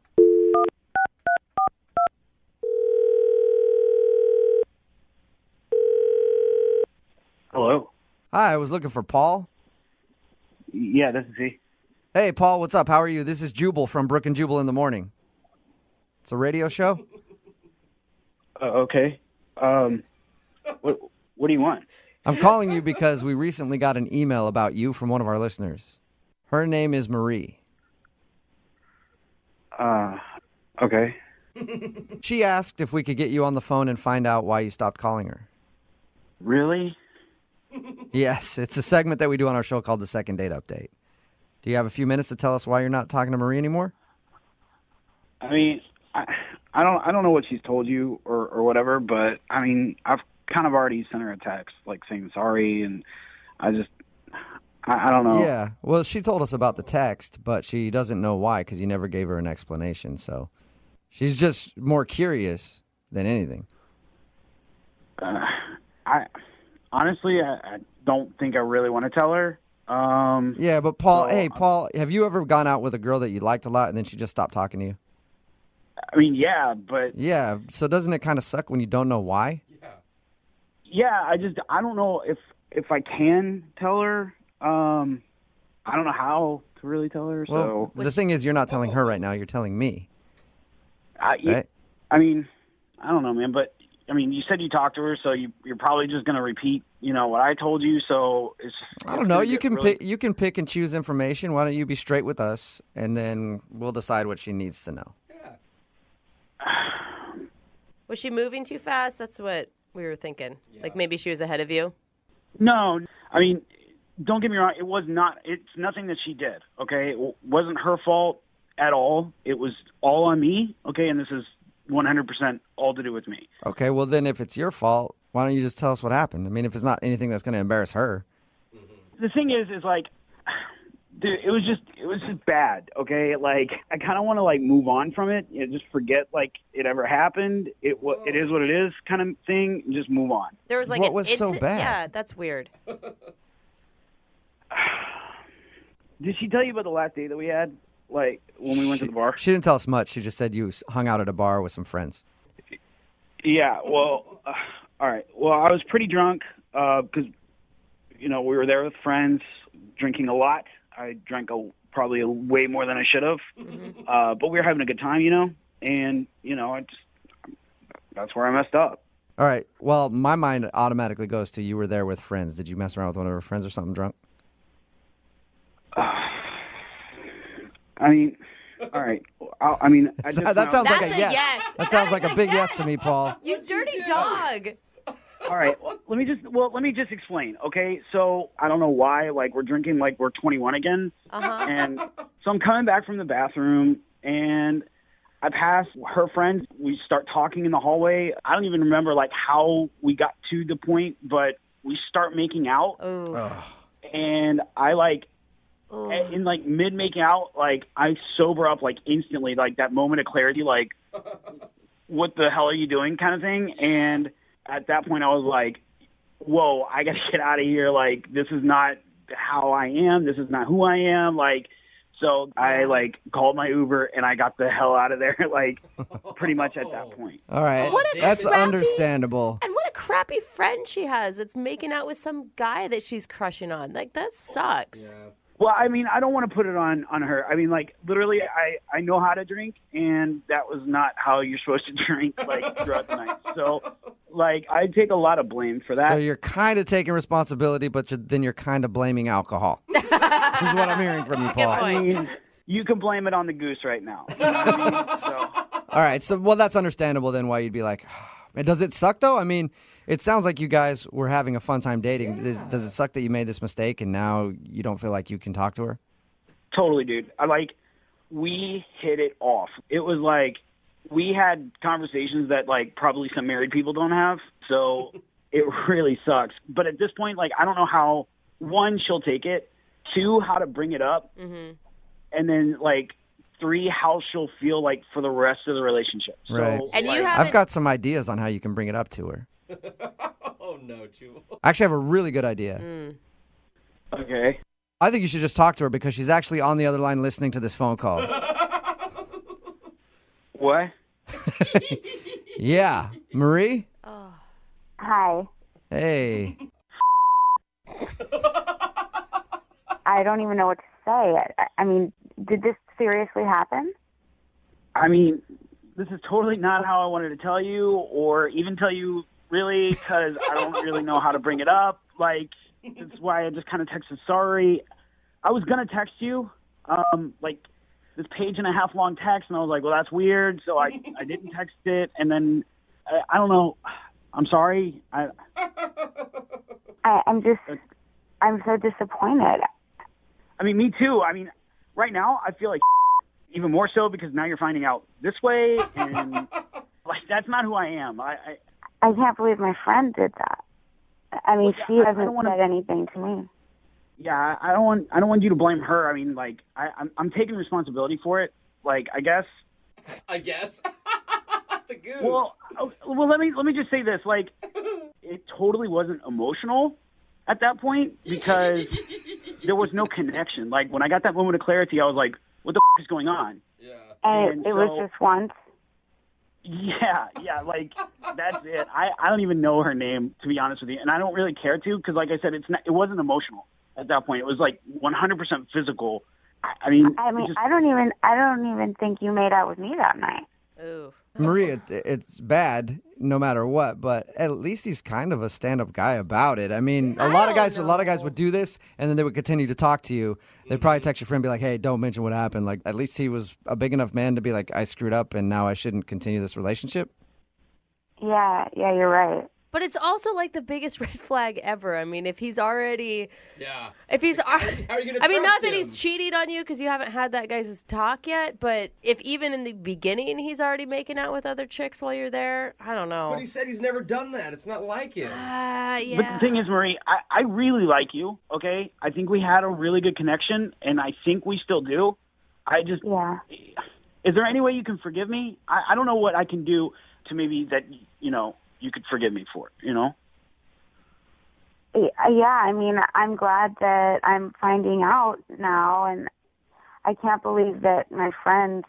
Hello. Hi, I was looking for Paul. Yeah, this is he. Hey, Paul, what's up? How are you? This is Jubal from Brooke and Jubal in the morning. It's a radio show. Okay. What do you want? I'm calling you because we recently got an email about you from one of our listeners. Her name is Marie. Okay. She asked if we could get you on the phone and find out why you stopped calling her. Really? Yes, it's a segment that we do on our show called The Second Date Update. Do you have a few minutes to tell us why you're not talking to Marie anymore? I mean, I don't know what she's told you or whatever, but I mean, I've kind of already sent her a text like saying sorry, and I I don't know. Yeah. Well, she told us about the text, but she doesn't know why because you never gave her an explanation. So she's just more curious than anything. I honestly, I don't think I really want to tell her. Yeah, but Paul, hey, Paul, have you ever gone out with a girl that you liked a lot and then she just stopped talking to you? I mean, yeah, but... Yeah, so doesn't it kind of suck when you don't know why? Yeah, I don't know if I can tell her. I don't know how to really tell her, Well, so... the thing is, you're not telling her right now, you're telling me. Right? I mean, I don't know, man, but... I mean, you said you talked to her, so you're probably just going to repeat, what I told you. So I don't know. You can pick and choose information. Why don't you be straight with us, and then we'll decide what she needs to know. Was she moving too fast? That's what we were thinking. Yeah. Like maybe she was ahead of you? No. I mean, don't get me wrong. It was not. It's nothing that she did, okay? It wasn't her fault at all. It was all on me, okay? And this is 100% all to do with me. Okay, well then if it's your fault, why don't you just tell us what happened? I mean, if it's not anything that's going to embarrass her. The thing is like, dude, it was just bad, okay? Like, I kind of want to, like, move on from it, just forget, like, it ever happened. It is what it is kind of thing, and just move on. There was, like, what was so bad? Yeah, that's weird. Did she tell you about the last date that we had? Like, when we went to the bar? She didn't tell us much. She just said you hung out at a bar with some friends. Yeah, well, all right. Well, I was pretty drunk because, we were there with friends, drinking a lot. I drank probably way more than I should have. But we were having a good time, and, that's where I messed up. All right. Well, my mind automatically goes to you were there with friends. Did you mess around with one of her friends or something drunk? I mean, all right. That sounds like a yes. Yes. That sounds like a big yes to me, Paul. You dirty dog. All right. Well, let me just explain. Okay. So I don't know why, like, we're drinking like we're 21 again. And so I'm coming back from the bathroom and I pass her friends. We start talking in the hallway. I don't even remember like how we got to the point, but we start making out. And I in like mid making out, like I sober up like instantly, like that moment of clarity, like what the hell are you doing kind of thing. And at that point I was like, whoa, I gotta get out of here. Like, this is not how I am. This is not who I am. Like, so I like called my Uber and I got the hell out of there. Like, pretty much at that point. All right. That's understandable. And what a crappy friend she has that's making out with some guy that she's crushing on. Like, that sucks. Yeah. Well, I mean, I don't want to put it on her. I mean, like, literally, I know how to drink, and that was not how you're supposed to drink, like, throughout the night. So, like, I take a lot of blame for that. So you're kind of taking responsibility, but then you're kind of blaming alcohol. This is what I'm hearing from you, Paul. I mean, you can blame it on the goose right now. You know what I mean? So. All right. So, well, that's understandable then why you'd be like, does it suck, though? I mean, it sounds like you guys were having a fun time dating. Does it suck that you made this mistake and now you don't feel like you can talk to her? Totally, dude. We hit it off. It was like we had conversations that, like, probably some married people don't have. So it really sucks. But at this point, like, I don't know how, one, she'll take it, two, how to bring it up, and then, like, three, how she'll feel like for the rest of the relationship. Right. So, and I've got some ideas on how you can bring it up to her. Oh, no, Jubal. I actually have a really good idea. Okay. I think you should just talk to her because she's actually on the other line listening to this phone call. What? Yeah. Marie? Hi. Hey. I don't even know what to say. I mean, did this seriously happen? I mean, this is totally not how I wanted to tell you or even tell you really because I don't really know how to bring it up. Like, that's why I just kind of texted sorry. I was going to text you, like, this page-and-a-half long text, and I was like, well, that's weird, so I didn't text it, and then, I don't know, I'm sorry. I'm so disappointed. I mean, me too. I mean, right now, I feel like even more so because now you're finding out this way, and, like, that's not who I am. I can't believe my friend did that. I mean, she hasn't said anything to me. Yeah, I don't want you to blame her. I mean, like, I'm taking responsibility for it. Like, I guess. The goose. Well, let me just say this. Like, it totally wasn't emotional at that point because there was no connection. Like, when I got that moment of clarity, I was like, what the is going on? Yeah. And it was just once. Yeah, like, that's it. I don't even know her name, to be honest with you, and I don't really care to because, like I said, it wasn't emotional at that point. It was, like, 100% physical. I mean, I don't even think you made out with me that night. Ooh. Maria, it's bad no matter what, but at least he's kind of a stand-up guy about it. I mean, a lot of guys would do this, and then they would continue to talk to you. They'd probably text your friend and be like, hey, don't mention what happened. Like, at least he was a big enough man to be like, I screwed up, and now I shouldn't continue this relationship. Yeah, you're right. But it's also like the biggest red flag ever. I mean, if he's already... Yeah. If he's... How are you going to I mean, not trust that him? he's cheating on you because you haven't had that guy's talk yet, but if even in the beginning he's already making out with other chicks while you're there, I don't know. But he said he's never done that. It's not like him. Yeah. But the thing is, Marie, I really like you, okay? I think we had a really good connection, and I think we still do. Yeah. Is there any way you can forgive me? I don't know what I can do to maybe that, you could forgive me for, Yeah, I mean, I'm glad that I'm finding out now, and I can't believe that my friend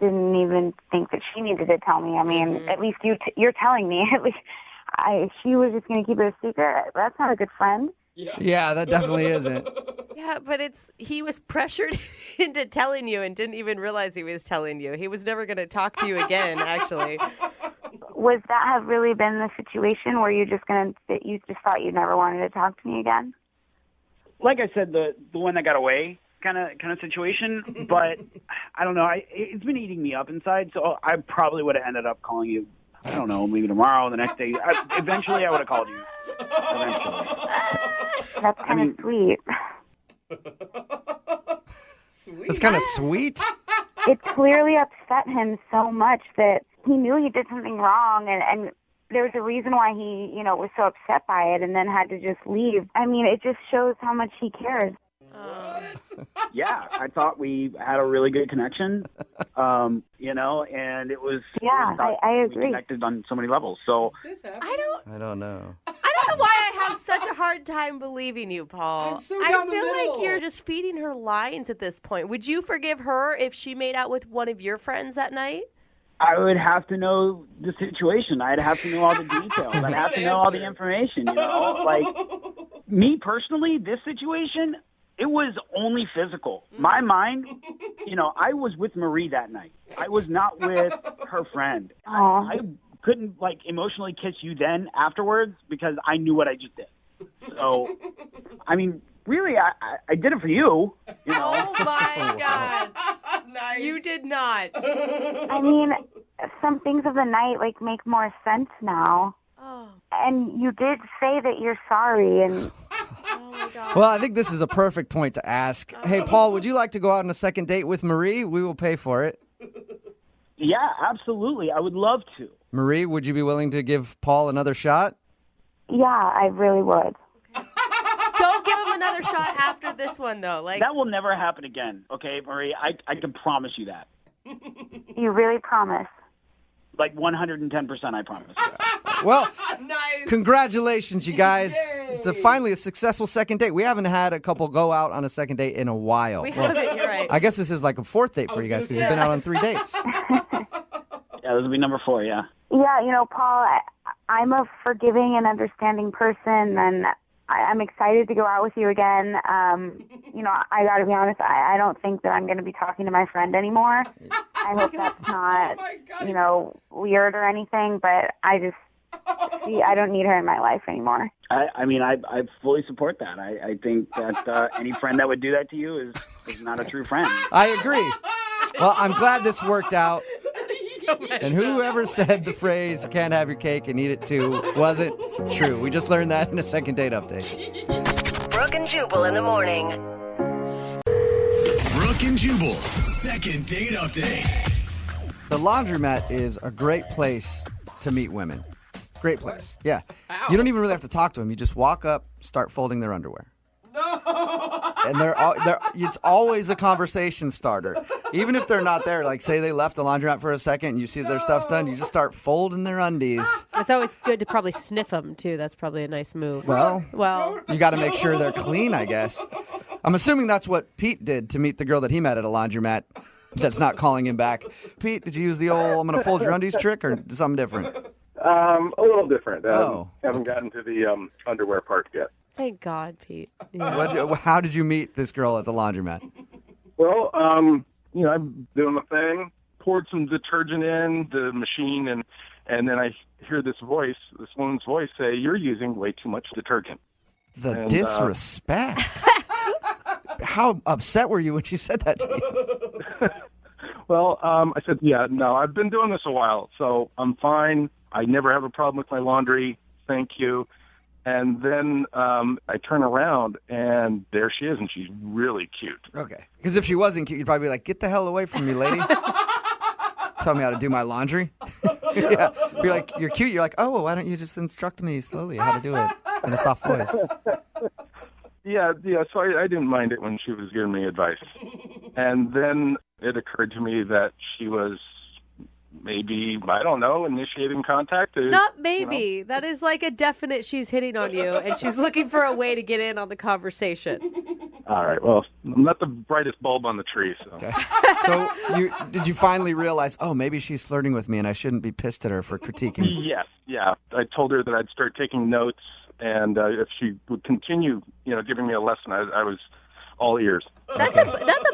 didn't even think that she needed to tell me. I mean, at least you're telling me. At least if she was just going to keep it a secret, that's not a good friend. Yeah, that definitely isn't. Yeah, but he was pressured into telling you and didn't even realize he was telling you. He was never going to talk to you again, actually. Was that have really been the situation where you just thought you never wanted to talk to me again? Like I said, the one that got away kind of situation, but I don't know. It's been eating me up inside, so I probably would have ended up calling you. I don't know, maybe tomorrow, the next day. Eventually, I would have called you. That's kind of sweet. That's kind of sweet. It clearly upset him so much that he knew he did something wrong, and there was a reason why he, was so upset by it and then had to just leave. I mean, it just shows how much he cares. Yeah, I thought we had a really good connection, and it was... Yeah, I agree. We connected on so many levels, so... I don't know. I don't know why I have such a hard time believing you, Paul. I'm so down the feel middle. like you're just feeding her lines at this point. Would you forgive her if she made out with one of your friends that night? I would have to know the situation. I'd have to know all the details. I'd have to know all the information, Like, me personally, this situation, it was only physical. My mind, I was with Marie that night. I was not with her friend. I couldn't, emotionally kiss you then afterwards because I knew what I just did. So, I mean, really, I did it for you, Oh, my God. Nice. You did not. I mean, some things of the night, make more sense now. Oh. And you did say that you're sorry, and... Oh, my God. Well, I think this is a perfect point to ask. Hey, Paul, would you like to go out on a second date with Marie? We will pay for it. Yeah, absolutely. I would love to. Marie, would you be willing to give Paul another shot? Yeah, I really would. Don't give him another shot after this one, though. That will never happen again, okay, Marie? I can promise you that. You really promise? 110%, I promise. Well, Nice. Congratulations, you guys. It's finally a successful second date. We haven't had a couple go out on a second date in a while. We haven't, you're right. I guess this is like a fourth date for you guys because you've been out on 3 dates. Yeah, this will be number 4, yeah. Yeah, Paul, I'm a forgiving and understanding person, and I'm excited to go out with you again. I got to be honest, I don't think that I'm going to be talking to my friend anymore. I hope that's not, weird or anything, but I don't need her in my life anymore. I fully support that. I think that any friend that would do that to you is not a true friend. I agree. Well, I'm glad this worked out. And whoever said the phrase, you can't have your cake and eat it too, wasn't true. We just learned that in a second date update. Brooke and Jubal in the morning. Brooke and Jubal's second date update. The laundromat is a great place to meet women. Great place. Yeah. You don't even really have to talk to them. You just walk up, start folding their underwear. No. And it's always a conversation starter. Even if they're not there, like say they left the laundromat for a second and you see their stuff's done, you just start folding their undies. It's always good to probably sniff them, too. That's probably a nice move. Well, Well, you got to make sure they're clean, I guess. I'm assuming that's what Pete did to meet the girl that he met at a laundromat that's not calling him back. Pete, did you use the old I'm going to fold your undies trick or something different? A little different. Oh. Haven't gotten to the underwear part yet. thank God, Pete. Yeah. How did you meet this girl at the laundromat? Well, I'm doing my thing, poured some detergent in the machine, and then I hear this woman's voice say, "You're using way too much detergent." The disrespect. How upset were you when she said that to you? Well, I said, yeah, no, I've been doing this a while, so I'm fine. I never have a problem with my laundry. Thank you. And then I turn around, and there she is, and she's really cute. Okay. Because if she wasn't cute, you'd probably be like, get the hell away from me, lady. Tell me how to do my laundry. Yeah. Be like, you're cute. You're like, oh, well, why don't you just instruct me slowly how to do it in a soft voice? Yeah, so I didn't mind it when she was giving me advice. And then it occurred to me that she was maybe, I don't know, initiating contact. Not maybe. That is like a definite she's hitting on you, and she's looking for a way to get in on the conversation. All right, well, I'm not the brightest bulb on the tree. So, okay. So did you finally realize, oh, maybe she's flirting with me and I shouldn't be pissed at her for critiquing? Yes, yeah. I told her that I'd start taking notes, and if she would continue, giving me a lesson, I was all ears. That's a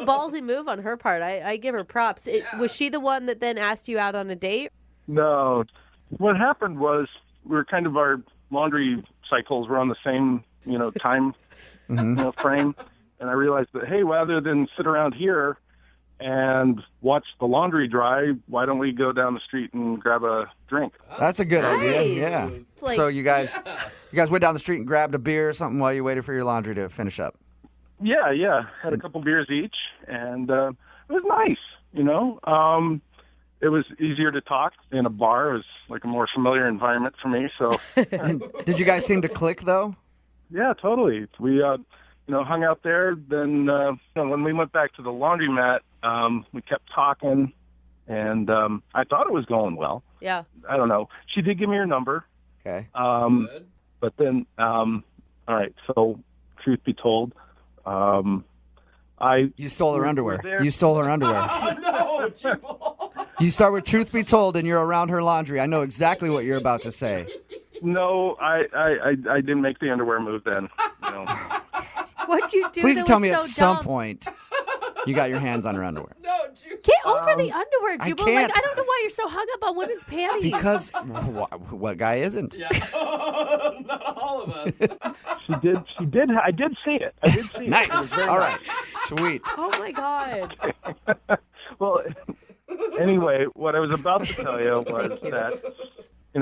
ballsy move on her part. I give her props. Was she the one that then asked you out on a date? No. What happened was our laundry cycles were on the same, time frame. And I realized that, hey, rather than sit around here and watch the laundry dry, why don't we go down the street and grab a drink? That's a good idea. Yeah. So you guys went down the street and grabbed a beer or something while you waited for your laundry to finish up. Yeah. Had a couple beers each, and it was nice, It was easier to talk in a bar. It was like a more familiar environment for me. So, did you guys seem to click, though? Yeah, totally. We, hung out there. Then when we went back to the laundromat, we kept talking, and I thought it was going well. Yeah. I don't know. She did give me her number. Okay. But then, all right, so truth be told, You stole her underwear. You stole her underwear. Oh, no, Jubal. You start with truth be told and you're around her laundry. I know exactly what you're about to say. No, I didn't make the underwear move then. What'd you do? Please that tell was me so at some dumb? point you got your hands on her underwear. Get over the underwear, I Jubal. can't. Like, I don't know why you're so hung up on women's panties. Because what guy isn't? Not all of us. She did. I did see it. Nice. It was very All nice. right. Sweet. Oh, my God. Well, anyway, what I was about to tell you was that,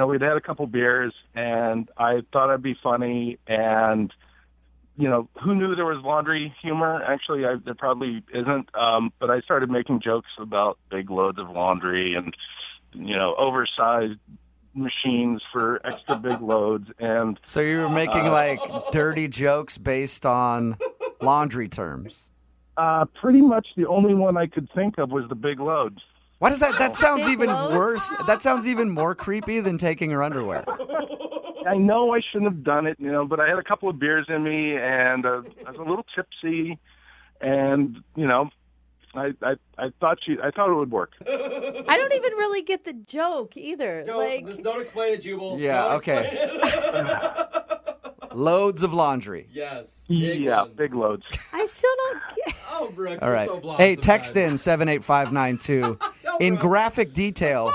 we'd had a couple beers, and I thought I'd be funny, and, who knew there was laundry humor? Actually, there probably isn't, but I started making jokes about big loads of laundry and, oversized machines for extra big loads. And so you were making, dirty jokes based on laundry terms? Pretty much the only one I could think of was the big loads. Why does that sounds Big even loads? worse? That sounds even more creepy than taking her underwear. I know I shouldn't have done it, but I had a couple of beers in me, and I was a little tipsy, and I thought it would work. I don't even really get the joke either. Don't explain it, Jubal. Yeah, Don't okay. explain it. Loads of laundry. Yes. Big loads. I still don't get. Oh, Brooke, All you're right. so blonde Hey, text sometimes. in 78592 in Brooke. graphic detail.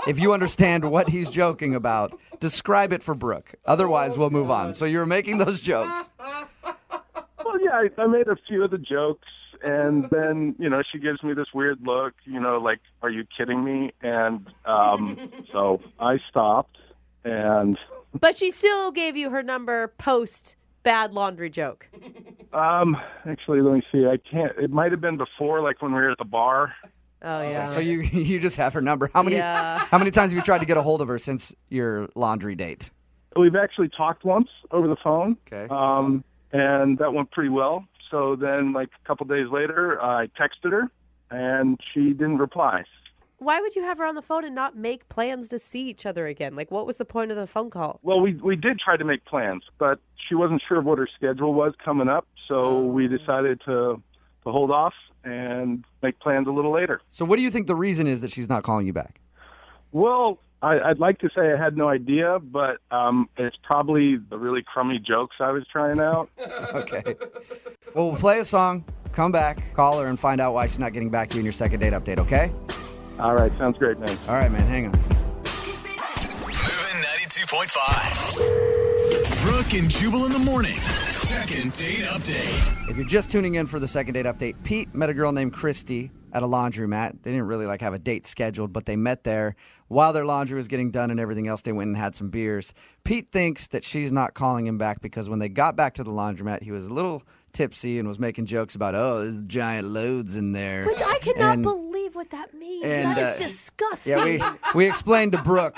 If you understand what he's joking about, describe it for Brooke. Otherwise, we'll move on. So you were making those jokes. Well, yeah, I made a few of the jokes, and then, she gives me this weird look, like, are you kidding me? And so I stopped, and... But she still gave you her number post bad laundry joke. Actually, let me see. I can't... It might have been before, like, when we were at the bar. Oh, yeah. So you just have her number. How many times have you tried to get a hold of her since your laundry date? We've actually talked once over the phone. Okay. and that went pretty well. So then, like a couple days later, I texted her, and she didn't reply. Why would you have her on the phone and not make plans to see each other again? Like, what was the point of the phone call? Well, we did try to make plans, but she wasn't sure what her schedule was coming up, so we decided to hold off and make plans a little later. So what do you think the reason is that she's not calling you back? Well, I'd like to say I had no idea, but it's probably the really crummy jokes I was trying out. Okay. Well, we'll play a song, come back, call her, and find out why she's not getting back to you in your second date update, okay? All right, sounds great, man. All right, man, hang on. Moving 92.5. Brooke and Jubal in the mornings. Second date update. If you're just tuning in for the second date update, Pete met a girl named Christy at a laundromat. They didn't really have a date scheduled, but they met there. While their laundry was getting done and everything else, they went and had some beers. Pete thinks that she's not calling him back because when they got back to the laundromat, he was a little tipsy and was making jokes about, there's giant loads in there. Which I cannot believe what that means. That is disgusting. Yeah, we explained to Brooke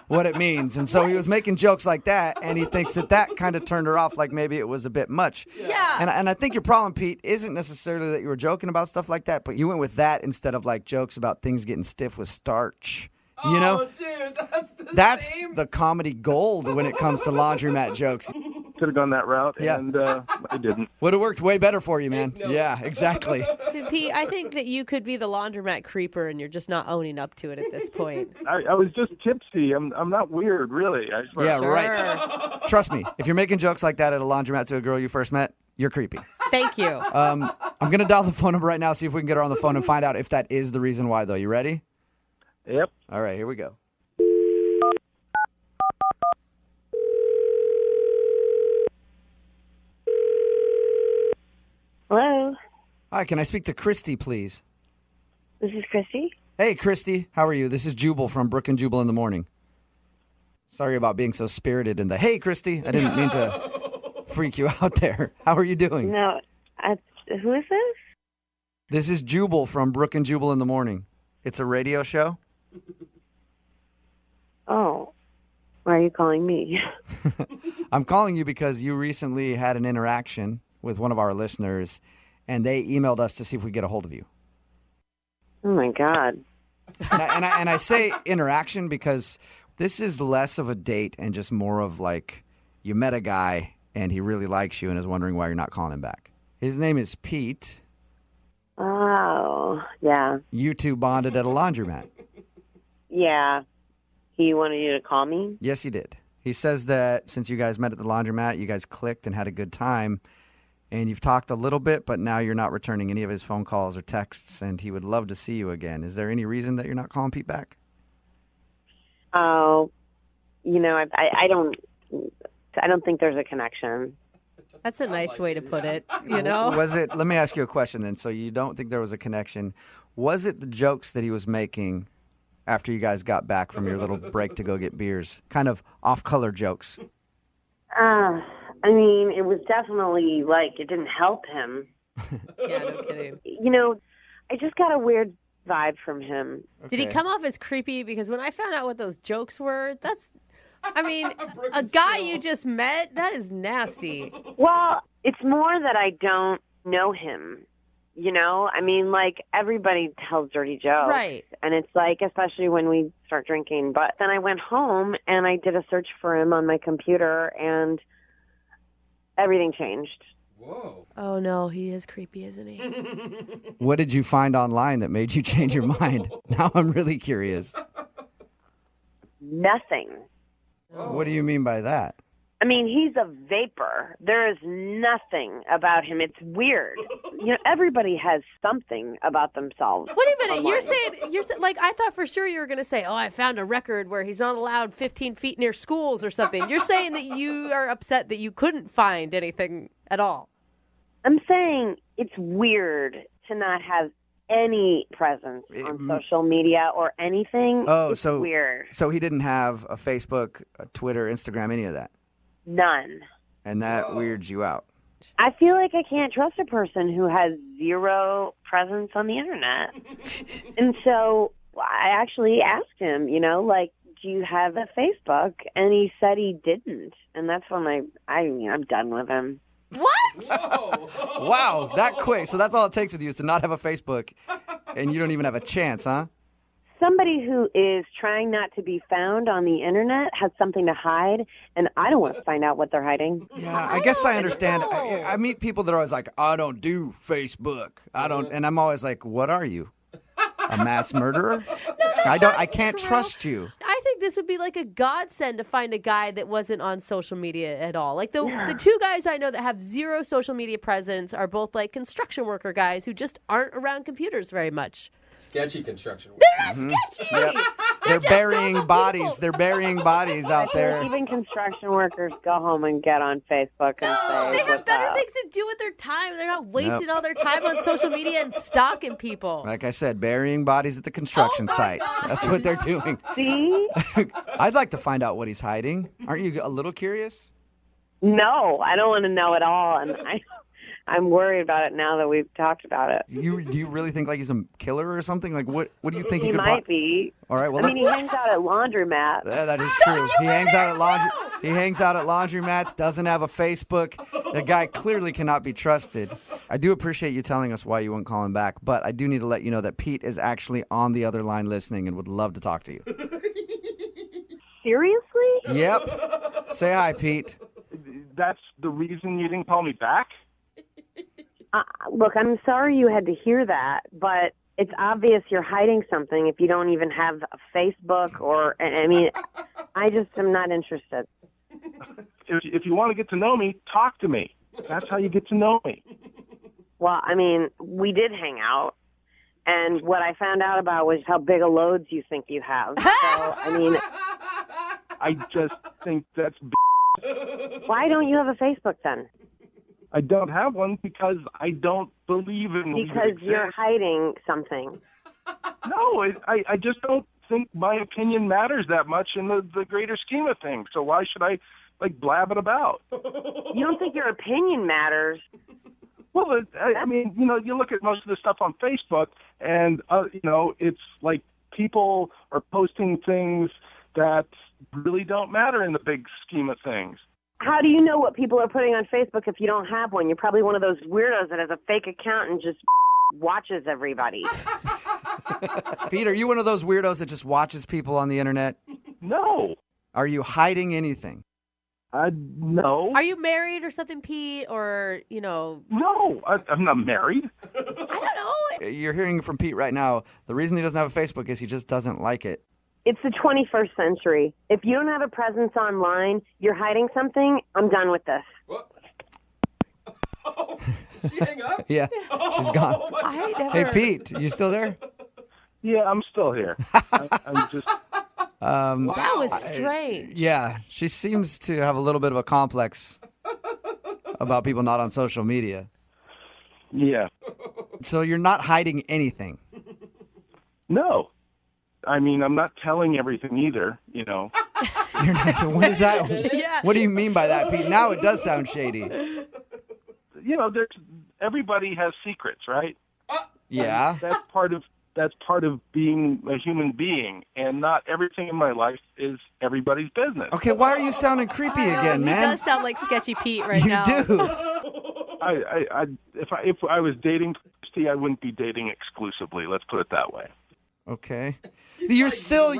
what it means. And so he was making jokes like that, and he thinks that kind of turned her off, like maybe it was a bit much. Yeah. And I think your problem, Pete, isn't necessarily that you were joking about stuff like that, but you went with that instead of jokes about things getting stiff with starch. You know? Dude, that's the comedy gold when it comes to laundromat jokes. Could have gone that route, Yeah. and I didn't. Would have worked way better for you, man. Yeah, exactly. Pete, I think that you could be the laundromat creeper and you're just not owning up to it at this point. I was just tipsy. I'm not weird, really. Yeah, right. Trust me, if you're making jokes like that at a laundromat to a girl you first met, you're creepy. Thank you. I'm going to dial the phone number right now, see if we can get her on the phone and find out if that is the reason why, though. You ready? Yep. All right, here we go. Hello. Hi, can I speak to Christy, please? This is Christy. Hey, Christy. How are you? This is Jubal from Brooke and Jubal in the morning. Sorry about being so spirited in the, hey, Christy. I didn't mean to freak you out there. How are you doing? No, who is this? This is Jubal from Brooke and Jubal in the morning. It's a radio show. Oh, why are you calling me? I'm calling you because you recently had an interaction with one of our listeners, and they emailed us to see if we get a hold of you. Oh, my God. And I say interaction because this is less of a date and just more of you met a guy and he really likes you and is wondering why you're not calling him back. His name is Pete. Oh, yeah. You two bonded at a laundromat. Yeah. He wanted you to call me? Yes, he did. He says that since you guys met at the laundromat, you guys clicked and had a good time, and you've talked a little bit, but now you're not returning any of his phone calls or texts, and he would love to see you again. Is there any reason that you're not calling Pete back? Oh, I don't think there's a connection. That's a nice way to put it, you know? Let me ask you a question then. So you don't think there was a connection. Was it the jokes that he was making after you guys got back from your little break to go get beers? Kind of off-color jokes. I mean, it was definitely it didn't help him. Yeah, no kidding. I just got a weird vibe from him. Did he come off as creepy? Because when I found out what those jokes were, a guy you just met, that is nasty. Well, it's more that I don't know him. Everybody tells dirty jokes. Right. And it's especially when we start drinking. But then I went home and I did a search for him on my computer and everything changed. Whoa. Oh, no, he is creepy, isn't he? What did you find online that made you change your mind? Now I'm really curious. Nothing. What do you mean by that? I mean, he's a vapor. There is nothing about him. It's weird. Everybody has something about themselves. Wait a minute. You're saying, I thought for sure you were going to say, I found a record where he's not allowed 15 feet near schools or something. You're saying that you are upset that you couldn't find anything at all. I'm saying it's weird to not have any presence on social media or anything. Oh, it's so weird. So he didn't have a Facebook, a Twitter, Instagram, any of that? None. And that weirds you out. I feel like I can't trust a person who has zero presence on the internet. And so I actually asked him, do you have a Facebook? And he said he didn't. And that's when I'm done with him. What? Wow, that quick. So that's all it takes with you is to not have a Facebook, and you don't even have a chance, huh? Somebody who is trying not to be found on the internet has something to hide, and I don't want to find out what they're hiding. Yeah, I guess I understand. I meet people that are always like, I don't do Facebook. I don't, and I'm always like, what are you? A mass murderer? I can't trust you. I think this would be like a godsend to find a guy that wasn't on social media at all. Like the two guys I know that have zero social media presence are both like construction worker guys who just aren't around computers very much. Sketchy construction. They're not sketchy. Yep. They're burying bodies. They're burying bodies out there. Even construction workers go home and get on Facebook and say, They have "What's better up?" things to do with their time. They're not wasting all their time on social media and stalking people. Like I said, burying bodies at the construction site. That's what they're doing. See? I'd like to find out what he's hiding. Aren't you a little curious? No, I don't want to know at all, and I'm worried about it now that we've talked about it. Do you really think like he's a killer or something? Like what do you think He could might be. All right, well, I mean, he hangs out at laundromats. that is true. He hangs out at laundromats, doesn't have a Facebook. The guy clearly cannot be trusted. I do appreciate you telling us why you won't call him back, but I do need to let you know that Pete is actually on the other line listening and would love to talk to you. Seriously? Yep. Say hi, Pete. That's the reason you didn't call me back? Look, I'm sorry you had to hear that, but it's obvious you're hiding something if you don't even have a Facebook or, I mean, I just am not interested. If you want to get to know me, talk to me. That's how you get to know me. Well, I mean, we did hang out, and what I found out about was how big a loads you think you have. So, I mean... I just think that's Why don't you have a Facebook then? I don't have one because I don't believe in Because you're hiding something. No, I just don't think my opinion matters that much in the greater scheme of things. So why should I, blab it about? You don't think your opinion matters? Well, I mean, you look at most of the stuff on Facebook, and, it's like people are posting things that really don't matter in the big scheme of things. How do you know what people are putting on Facebook if you don't have one? You're probably one of those weirdos that has a fake account and just watches everybody. Pete, are you one of those weirdos that just watches people on the internet? No. Are you hiding anything? No. Are you married or something, Pete? Or, No, I'm not married. I don't know. You're hearing from Pete right now. The reason he doesn't have a Facebook is he just doesn't like it. It's the 21st century. If you don't have a presence online, you're hiding something, I'm done with this. Did she hang up? Yeah, she's gone. Hey, Pete, you still there? Yeah, I'm still here. I'm just... That was strange. Yeah, she seems to have a little bit of a complex about people not on social media. Yeah. So you're not hiding anything? No. I mean, I'm not telling everything either, You're not, what is that? Yeah. What do you mean by that, Pete? Now it does sound shady. Everybody has secrets, right? Yeah. That's part of being a human being, and not everything in my life is everybody's business. Okay, why are you sounding creepy again, man? He does sound like Sketchy Pete right you now. You do. If I was dating Christy, I wouldn't be dating exclusively. Let's put it that way. Okay. You're still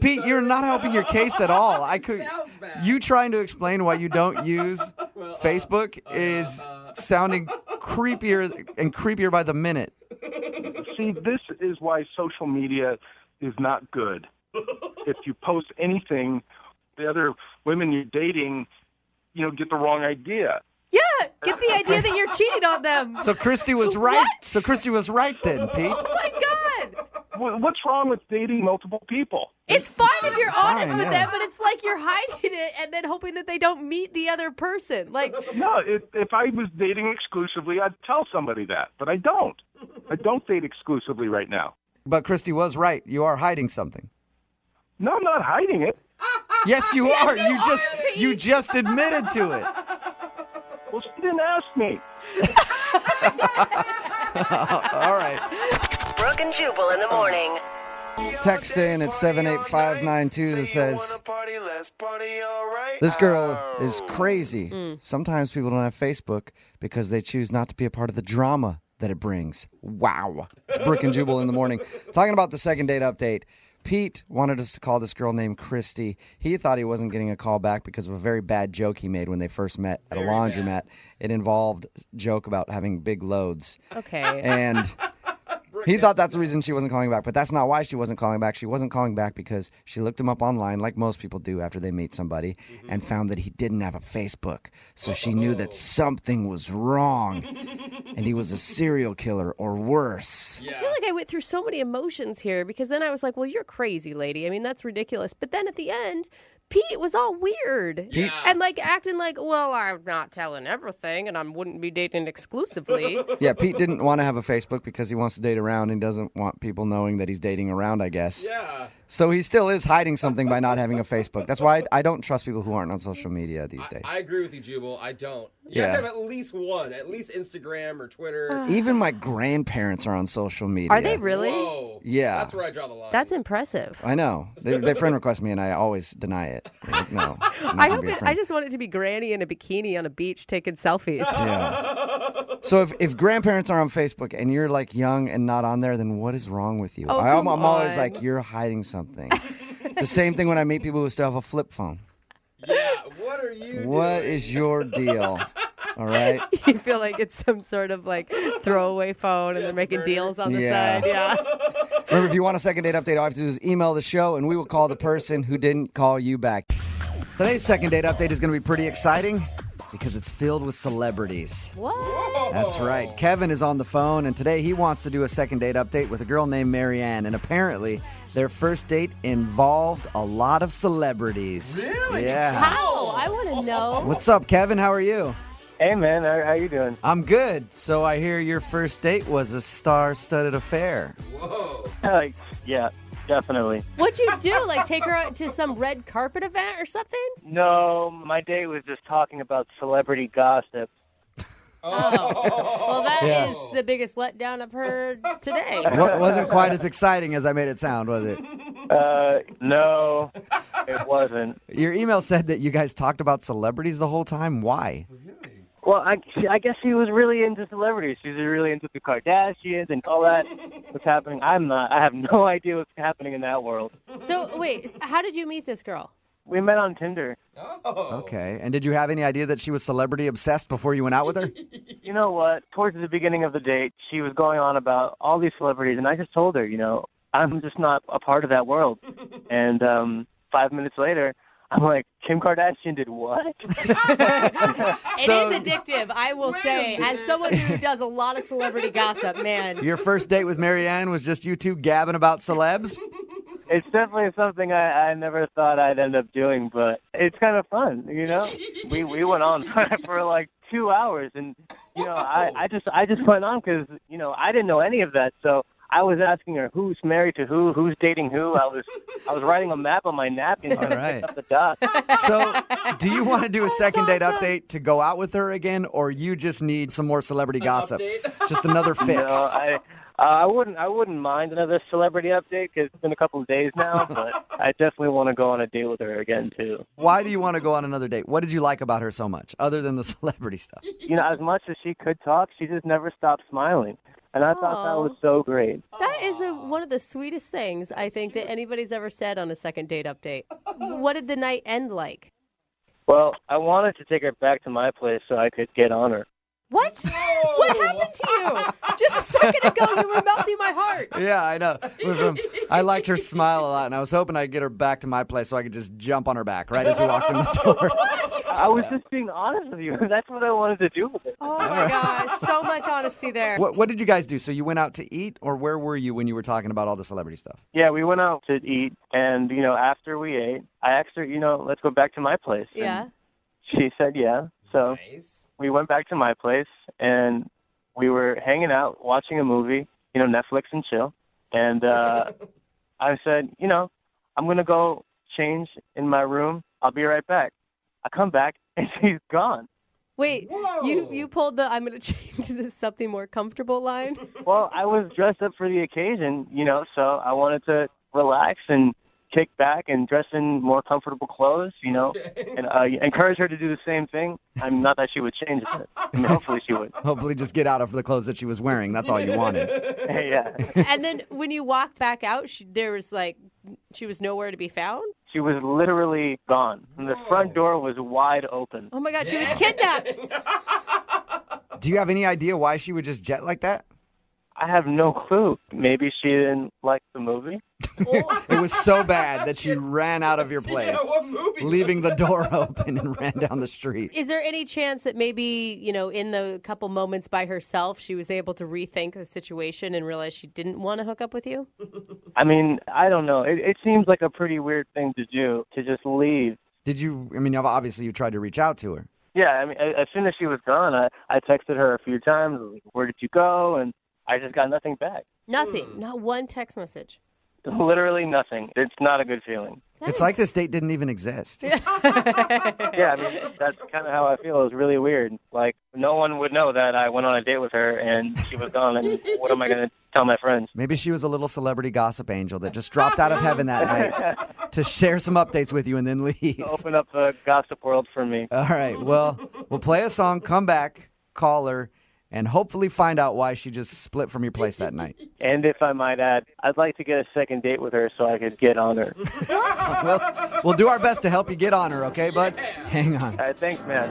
Pete. You're not helping your case at all. You trying to explain why you don't use Facebook is sounding creepier and creepier by the minute. See, this is why social media is not good. If you post anything, the other women you're dating, get the wrong idea. Yeah, get the idea that you're cheating on them. So Christy was right. What? So Christy was right then, Pete. Oh my God. What's wrong with dating multiple people? It's fine if you're honest with them, but it's like you're hiding it and then hoping that they don't meet the other person. No, if I was dating exclusively, I'd tell somebody that, but I don't. I don't date exclusively right now. But Christy was right. You are hiding something. No, I'm not hiding it. Yes, you are. You just admitted to it. Well, she didn't ask me. All right. Brooke and Jubal in the morning. Text in at 78592 that says, this girl is crazy. Sometimes people don't have Facebook because they choose not to be a part of the drama that it brings. Wow. It's Brooke and Jubal in the morning. Talking about the second date update. Pete wanted us to call this girl named Christy. He thought he wasn't getting a call back because of a very bad joke he made when they first met at a laundromat. It involved a joke about having big loads. Okay. And he thought that's the reason she wasn't calling back, but that's not why she wasn't calling back. She wasn't calling back because she looked him up online, like most people do after they meet somebody, and found that he didn't have a Facebook. So she knew that something was wrong, and he was a serial killer or worse. I feel like I went through so many emotions here because then I was like, well, you're crazy, lady. I mean, that's ridiculous. But then at the end, Pete was all weird and like acting like, well, I'm not telling everything and I wouldn't be dating exclusively. Yeah, Pete didn't want to have a Facebook because he wants to date around and doesn't want people knowing that he's dating around, I guess. Yeah. So he still is hiding something by not having a Facebook. That's why I don't trust people who aren't on social media these days. I agree with you, Jubal. I don't. You have to have at least one, at least Instagram or Twitter. Even my grandparents are on social media. Are they really? Whoa. Yeah. That's where I draw the line. That's impressive. I know. They friend request me and I always deny it. Like, no. I just want it to be Granny in a bikini on a beach taking selfies. Yeah. So if grandparents are on Facebook and you're like young and not on there, then what is wrong with you? Oh, I'm come always on. like, you're hiding something. It's the same thing when I meet people who still have a flip phone. Yeah, what are you What doing? is your deal? All right? You feel like it's some sort of like throwaway phone and they're making deals on the side. Yeah. Remember, if you want a second date update, all you have to do is email the show and we will call the person who didn't call you back. Today's second date update is going to be pretty exciting because it's filled with celebrities. What? That's right. Kevin is on the phone, and today he wants to do a second date update with a girl named Marianne. And apparently, their first date involved a lot of celebrities. Really? Yeah. How? I want to know. What's up, Kevin? How are you? Hey, man, how you doing? I'm good. So I hear your first date was a star-studded affair. Whoa. Yeah, definitely. What'd you do? Like take her out to some red carpet event or something? No, my date was just talking about celebrity gossip. Well, that is the biggest letdown I've heard today. Wasn't quite as exciting as I made it sound, was it? No, it wasn't. Your email said that you guys talked about celebrities the whole time. Why? Well, I guess she was really into celebrities. She was really into the Kardashians and all that. What's happening? I'm not. I have no idea what's happening in that world. So, wait, how did you meet this girl? We met on Tinder. Okay. And did you have any idea that she was celebrity obsessed before you went out with her? You know what? Towards the beginning of the date, she was going on about all these celebrities, and I just told her, I'm just not a part of that world. And 5 minutes later, I'm like, Kim Kardashian did what? It is addictive, I will say. As someone who does a lot of celebrity gossip, man. Your first date with Marianne was just you two gabbing about celebs? It's definitely something I never thought I'd end up doing, but it's kind of fun, We went on for like 2 hours, and I just went on because I didn't know any of that, so I was asking her who's married to who's dating who. I was writing a map on my napkin trying to pick up the dots. So, do you want to do a second date update to go out with her again, or you just need some more celebrity gossip? Just another fix. No, I wouldn't mind another celebrity update because it's been a couple of days now, but I definitely want to go on a date with her again too. Why do you want to go on another date? What did you like about her so much, other than the celebrity stuff? As much as she could talk, she just never stopped smiling. And I thought that was so great. That is one of the sweetest things I think that anybody's ever said on a second date update. What did the night end like? Well, I wanted to take her back to my place so I could get on her. What? What happened to you? Just a second ago, you were melting my heart. Yeah, I know. I liked her smile a lot, and I was hoping I'd get her back to my place so I could just jump on her back right as we walked in the door. I was just being honest with you. That's what I wanted to do with it. Oh, my gosh. So much honesty there. What did you guys do? So you went out to eat, or where were you when you were talking about all the celebrity stuff? Yeah, we went out to eat, and, after we ate, I asked her, let's go back to my place. Yeah. And she said, yeah. So we went back to my place, and we were hanging out, watching a movie, Netflix and chill. And I said, I'm going to go change in my room. I'll be right back. I come back, and she's gone. Wait, you pulled the I'm going to change into something more comfortable line? Well, I was dressed up for the occasion, so I wanted to relax and kick back and dress in more comfortable clothes, and encourage her to do the same thing. I'm not that she would change it. I mean, hopefully she would. Hopefully just get out of the clothes that she was wearing. That's all you wanted. Yeah. And then when you walked back out, she was nowhere to be found? She was literally gone. And the front door was wide open. Oh my God, she was kidnapped. Do you have any idea why she would just jet like that? I have no clue. Maybe she didn't like the movie. It was so bad that she ran out of your place, Yeah, what movie? leaving the door open and ran down the street. Is there any chance that maybe, in the couple moments by herself, she was able to rethink the situation and realize she didn't want to hook up with you? I mean, I don't know. It seems like a pretty weird thing to do, to just leave. Obviously you tried to reach out to her. Yeah, I mean, as soon as she was gone, I texted her a few times, like, where did you go? And I just got nothing back. Nothing. Not one text message. Literally nothing. It's not a good feeling. It's like this date didn't even exist. Yeah, I mean, that's kind of how I feel. It was really weird. Like, no one would know that I went on a date with her and she was gone, and what am I going to tell my friends? Maybe she was a little celebrity gossip angel that just dropped out of heaven that night to share some updates with you and then leave. Open up the gossip world for me. All right, well, we'll play a song, come back, call her, and hopefully find out why she just split from your place that night. And if I might add, I'd like to get a second date with her so I could get on her. Well, we'll do our best to help you get on her, okay, bud? Hang on. All right, thanks, man.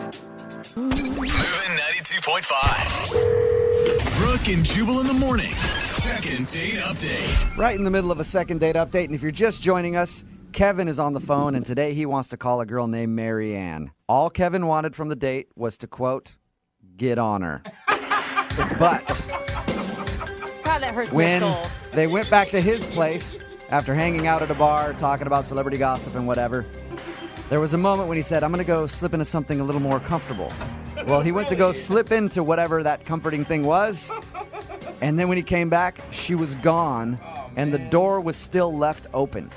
Moving 92.5. Brooke and Jubal in the mornings. Second date update. Right in the middle of a second date update, and if you're just joining us, Kevin is on the phone, and today he wants to call a girl named Mary Ann. All Kevin wanted from the date was to, quote, get on her. But God, that hurts my when soul. they went back to his place after hanging out at a bar, talking about celebrity gossip and whatever, there was a moment when he said, I'm going to go slip into something a little more comfortable. Well, he went to go slip into whatever that comforting thing was, and then when he came back, she was gone, and the door was still left open.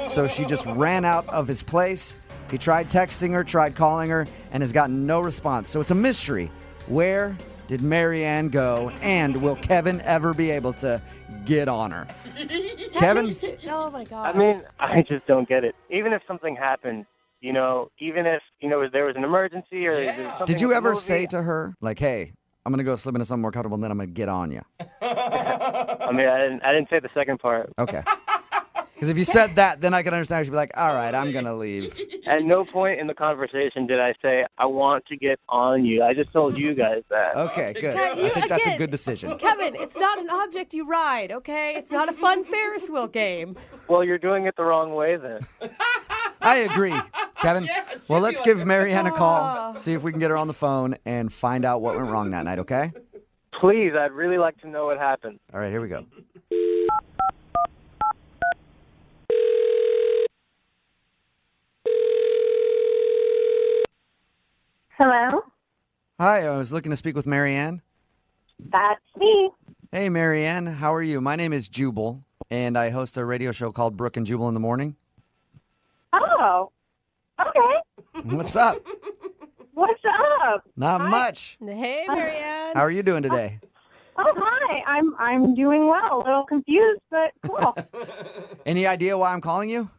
So she just ran out of his place. He tried texting her, tried calling her, and has gotten no response. So it's a mystery. Where did Mary Ann go, and will Kevin ever be able to get on her? Kevin? Oh, my God. I mean, I just don't get it. Even if something happened, even if, there was an emergency or there's something. Did you in the ever movie, say to her, like, hey, I'm going to go slip into something more comfortable, and then I'm going to get on you? I mean, I didn't say the second part. Okay. Because if you said that, then I can understand. She'd be like, all right, I'm going to leave. At no point in the conversation did I say, I want to get on you. I just told you guys that. Okay, good. Kevin, I think that's a again, good decision. Kevin, it's not an object you ride, okay? It's not a fun Ferris wheel game. Well, you're doing it the wrong way then. I agree, Kevin. Well, let's give Mary Ann a call, see if we can get her on the phone, and find out what went wrong that night, okay? Please, I'd really like to know what happened. All right, here we go. Hello? Hi, I was looking to speak with Mary Ann. That's me. Hey, Mary Ann, how are you? My name is Jubal, and I host a radio show called Brooke and Jubal in the morning. Oh, okay. What's up? What's up? Not much. Hey, Marianne. How are you doing today? Oh, hi. I'm doing well. A little confused, but cool. Any idea why I'm calling you?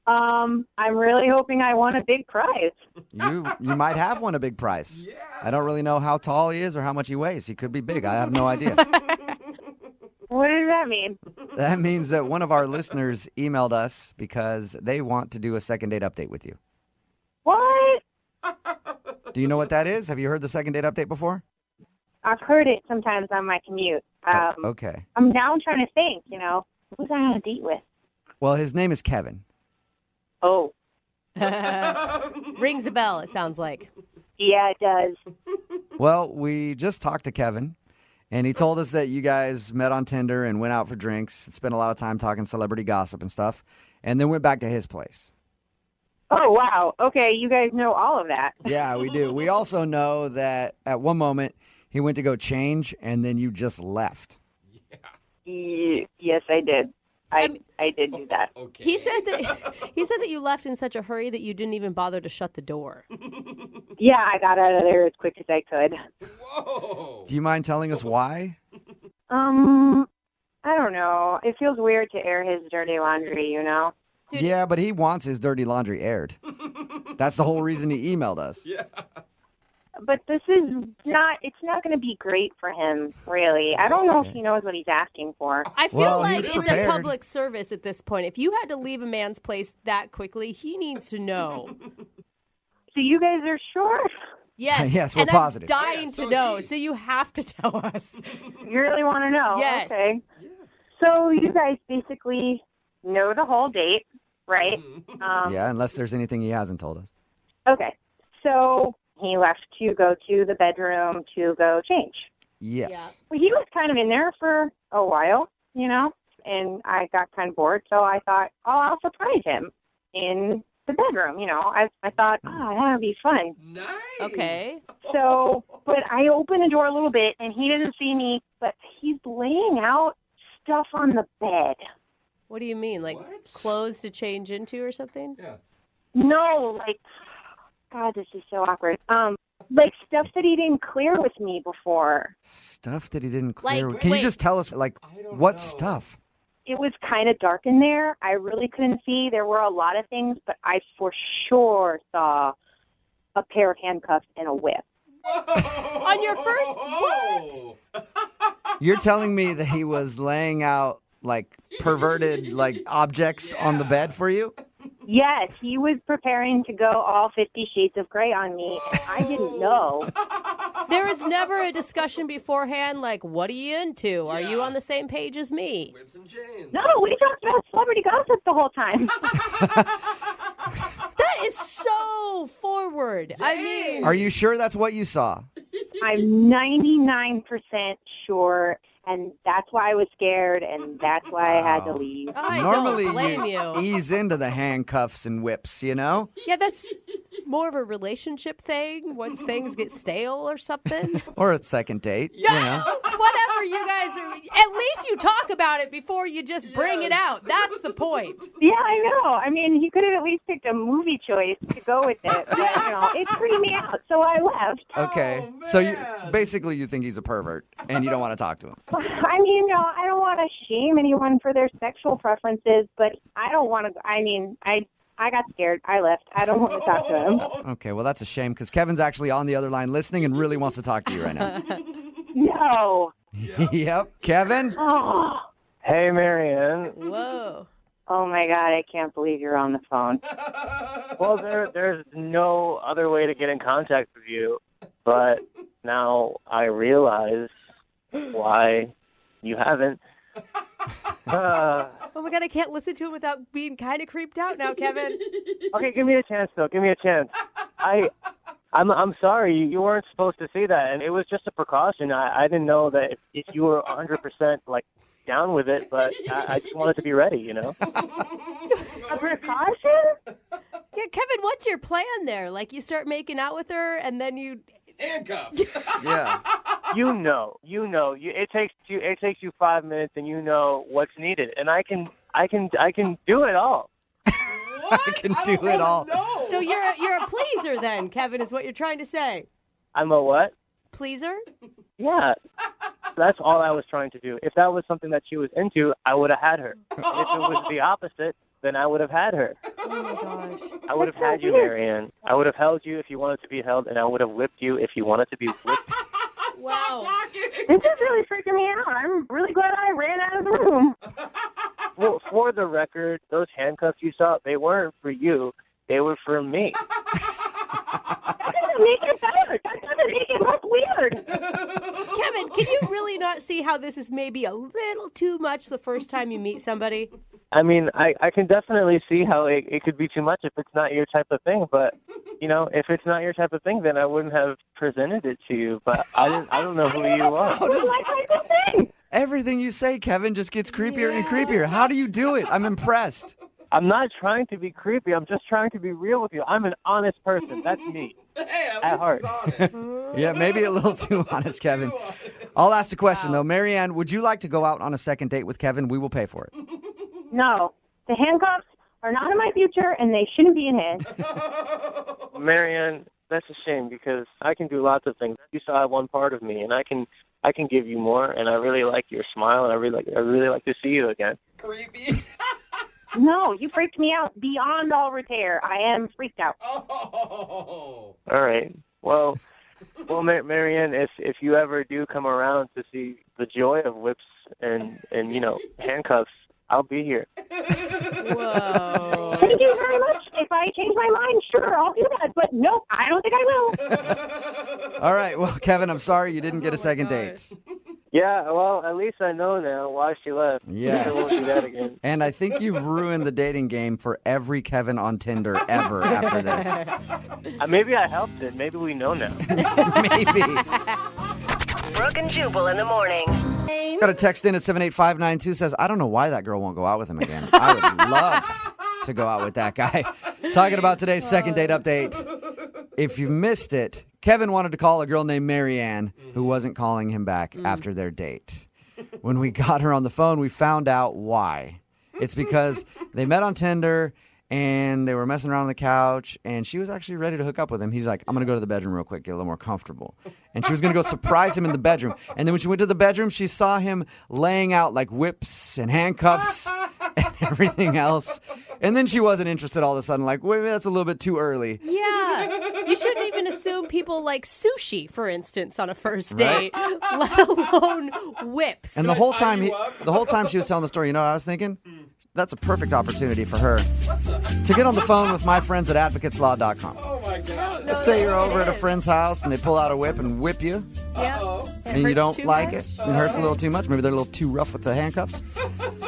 I'm really hoping I won a big prize. You might have won a big prize. Yeah. I don't really know how tall he is or how much he weighs. He could be big. I have no idea. What does that mean? That means that one of our listeners emailed us because they want to do a second date update with you. What? Do you know what that is? Have you heard the second date update before? I've heard it sometimes on my commute. Okay. I'm now trying to think, who's I on a date with? Well, his name is Kevin. Oh. Rings a bell, it sounds like. Yeah, it does. Well, we just talked to Kevin, and he told us that you guys met on Tinder and went out for drinks, spent a lot of time talking celebrity gossip and stuff, and then went back to his place. Oh, wow. Okay, you guys know all of that. Yeah, we do. We also know that at one moment he went to go change, and then you just left. Yes, I did. I did do that. Okay. He said that you left in such a hurry that you didn't even bother to shut the door. Yeah, I got out of there as quick as I could. Do you mind telling us why? I don't know. It feels weird to air his dirty laundry, you know? Yeah, but he wants his dirty laundry aired. That's the whole reason he emailed us. Yeah. But it's not going to be great for him, really. I don't know if he knows what he's asking for. I feel Well, like he's it's a prepared. public service at this point. If you had to leave a man's place that quickly, he needs to know. So you guys are sure? Yes. Yes, we're and positive. I'm dying to know, so you have to tell us. You really want to know? Yes. Okay. So you guys basically know the whole date, right? Yeah, unless there's anything he hasn't told us. Okay. So he left to go to the bedroom to go change. Yes. Well, he was kind of in there for a while, you know, and I got kind of bored, so I thought, oh, I'll surprise him in the bedroom, you know. I thought, that would be fun. Nice. Okay. So, but I opened the door a little bit, and he didn't see me, but he's laying out stuff on the bed. What do you mean? Like clothes to change into or something? Yeah. No, like, God, this is so awkward. Like stuff that he didn't clear with me before. Stuff that he didn't clear. Like, Can you wait. just tell us, like, what stuff? It was kind of dark in there. I really couldn't see. There were a lot of things, but I for sure saw a pair of handcuffs and a whip. On your first what? You're telling me that he was laying out, like, perverted, like, objects on the bed for you? Yes, he was preparing to go all 50 Shades of Grey on me, and I didn't know. There was never a discussion beforehand like, what are you into? Are you on the same page as me? Whips and chains. No, we talked about celebrity gossip the whole time. That is so forward. I mean, Are you sure that's what you saw? I'm 99% sure, and that's why I was scared, and that's why I had to leave. I Normally, don't blame you. ease into the handcuffs and whips, you know? Yeah, that's more of a relationship thing once things get stale or something. Or a second date, you know? Whatever you guys are, at least you talk about it before you just bring it out. That's the point. Yeah, I know. I mean, he could have at least picked a movie choice to go with it, but, you know, it freaked me out, so I left. Okay. So you basically you think he's a pervert and you don't want to talk to him. I mean, no, I don't want to shame anyone for their sexual preferences, but I don't want to, I mean, I got scared. I left. I don't want to talk to him. Okay, well, that's a shame because Kevin's actually on the other line listening and really wants to talk to you right now. No. Yep. Kevin? Oh. Hey, Marianne. Whoa. Oh, my God. I can't believe you're on the phone. Well, there's no other way to get in contact with you, but now I realize why you haven't. Oh my God, I can't listen to him without being kind of creeped out now, Kevin. Okay, give me a chance, though. Give me a chance. I'm sorry. You weren't supposed to see that, and it was just a precaution. I didn't know that if you were 100% like down with it, but I just wanted to be ready, you know? A precaution? Yeah, Kevin, what's your plan there? Like you start making out with her and then you... Handcuffed. Yeah. You know. It takes you 5 minutes, and you know what's needed, and I can do it all. I can do it all. So you're a pleaser then, Kevin, is what you're trying to say. I'm a what? Pleaser? Yeah. That's all I was trying to do. If that was something that she was into, I would have had her. If it was the opposite, then I would have had her. Oh my gosh. I would have had you, Marianne. I would have held you if you wanted to be held, and I would have whipped you if you wanted to be whipped. Wow. This is really freaking me out. I'm really glad I ran out of the room. Well, for the record, those handcuffs you saw, they weren't for you. They were for me. That doesn't make it better. That doesn't make it look weird. Kevin, can you really not see how this is maybe a little too much the first time you meet somebody? I mean, I can definitely see how it could be too much if it's not your type of thing. But, you know, if it's not your type of thing, then I wouldn't have presented it to you. But I don't know who you are. My type of thing. Everything you say, Kevin, just gets creepier and creepier. How do you do it? I'm impressed. I'm not trying to be creepy. I'm just trying to be real with you. I'm an honest person. That's me. Hey, at heart. Yeah, maybe a little too honest, Kevin. I'll ask the question, though. Marianne, would you like to go out on a second date with Kevin? We will pay for it. No. The handcuffs are not in my future, and they shouldn't be in his. Marianne, That's a shame because I can do lots of things. You still have one part of me, and I can give you more. And I really like your smile, and I really like to see you again. Creepy. No, you freaked me out beyond all repair. I am freaked out. Oh. All right. Well, Marianne, if you ever do come around to see the joy of whips and handcuffs, I'll be here. Whoa. Thank you very much. If I change my mind, sure, I'll do that. But nope, I don't think I will. All right. Well, Kevin, I'm sorry you didn't get a second date. Yeah, well, at least I know now why she left. Yes. I won't do that again. And I think you've ruined the dating game for every Kevin on Tinder ever after this. Maybe I helped it. Maybe we know now. Maybe. Brooke and Jubal in the morning. Got a text in at 78592 says, I don't know why that girl won't go out with him again. I would love to go out with that guy. Talking about today's second date update. If you missed it, Kevin wanted to call a girl named Marianne who wasn't calling him back after their date. When we got her on the phone, we found out why. It's because they met on Tinder and they were messing around on the couch, and she was actually ready to hook up with him. He's like, I'm going to go to the bedroom real quick, get a little more comfortable. And she was going to go surprise him in the bedroom. And then when she went to the bedroom, she saw him laying out like whips and handcuffs and everything else. And then she wasn't interested all of a sudden, like, wait, that's a little bit too early. Yeah. You shouldn't even assume people like sushi, for instance, on a first date, let alone whips. And the whole time she was telling the story, you know what I was thinking? That's a perfect opportunity for her to get on the phone with my friends at advocateslaw.com. Oh, my God. Let's say you're over at a friend's house and they pull out a whip and whip you. Yeah. And you don't like it. It hurts a little too much. Maybe they're a little too rough with the handcuffs.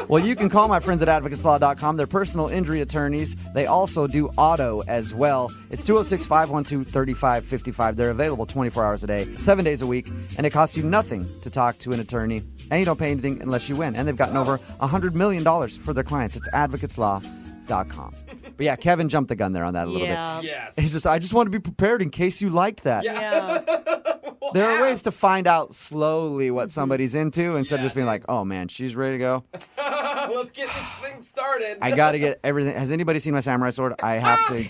Well, you can call my friends at advocateslaw.com. They're personal injury attorneys. They also do auto as well. It's 206-512-3555. They're available 24 hours a day, 7 days a week, and it costs you nothing to talk to an attorney. And you don't pay anything unless you win. And they've gotten over $100 million for their clients. It's advocateslaw.com. But yeah, Kevin jumped the gun there on that a little bit. Yes. He's just, I just want to be prepared in case you liked that. Yeah. There are ways to find out slowly what somebody's into instead of just being like, oh man, she's ready to go. Let's get this thing started. I got to get everything. Has anybody seen my samurai sword? I have to.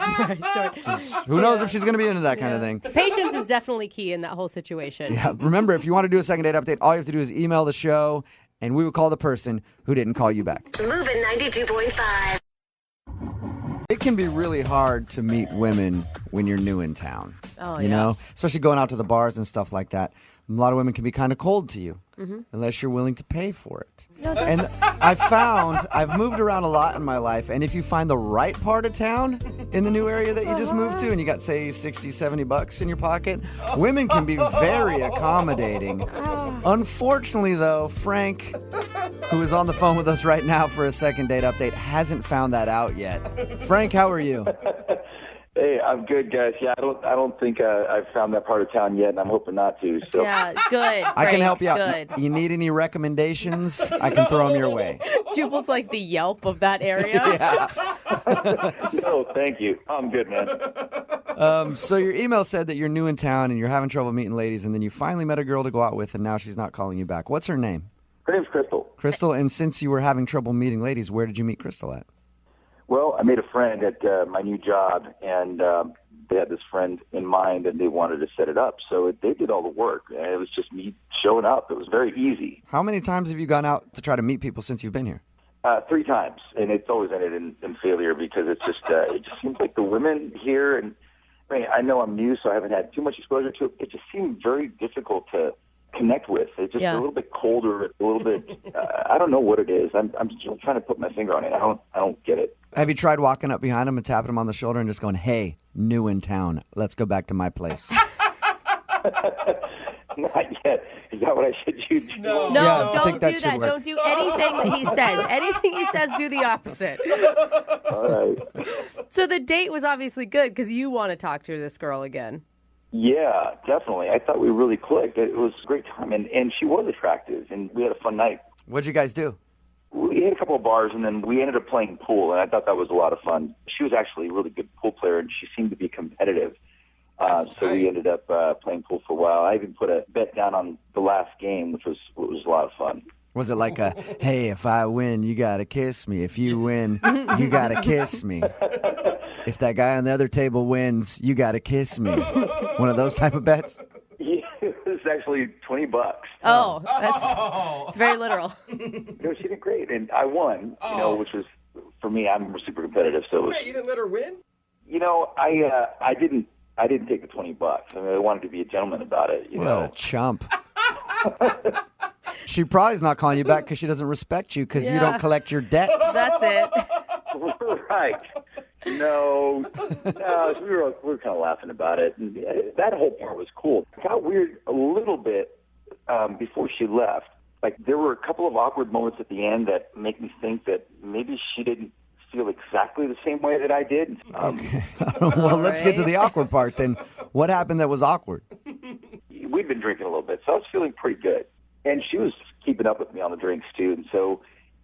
Who knows if she's going to be into that kind of thing. Patience is definitely key in that whole situation. Yeah. Remember, if you want to do a second date update, all you have to do is email the show, and we will call the person who didn't call you back. Moving 92.5. It can be really hard to meet women when you're new in town. Oh, you know, especially going out to the bars and stuff like that. A lot of women can be kind of cold to you unless you're willing to pay for it. No, and I've moved around a lot in my life, and if you find the right part of town in the new area that you just moved to and you got, say, $60-$70 in your pocket, women can be very accommodating. Unfortunately, though, Frank, who is on the phone with us right now for a second date update, hasn't found that out yet. Frank, how are you? Hey, I'm good, guys. Yeah, I don't think I've found that part of town yet, and I'm hoping not to. So. Yeah, good. I can help you out. Good. You need any recommendations? I can throw them your way. Jubal's like the Yelp of that area. No, thank you. I'm good, man. So your email said that you're new in town and you're having trouble meeting ladies, and then you finally met a girl to go out with, and now she's not calling you back. What's her name? Her name's Crystal. Crystal, and since you were having trouble meeting ladies, where did you meet Crystal at? Well, I made a friend at my new job, and they had this friend in mind, and they wanted to set it up. So they did all the work, and it was just me showing up. It was very easy. How many times have you gone out to try to meet people since you've been here? 3 times, and it's always ended in failure because it just seems like the women here, and I mean, I know I'm new, so I haven't had too much exposure to it. It just seemed very difficult to connect with. It's just a little bit colder, a little bit. I don't know what it is. I'm still trying to put my finger on it. I don't get it. Have you tried walking up behind them and tapping them on the shoulder and just going, "Hey, new in town, let's go back to my place"? Not yet. Is that what I should do? No, don't do that. Don't do anything that he says. Anything he says, do the opposite. All right. So the date was obviously good because you want to talk to this girl again. Yeah, definitely. I thought we really clicked. It was a great time, and she was attractive, and we had a fun night. What'd you guys do? We had a couple of bars, and then we ended up playing pool, and I thought that was a lot of fun. She was actually a really good pool player, and she seemed to be competitive. So we ended up playing pool for a while. I even put a bet down on the last game, which was a lot of fun. Was it like a, hey, if I win, you got to kiss me. If you win, you got to kiss me. If that guy on the other table wins, you got to kiss me. One of those type of bets? Yeah, it was actually $20. Oh, it's very literal. No, she did great, and I won. Which was for me. I'm super competitive, so. Wait, you didn't let her win? I didn't take the $20. I mean, I wanted to be a gentleman about it. What a chump. She probably is not calling you back because she doesn't respect you because you don't collect your debts. That's it. Right. No, we were kind of laughing about it. And that whole part was cool. It got weird a little bit before she left. Like, there were a couple of awkward moments at the end that make me think that maybe she didn't feel exactly the same way that I did. Okay. Well, let's get to the awkward part then. What happened that was awkward? We'd been drinking a little bit, so I was feeling pretty good. And she was keeping up with me on the drinks, too. And so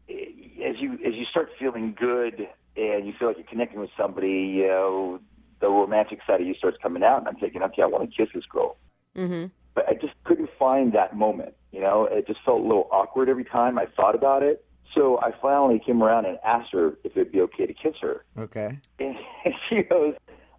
as you start feeling good and you feel like you're connecting with somebody, the romantic side of you starts coming out. And I'm thinking, okay, I want to kiss this girl. Mm-hmm. But I just couldn't find that moment. It just felt a little awkward every time I thought about it. So I finally came around and asked her if it'd be okay to kiss her. Okay. And she goes,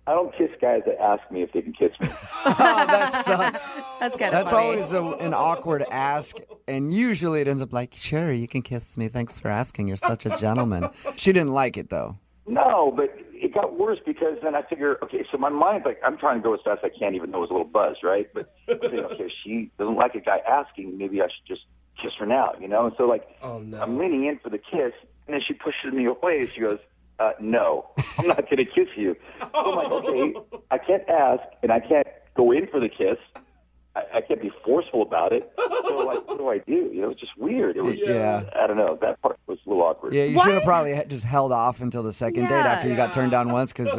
I don't kiss guys that ask me if they can kiss me. Oh, that sucks. That's kind of That's funny. always an awkward ask, and usually it ends up like, sure, you can kiss me. Thanks for asking. You're such a gentleman. She didn't like it, though. No, but it got worse because then I figure, okay, so my mind's like, I'm trying to go as fast as I can, even though it was a little buzz, right? But I'm thinking, okay, if she doesn't like a guy asking, maybe I should just kiss her now, And so, like, I'm leaning in for the kiss, and then she pushes me away, and she goes, no, I'm not going to kiss you. So I'm like, okay, I can't ask, and I can't go in for the kiss. I can't be forceful about it. So, like, what do I do? It's just weird. It was, I don't know. That part was a little awkward. Yeah, you should have probably just held off until the second date after you got turned down once, because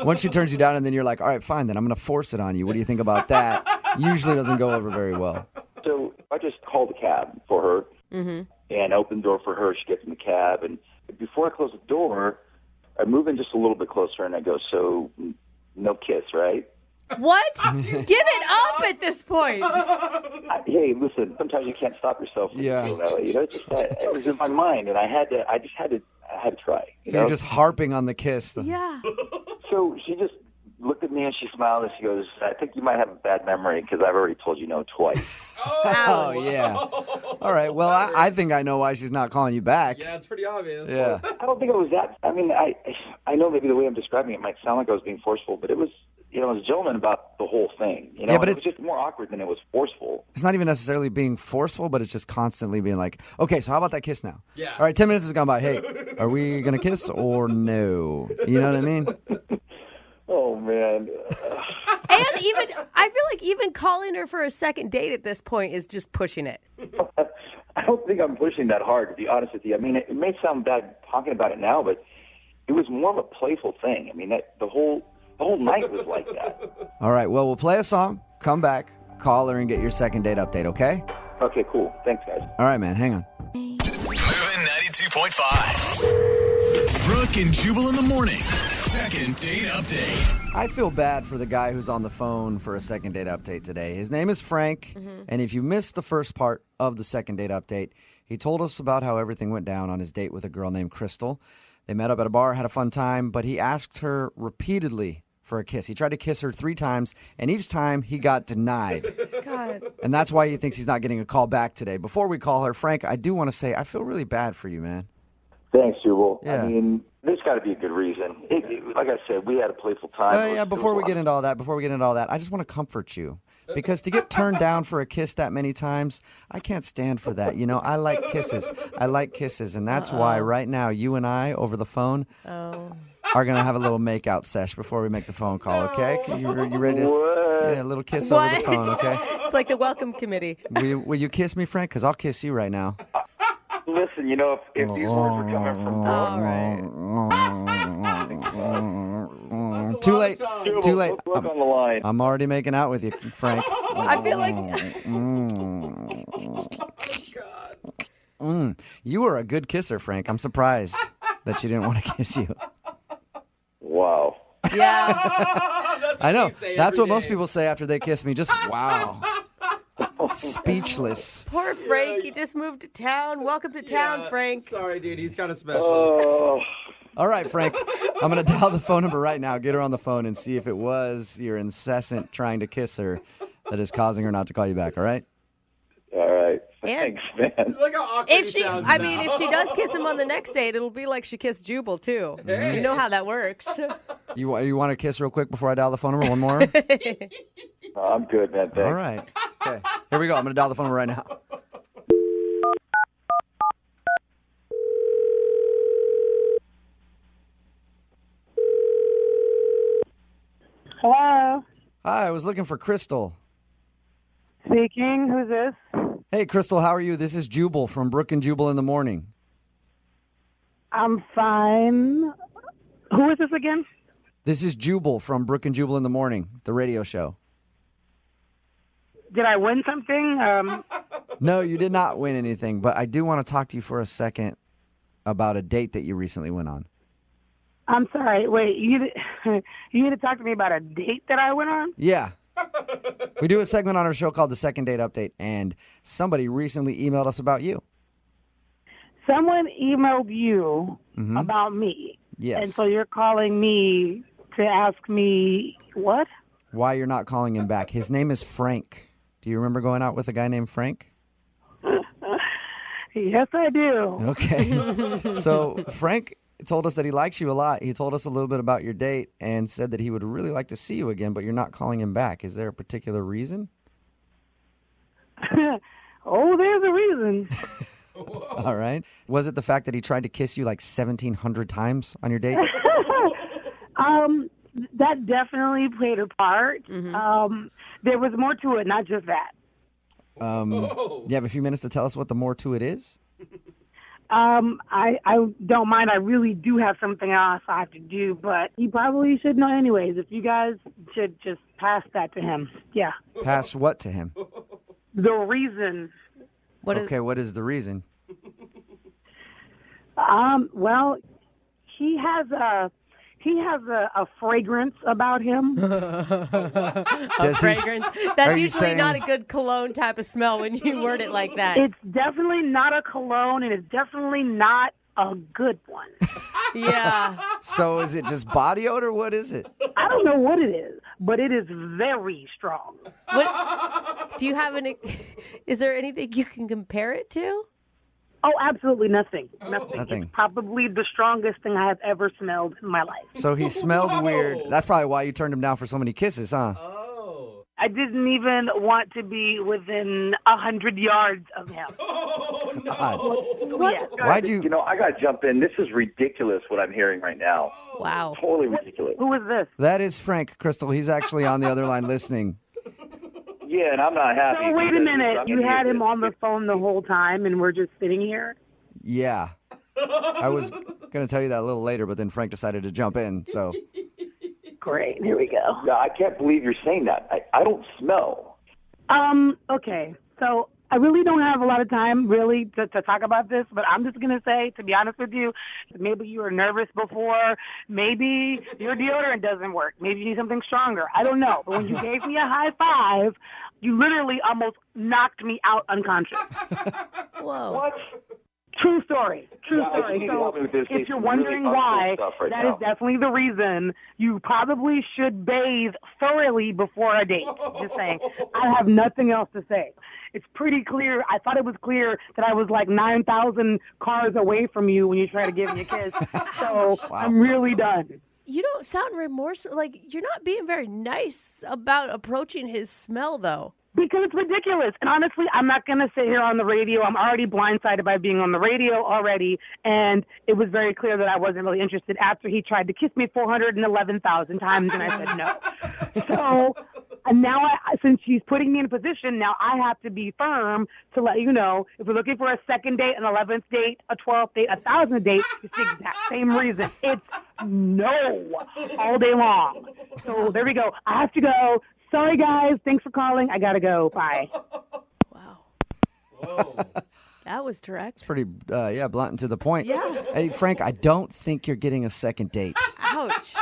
once she turns you down and then you're like, all right, fine, then I'm going to force it on you. What do you think about that? Usually doesn't go over very well. So I just called a cab for her and opened the door for her. She gets in the cab, and before I close the door, I move in just a little bit closer, and I go, so no kiss, right? What? Give it up at this point. Hey, listen, sometimes you can't stop yourself from feeling that way. It was in my mind, and I had to try. So you're just harping on the kiss. Yeah. So she just looked at me and she smiled and she goes, I think you might have a bad memory because I've already told you no twice. Oh, yeah. All right. Well, I think I know why she's not calling you back. Yeah, it's pretty obvious. Yeah. I don't think it was that. I mean, I know maybe the way I'm describing it might sound like I was being forceful, but it was, I was a gentleman about the whole thing. Yeah, but it was just more awkward than it was forceful. It's not even necessarily being forceful, but it's just constantly being like, okay, so how about that kiss now? Yeah. All right, 10 minutes has gone by. Hey, are we going to kiss or no? You know what I mean? Oh, man. And I feel like even calling her for a second date at this point is just pushing it. I don't think I'm pushing that hard, to be honest with you. I mean, it may sound bad talking about it now, but it was more of a playful thing. I mean, the whole night was like that. All right, well, we'll play a song, come back, call her, and get your second date update, okay? Okay, cool. Thanks, guys. All right, man, hang on. Moving 92.5. Brooke and Jubal in the mornings. Second date update. I feel bad for the guy who's on the phone for a second date update today. His name is Frank, and if you missed the first part of the second date update, he told us about how everything went down on his date with a girl named Crystal. They met up at a bar, had a fun time, but he asked her repeatedly for a kiss. He tried to kiss her 3 times, and each time he got denied. God. And that's why he thinks he's not getting a call back today. Before we call her, Frank, I do want to say I feel really bad for you, man. Thanks, Jubal. Yeah. I mean, there's got to be a good reason. Like I said, we had a playful time. Yeah, before we get into all that, I just want to comfort you. Because to get turned down for a kiss that many times, I can't stand for that. I like kisses. And that's why right now you and I, over the phone, are going to have a little make-out sesh before we make the phone call, okay? You ready to? Yeah, a little kiss over the phone, okay? It's like the welcome committee. Will you kiss me, Frank? Because I'll kiss you right now. Listen, if these words were coming from Brooke. Too late. Jubal, Too late. put Brooke on the line. I'm already making out with you, Frank. I feel like... You were a good kisser, Frank. I'm surprised that she didn't want to kiss you. Wow. Yeah. I know. That's what most people say after they kiss me. Just wow. Speechless. Poor Frank. He just moved to town. Welcome to town, Frank. Sorry, dude. He's kind of special. Oh. All right, Frank. I'm going to dial the phone number right now. Get her on the phone and see if it was your incessant trying to kiss her that is causing her not to call you back, all right? All right. Thanks, man. Look how awkward If he she, sounds I now. mean, if she does kiss him on the next date, it'll be like she kissed Jubal too. Hey. You know how that works. You want to kiss real quick before I dial the phone number? One more? I'm good, man. Thanks. All right. Okay. Here we go. I'm going to dial the phone number right now. Hello. Hi, I was looking for Crystal. Speaking. Who's this? Hey, Crystal, how are you? This is Jubal from Brooke and Jubal in the morning. I'm fine. Who is this again? This is Jubal from Brooke and Jubal in the morning, the radio show. Did I win something? No, you did not win anything, but I do want to talk to you for a second about a date that you recently went on. I'm sorry. Wait, you need to talk to me about a date that I went on? Yeah. We do a segment on our show called The Second Date Update, and somebody recently emailed us about you. Someone emailed you Mm-hmm. about me. Yes. And so you're calling me to ask me what? Why you're not calling him back. His name is Frank. Do you remember going out with a guy named Frank? Yes, I do. Okay. So Frank told us that he likes you a lot. He told us a little bit about your date and said that he would really like to see you again, but you're not calling him back. Is there a particular reason? Oh, there's a reason. All right. Was it the fact that he tried to kiss you like 1,700 times on your date? That definitely played a part. There was more to it, not just that. You have a few minutes to tell us what the more to it is? I don't mind. I really do have something else I have to do, but he probably should know anyways. If you guys should just pass that to him. Yeah. Pass what to him? The reason. What is the reason? Well, he has a fragrance about him. A fragrance. That's usually not a good cologne type of smell when you word it like that. It's definitely not a cologne, and it's definitely not a good one. Yeah. So is it just body odor? What is it? I don't know what it is, but it is very strong. What do you have any? Is there anything you can compare it to? Oh, absolutely nothing. Nothing. It's probably the strongest thing I have ever smelled in my life. So he smelled weird. That's probably why you turned him down for so many kisses, huh? I didn't even want to be within 100 yards of him. God. Why'd you? You know, I got to jump in. This is ridiculous what I'm hearing right now. Wow. Totally ridiculous. Who is this? That is Frank, Crystal. He's actually on the other line listening. Yeah, and I'm not happy. So wait a minute. I'm You gonna had hear him this. on the phone the whole time, and we're just sitting here? Yeah. I was going to tell you that a little later, but then Frank decided to jump in, so. Great. Here we go. No, I can't believe you're saying that. I don't smell. Okay. So I really don't have a lot of time, really, to talk about this, but I'm just going to say, to be honest with you, maybe you were nervous before. Maybe your deodorant doesn't work. Maybe you need something stronger. I don't know. But when you gave me a high five, you literally almost knocked me out unconscious. Whoa. What? True story. True Yeah, I story. need to So help me with this. if It's you're really wondering uncool why, stuff right that now. is definitely the reason. You probably should bathe thoroughly before a date. Just saying. I have nothing else to say. It's pretty clear. I thought it was clear that I was like 9,000 cars away from you when you try to give me a kiss. So I'm really done. You don't sound remorseful. Like, you're not being very nice about approaching his smell, though. Because it's ridiculous. And honestly, I'm not going to sit here on the radio. I'm already blindsided by being on the radio already. And it was very clear that I wasn't really interested after he tried to kiss me 411,000 times and I said no. So and now, since she's putting me in a position, now I have to be firm to let you know if we're looking for a second date, an 11th date, a 12th date, a 1,000th date, it's the exact same reason. It's no all day long. So there we go. I have to go. Sorry, guys. Thanks for calling. I got to go. Bye. That was direct. It's pretty, blunt and to the point. Yeah. Hey, Frank, I don't think you're getting a second date. Ouch.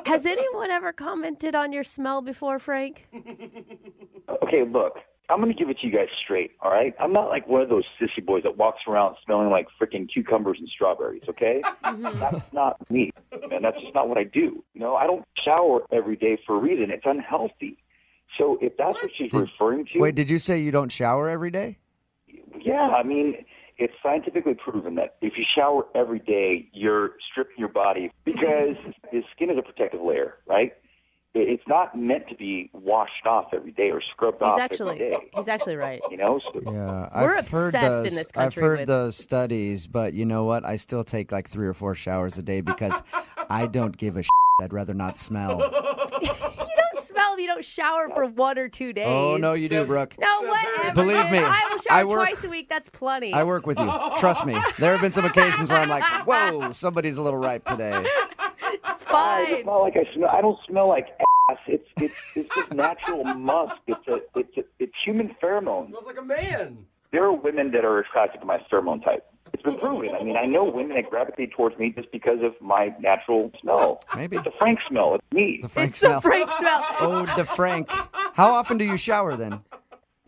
Has anyone ever commented on your smell before, Frank? Okay, look. I'm going to give it to you guys straight, all right? I'm not like one of those sissy boys that walks around smelling like freaking cucumbers and strawberries, okay? That's not me, man. That's just not what I do. You know, I don't shower every day for a reason. It's unhealthy. So if that's what she's referring to... Wait, did you say you don't shower every day? Yeah, I mean, it's scientifically proven that if you shower every day, you're stripping your body because the skin is a protective layer, right? It's not meant to be washed off every day or scrubbed off every day. He's actually right. You know? So, Yeah, We're I've heard obsessed those, in this country I've heard with- those studies, but you know what? I still take like 3 or 4 showers a day because I don't give a shit. I'd rather not smell. You don't smell if you don't shower for 1 or 2 days. Oh, no, you do, Brooke. No, whatever. Believe me, I will shower I work- twice a week. That's plenty. I work with you. Trust me. There have been some occasions where I'm like, whoa, somebody's a little ripe today. It's fine. It's not like I smell. I don't smell like ass. It's just natural musk. It's human pheromones. Smells like a man. There are women that are attracted to my pheromone type. It's been proven. I mean, I know women that gravitate towards me just because of my natural smell. Maybe. It's the Frank smell. It's me. The Frank It's smell. the Frank smell. Oh, the Frank. How often do you shower then?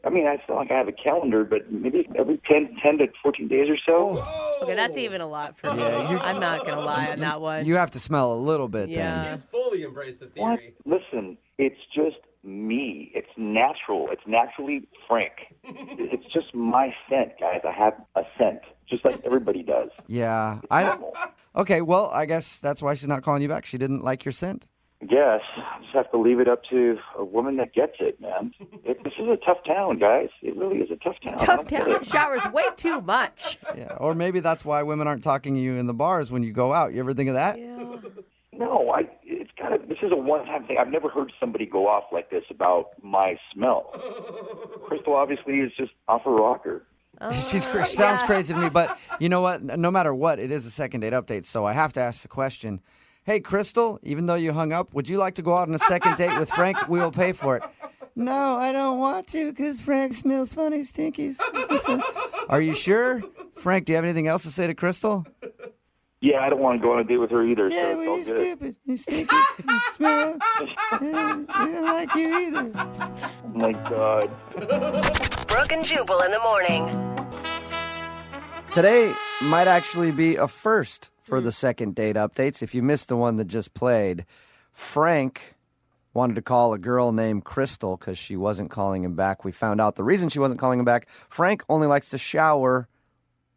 I mean, I feel like I have a calendar, but maybe every 10 to 14 days or so. Okay, that's even a lot for me. Yeah, I'm not going to lie on that one. You have to smell a little bit Yeah. He's fully embraced the What? theory. Listen, it's just me. It's natural. It's naturally Frank. It's just my scent, guys. I have a scent, just like everybody does. Yeah. Normal. Okay, well, I guess that's why she's not calling you back. She didn't like your scent. Yes, I just have to leave it up to a woman that gets it, man. This is a tough town, guys. It really is a tough town. I Tough don't get town. it. Showers way too much. Yeah. Or maybe that's why women aren't talking to you in the bars when you go out. You ever think of that? No, it's kind of. This is a one-time thing. I've never heard somebody go off like this about my smell. Crystal obviously is just off her rocker. She sounds crazy to me, but you know what? No matter what, it is a second date update, so I have to ask the question. Hey, Crystal, even though you hung up, would you like to go out on a second date with Frank? We will pay for it. No, I don't want to because Frank smells funny, stinky. Are you sure? Frank, do you have anything else to say to Crystal? Yeah, I don't want to go on a date with her either. Yeah, so well, it's you're all good. stupid. You stinky. You smell. I don't like you either. Oh my God. Brooke and Jubal in the morning. Today might actually be a first for the second date updates. If you missed the one that just played, Frank wanted to call a girl named Crystal because she wasn't calling him back. We found out the reason she wasn't calling him back. Frank only likes to shower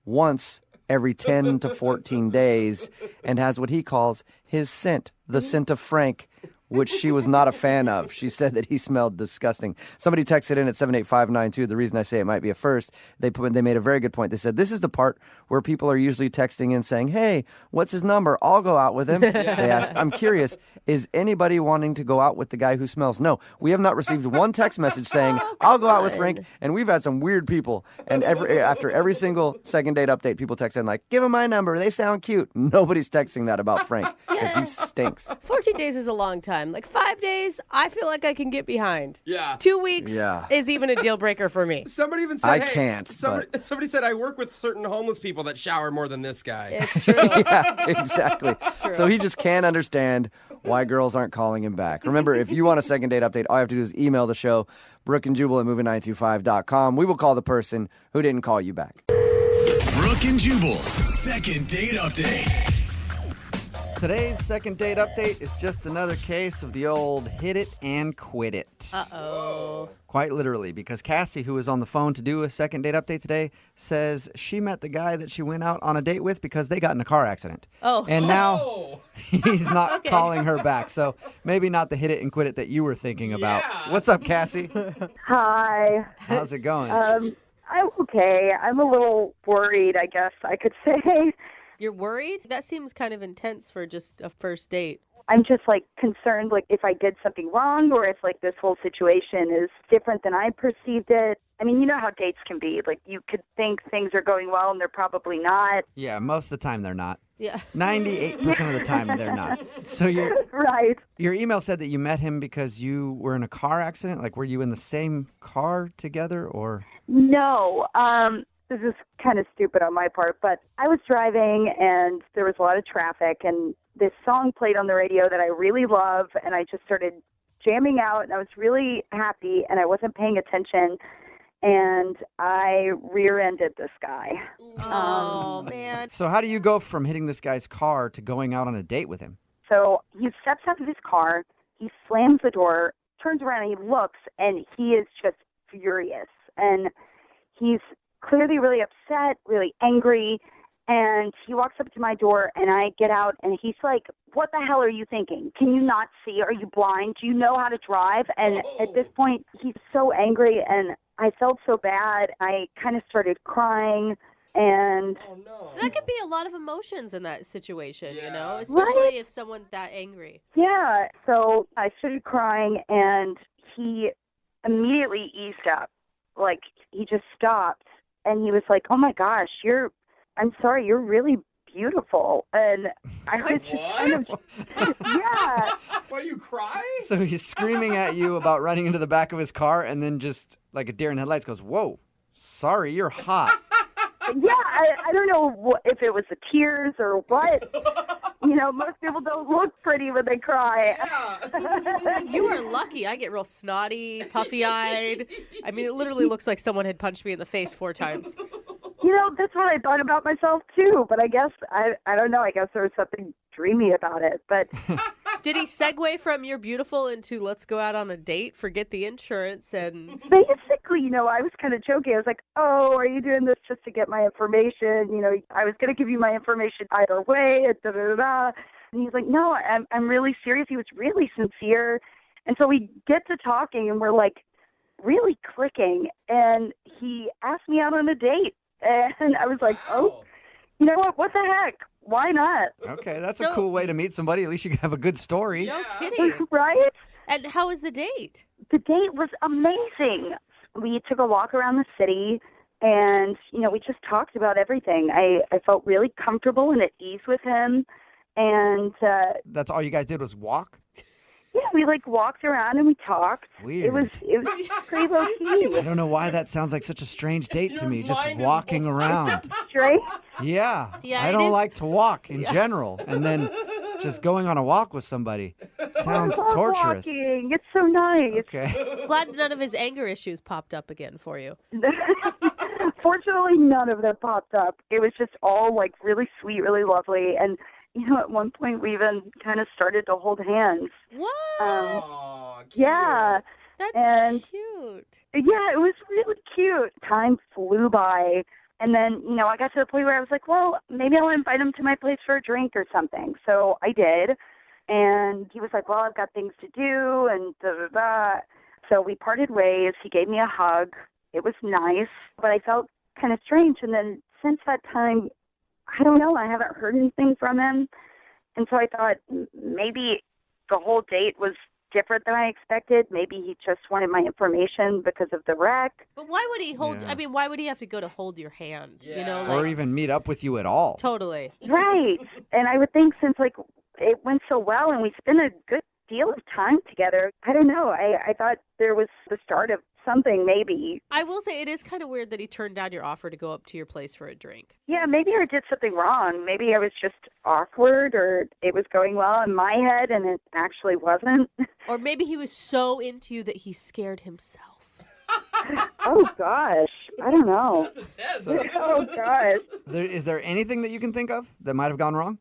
once every 10 to 14 days and has what he calls his scent, the scent of Frank, which she was not a fan of. She said that he smelled disgusting. Somebody texted in at 78592. The reason I say it might be a first, they made a very good point. They said, this is the part where people are usually texting in saying, hey, what's his number? I'll go out with him. They ask, I'm curious, is anybody wanting to go out with the guy who smells? No, we have not received one text message saying, I'll go out with Frank. And we've had some weird people. And after every single second date update, people text in like, give him my number. They sound cute. Nobody's texting that about Frank because he stinks. 14 days is a long time. Like 5 days, I feel like I can get behind. Yeah. 2 weeks Yeah. is even a deal breaker for me. Somebody even said, I hey, can't, Somebody said, I work with certain homeless people that shower more than this guy. It's true. Yeah, exactly. True. So he just can't understand why girls aren't calling him back. Remember, if you want a second date update, all you have to do is email the show, Brooke and Jubal at movie925.com. We will call the person who didn't call you back. Brooke and Jubal's second date update. Today's second date update is just another case of the old hit it and quit it. Uh-oh. Quite literally, because Cassie, who was on the phone to do a second date update today, says she met the guy that she went out on a date with because they got in a car accident. Oh. And now he's not Okay. calling her back. So maybe not the hit it and quit it that you were thinking about. What's up, Cassie? Hi. How's it going? I'm okay. I'm a little worried, I guess I could say. You're worried? That seems kind of intense for just a first date. I'm just like concerned, like if I did something wrong or if like this whole situation is different than I perceived it. I mean, you know how dates can be. Like you could think things are going well and they're probably not. Yeah, most of the time they're not. Yeah. 98% of the time they're not. So Right. your email said that you met him because you were in a car accident? Like were you in the same car together or? No. This is kind of stupid on my part, but I was driving and there was a lot of traffic and this song played on the radio that I really love and I just started jamming out and I was really happy and I wasn't paying attention and I rear-ended this guy. Oh, man. So how do you go from hitting this guy's car to going out on a date with him? So he steps out of his car, he slams the door, turns around, and he looks, and he is just furious. And he's clearly really upset, really angry, and he walks up to my door, and I get out, and he's like, what the hell are you thinking? Can you not see? Are you blind? Do you know how to drive? And at this point, he's so angry, and I felt so bad. I kind of started crying, and That could be a lot of emotions in that situation, you know, especially if someone's that angry. yeah, so I started crying, and he immediately eased up. Like, he just stopped, and he was like, oh my gosh, I'm sorry, you're really beautiful. And I was just kind of, yeah. Why you cry? So he's screaming at you about running into the back of his car and then just like a deer in headlights goes, whoa, sorry, you're hot. Yeah, I don't know if it was the tears or what. You know, most people don't look pretty when they cry. You are lucky. I get real snotty, puffy-eyed. I mean, it literally looks like someone had punched me in the face 4 times. You know, that's what I thought about myself, too. But I guess, I don't know, I guess there was something dreamy about it. But Did he segue from you're beautiful into let's go out on a date, forget the insurance, and... basically, you know, I was kind of joking. I was like, oh, are you doing this just to get my information? You know, I was going to give you my information either way, and da-da-da-da. And he's like, no, I'm really serious. He was really sincere. And so we get to talking, and we're like really clicking. And he asked me out on a date. And I was like, oh, you know what the heck? Why not? Okay, that's a cool way to meet somebody. At least you have a good story. No kidding. Right? And how was the date? The date was amazing. We took a walk around the city, and, you know, we just talked about everything. I felt really comfortable and at ease with him. And That's all you guys did was walk? yeah, we like walked around and we talked. Weird. It was pretty low key. I don't know why that sounds like such a strange date to me, just walking around. Strange? Yeah, Yeah, I it don't is- like to walk in general. And then just going on a walk with somebody sounds I love torturous. walking. It's so nice. Okay. Glad none of his anger issues popped up again for you. Fortunately, none of them popped up. It was just all like really sweet, really lovely. And, you know, at one point we even kind of started to hold hands. What? Yeah. That's cute. Yeah, it was really cute. Time flew by. And then, you know, I got to the point where I was like, well, maybe I'll invite him to my place for a drink or something. So I did. And he was like, well, I've got things to do and da-da-da. So we parted ways. He gave me a hug. It was nice, but I felt kind of strange. And then since that time, I don't know, I haven't heard anything from him. And so I thought maybe the whole date was different than I expected. Maybe he just wanted my information because of the wreck. But why would he hold, Yeah. I mean, why would he have to go to hold your hand? You know, Or like, even meet up with you at all. totally. Right. And I would think since, like, it went so well and we spent a good deal of time together, I don't know. I thought there was the start of something, maybe. I will say it is kind of weird that he turned down your offer to go up to your place for a drink. Yeah, maybe I did something wrong. Maybe I was just awkward or it was going well in my head and it actually wasn't. Or maybe he was so into you that he scared himself. Oh, gosh. I don't know. That's a test. Oh, gosh. Is there anything that you can think of that might have gone wrong?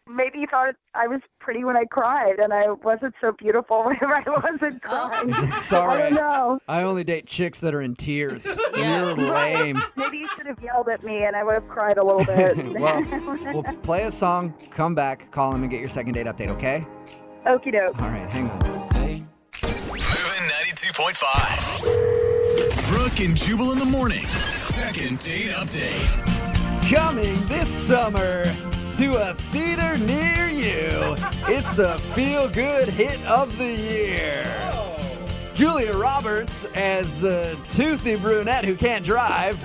Maybe he thought I was pretty when I cried and I wasn't so beautiful when I wasn't crying. He's like, sorry, I don't know. I only date chicks that are in tears. You're lame. Maybe you should have yelled at me and I would have cried a little bit. Well, we'll play a song, come back, call him, and get your second date update, okay? Okie doke. All right, hang on. Moving 92.5. Brooke and Jubal in the mornings. Second date update. Coming this summer to a theater near you, it's the feel-good hit of the year. Julia Roberts as the toothy brunette who can't drive.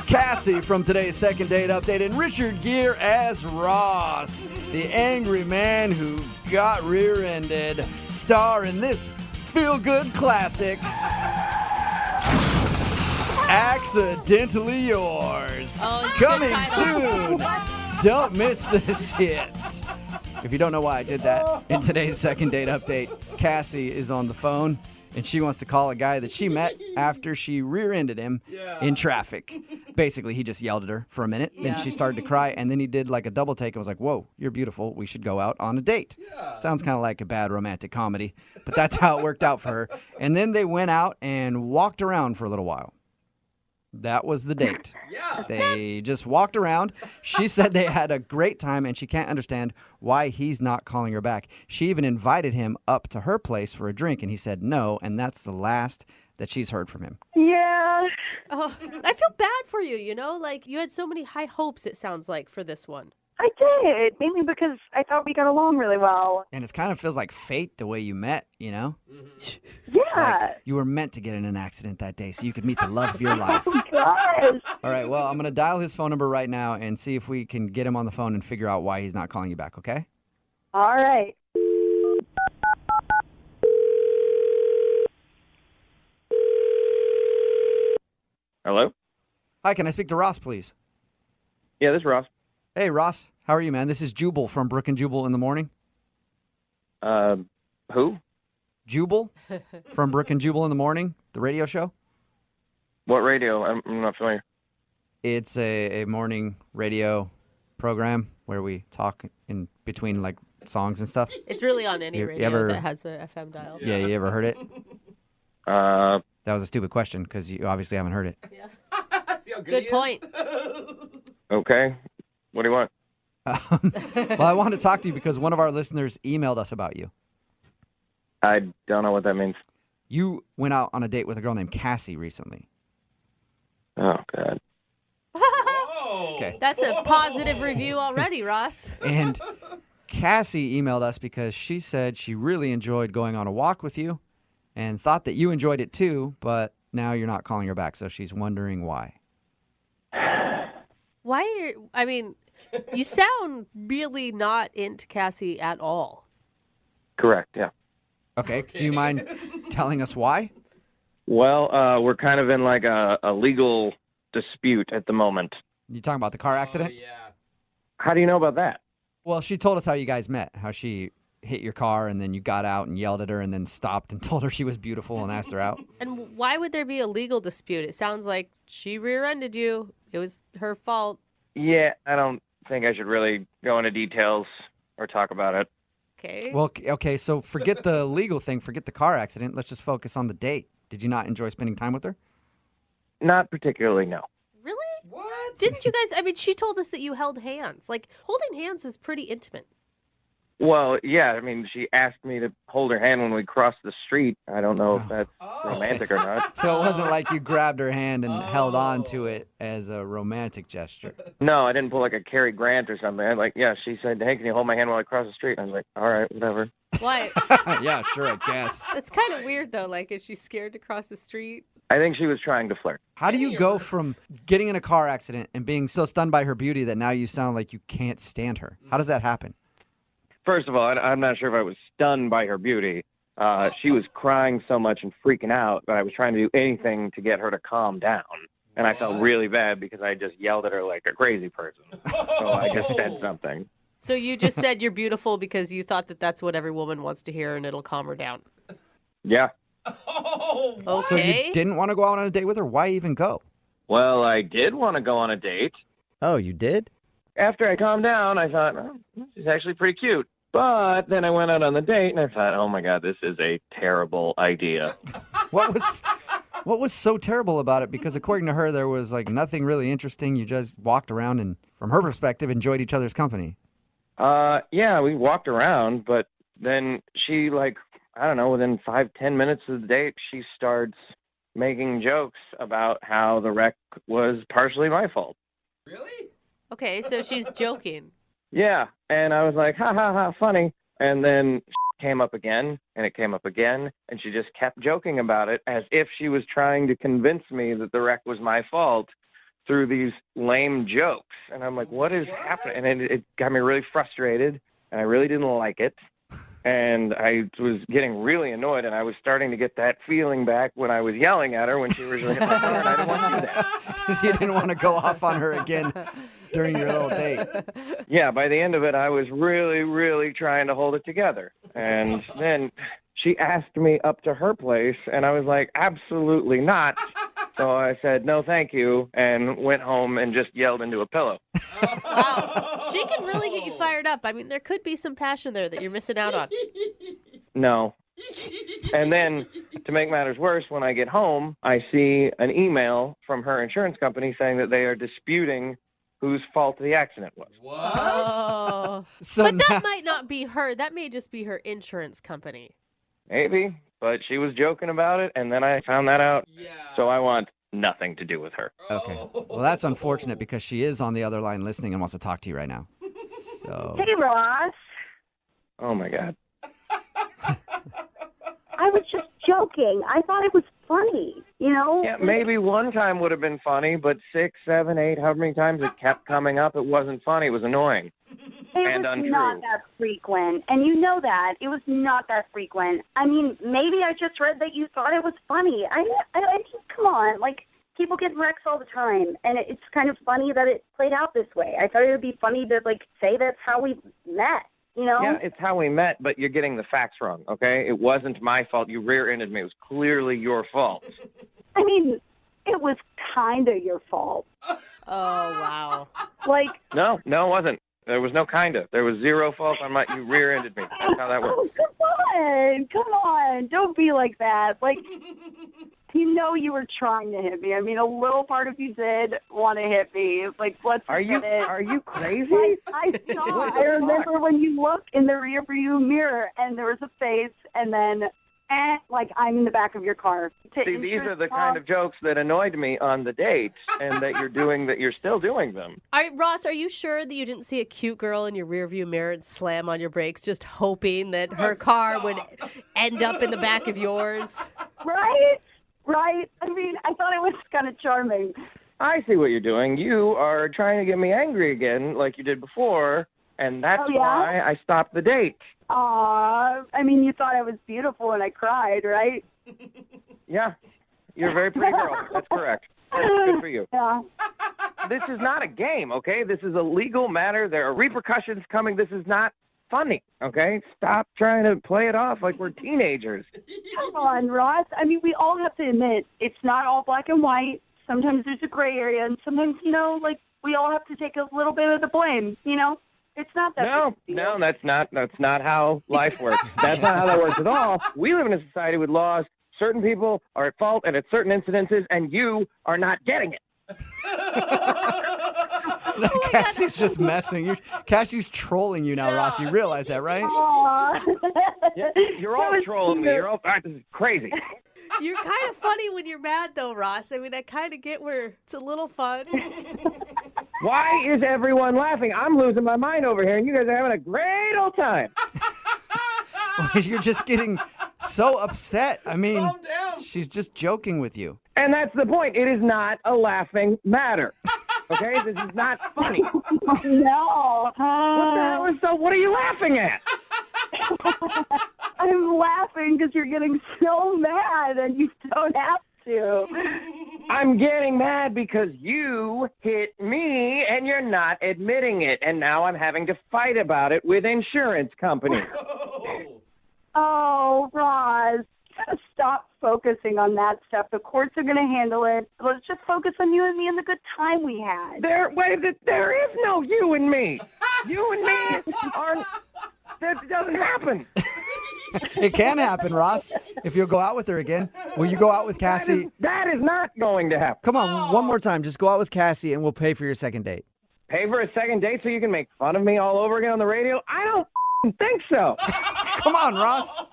Cassie from today's second date update, and Richard Gere as Ross, the angry man who got rear-ended. Star in this feel-good classic, Accidentally Yours. Coming soon. Don't miss this hit. If you don't know why I did that, in today's second date update, Cassie is on the phone. And she wants to call a guy that she met after she rear-ended him in traffic. Basically, he just yelled at her for a minute. Then she started to cry, and then he did like a double take and was like, whoa, you're beautiful. We should go out on a date. Sounds kind of like a bad romantic comedy, but that's how it worked out for her. And then they went out and walked around for a little while. That was the date. They just walked around. She said they had a great time, and she can't understand why he's not calling her back. She even invited him up to her place for a drink, and he said no, and that's the last that she's heard from him. Yeah. Oh, I feel bad for you, you know? Like, you had so many high hopes, it sounds like, for this one. I did, mainly because I thought we got along really well. And it kind of feels like fate the way you met, you know? Yeah. Like you were meant to get in an accident that day so you could meet the love of your life. Oh, gosh. All right, well, I'm going to dial his phone number right now and see if we can get him on the phone and figure out why he's not calling you back, okay? All right. Hello? Hi, can I speak to Ross, please? Yeah, this is Ross. Hey, Ross. How are you, man? This is Jubal from Brooke and Jubal in the morning. Who? Jubal from Brooke and Jubal in the morning, the radio show. What radio? I'm not familiar. It's a morning radio program where we talk in between like songs and stuff. It's really on any You radio ever- that has a FM dial. Yeah, you ever heard it? That was a stupid question because you obviously haven't heard it. Good point. Okay. What do you want? Well, I wanted to talk to you because one of our listeners emailed us about you. I don't know what that means. You went out on a date with a girl named Cassie recently. Oh, God. Okay. That's a positive review already, Ross. And Cassie emailed us because she said she really enjoyed going on a walk with you and thought that you enjoyed it too, but now you're not calling her back, so she's wondering why. Why are you, I mean, you sound really not into Cassie at all. Correct, yeah. Okay, do you mind telling us why? Well, we're kind of in like a legal dispute at the moment. You talking about the car accident? How do you know about that? Well, she told us how you guys met, how she hit your car and then you got out and yelled at her and then stopped and told her she was beautiful and asked her out. And why would there be a legal dispute? It sounds like she rear-ended you. It was her fault. Yeah, I don't think I should really go into details or talk about it. Okay. Well, okay, so forget the legal thing, forget the car accident. Let's just focus on the date. Did you not enjoy spending time with her? Not particularly, no. Really? What? Didn't you guys, I mean, she told us that you held hands. Like, holding hands is pretty intimate. Well, yeah, I mean, she asked me to hold her hand when we crossed the street. I don't know if that's romantic or not. So it wasn't like you grabbed her hand and held on to it as a romantic gesture. No, I didn't pull like a Cary Grant or something. She said, hey, can you hold my hand while I cross the street? And I was like, all right, whatever. Why? Yeah, sure, I guess. It's kind of weird, though. Like, is she scared to cross the street? I think she was trying to flirt. How do you go from getting in a car accident and being so stunned by her beauty that now you sound like you can't stand her? How does that happen? First of all, I'm not sure if I was stunned by her beauty. She was crying so much and freaking out that I was trying to do anything to get her to calm down. And I felt really bad because I just yelled at her like a crazy person. So I just said something. So you just said you're beautiful because you thought that that's what every woman wants to hear and it'll calm her down. Yeah. Okay. So you didn't want to go out on a date with her? Why even go? Well, I did want to go on a date. Oh, you did? After I calmed down, I thought, oh, she's actually pretty cute. But then I went out on the date and I thought, oh my God, this is a terrible idea. What was so terrible about it? Because according to her, there was like nothing really interesting. You just walked around and, from her perspective, enjoyed each other's company. Yeah, we walked around, but then she I don't know, within 5-10 minutes of the date, she starts making jokes about how the wreck was partially my fault. Okay, so she's joking. Yeah, and I was like, ha, ha, ha, funny. And then came up again, and it came up again, and she just kept joking about it as if she was trying to convince me that the wreck was my fault through these lame jokes. And I'm like, what is happening? And it got me really frustrated, and I really didn't like it. And I was getting really annoyed, and I was starting to get that feeling back when I was yelling at her when she was really hit my car, and I didn't want to do that. Because you didn't want to go off on her again during your little date. Yeah, by the end of it, I was really, really trying to hold it together. And then she asked me up to her place, and I was like, absolutely not. So I said, no, thank you, and went home and just yelled into a pillow. Wow. She can really get you fired up. I mean, there could be some passion there that you're missing out on. No. And then, to make matters worse, when I get home, I see an email from her insurance company saying that they are disputing whose fault the accident was. Oh. So but that might not be her. That may just be her insurance company. Maybe, but she was joking about it, and then I found that out. Yeah. So I want nothing to do with her. Okay. Well, that's unfortunate because she is on the other line listening and wants to talk to you right now. So. Hey, Ross. Oh, my God. I was just joking. I thought it was funny, you know? Yeah, maybe one time would have been funny, but 6, 7, 8, however many times it kept coming up, it wasn't funny. It was annoying and It was untrue. not that frequent, and you know that. It was not that frequent. I mean, maybe I just read that you thought it was funny. I just, come on, like, people get wrecks all the time, and it's kind of funny that it played out this way. I thought it would be funny to, like, say that's how we met. You know? Yeah, it's how we met, but you're getting the facts wrong, okay? It wasn't my fault. You rear-ended me. It was clearly your fault. I mean, it was kind of your fault. Oh, wow. Like... No, it wasn't. There was no kind of. There was zero fault on my... You rear-ended me. That's how that works. Oh, come on. Don't be like that. Like, you know you were trying to hit me. I mean, a little part of you did want to hit me. Like, let's get it. Are you crazy? I saw. I remember when you looked in the rearview mirror and there was a face, and then, like, I'm in the back of your car. See, these are the kind of jokes that annoyed me on the date, and that you're still doing them. Ross, are you sure that you didn't see a cute girl in your rearview mirror and slam on your brakes, just hoping that her car would end up in the back of yours? Right? I mean, I thought it was kind of charming. I see what you're doing. You are trying to get me angry again like you did before, and that's why I stopped the date. Aw, I mean, you thought I was beautiful and I cried, right? Yeah, you're a very pretty girl. That's correct. Good for you. Yeah. This is not a game, okay? This is a legal matter. There are repercussions coming. This is not funny, okay? Stop trying to play it off like we're teenagers. Come on, Ross. I mean, we all have to admit it's not all black and white. Sometimes there's a gray area, and sometimes, you know, like, we all have to take a little bit of the blame, you know? It's not that No, that's not how life works. That's not how that works at all. We live in a society with laws. Certain people are at fault and at certain incidences, and you are not getting it. Cassie's just messing. Cassie's trolling you now, Ross. You realize that, right? Yeah, you're all trolling me. You're all this is crazy. You're kind of funny when you're mad, though, Ross. I mean, I kind of get where it's a little fun. Why is everyone laughing? I'm losing my mind over here, and you guys are having a great old time. You're just getting so upset. I mean, she's just joking with you. And that's the point. It is not a laughing matter. Okay? This is not funny. No. What the hell is so? What are you laughing at? I'm laughing because you're getting so mad and you don't have to. I'm getting mad because you hit me and you're not admitting it. And now I'm having to fight about it with insurance companies. Oh, Roz, you gotta stop focusing on that stuff. The courts are gonna handle it. Let's just focus on you and me and the good time we had. There is no you and me. You and me aren't. That doesn't happen. It can happen, Ross. If you'll go out with her again, will you go out with Cassie? That is not going to happen. Come on, one more time. Just go out with Cassie, and we'll pay for your second date. Pay for a second date so you can make fun of me all over again on the radio? I don't think so. Come on, Ross.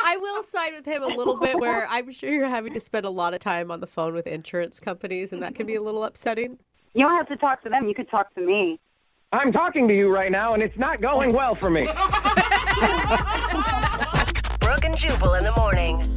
I will side with him a little bit where I'm sure you're having to spend a lot of time on the phone with insurance companies, and that can be a little upsetting. You don't have to talk to them. You could talk to me. I'm talking to you right now, and it's not going well for me. Brooke and Jubal in the morning.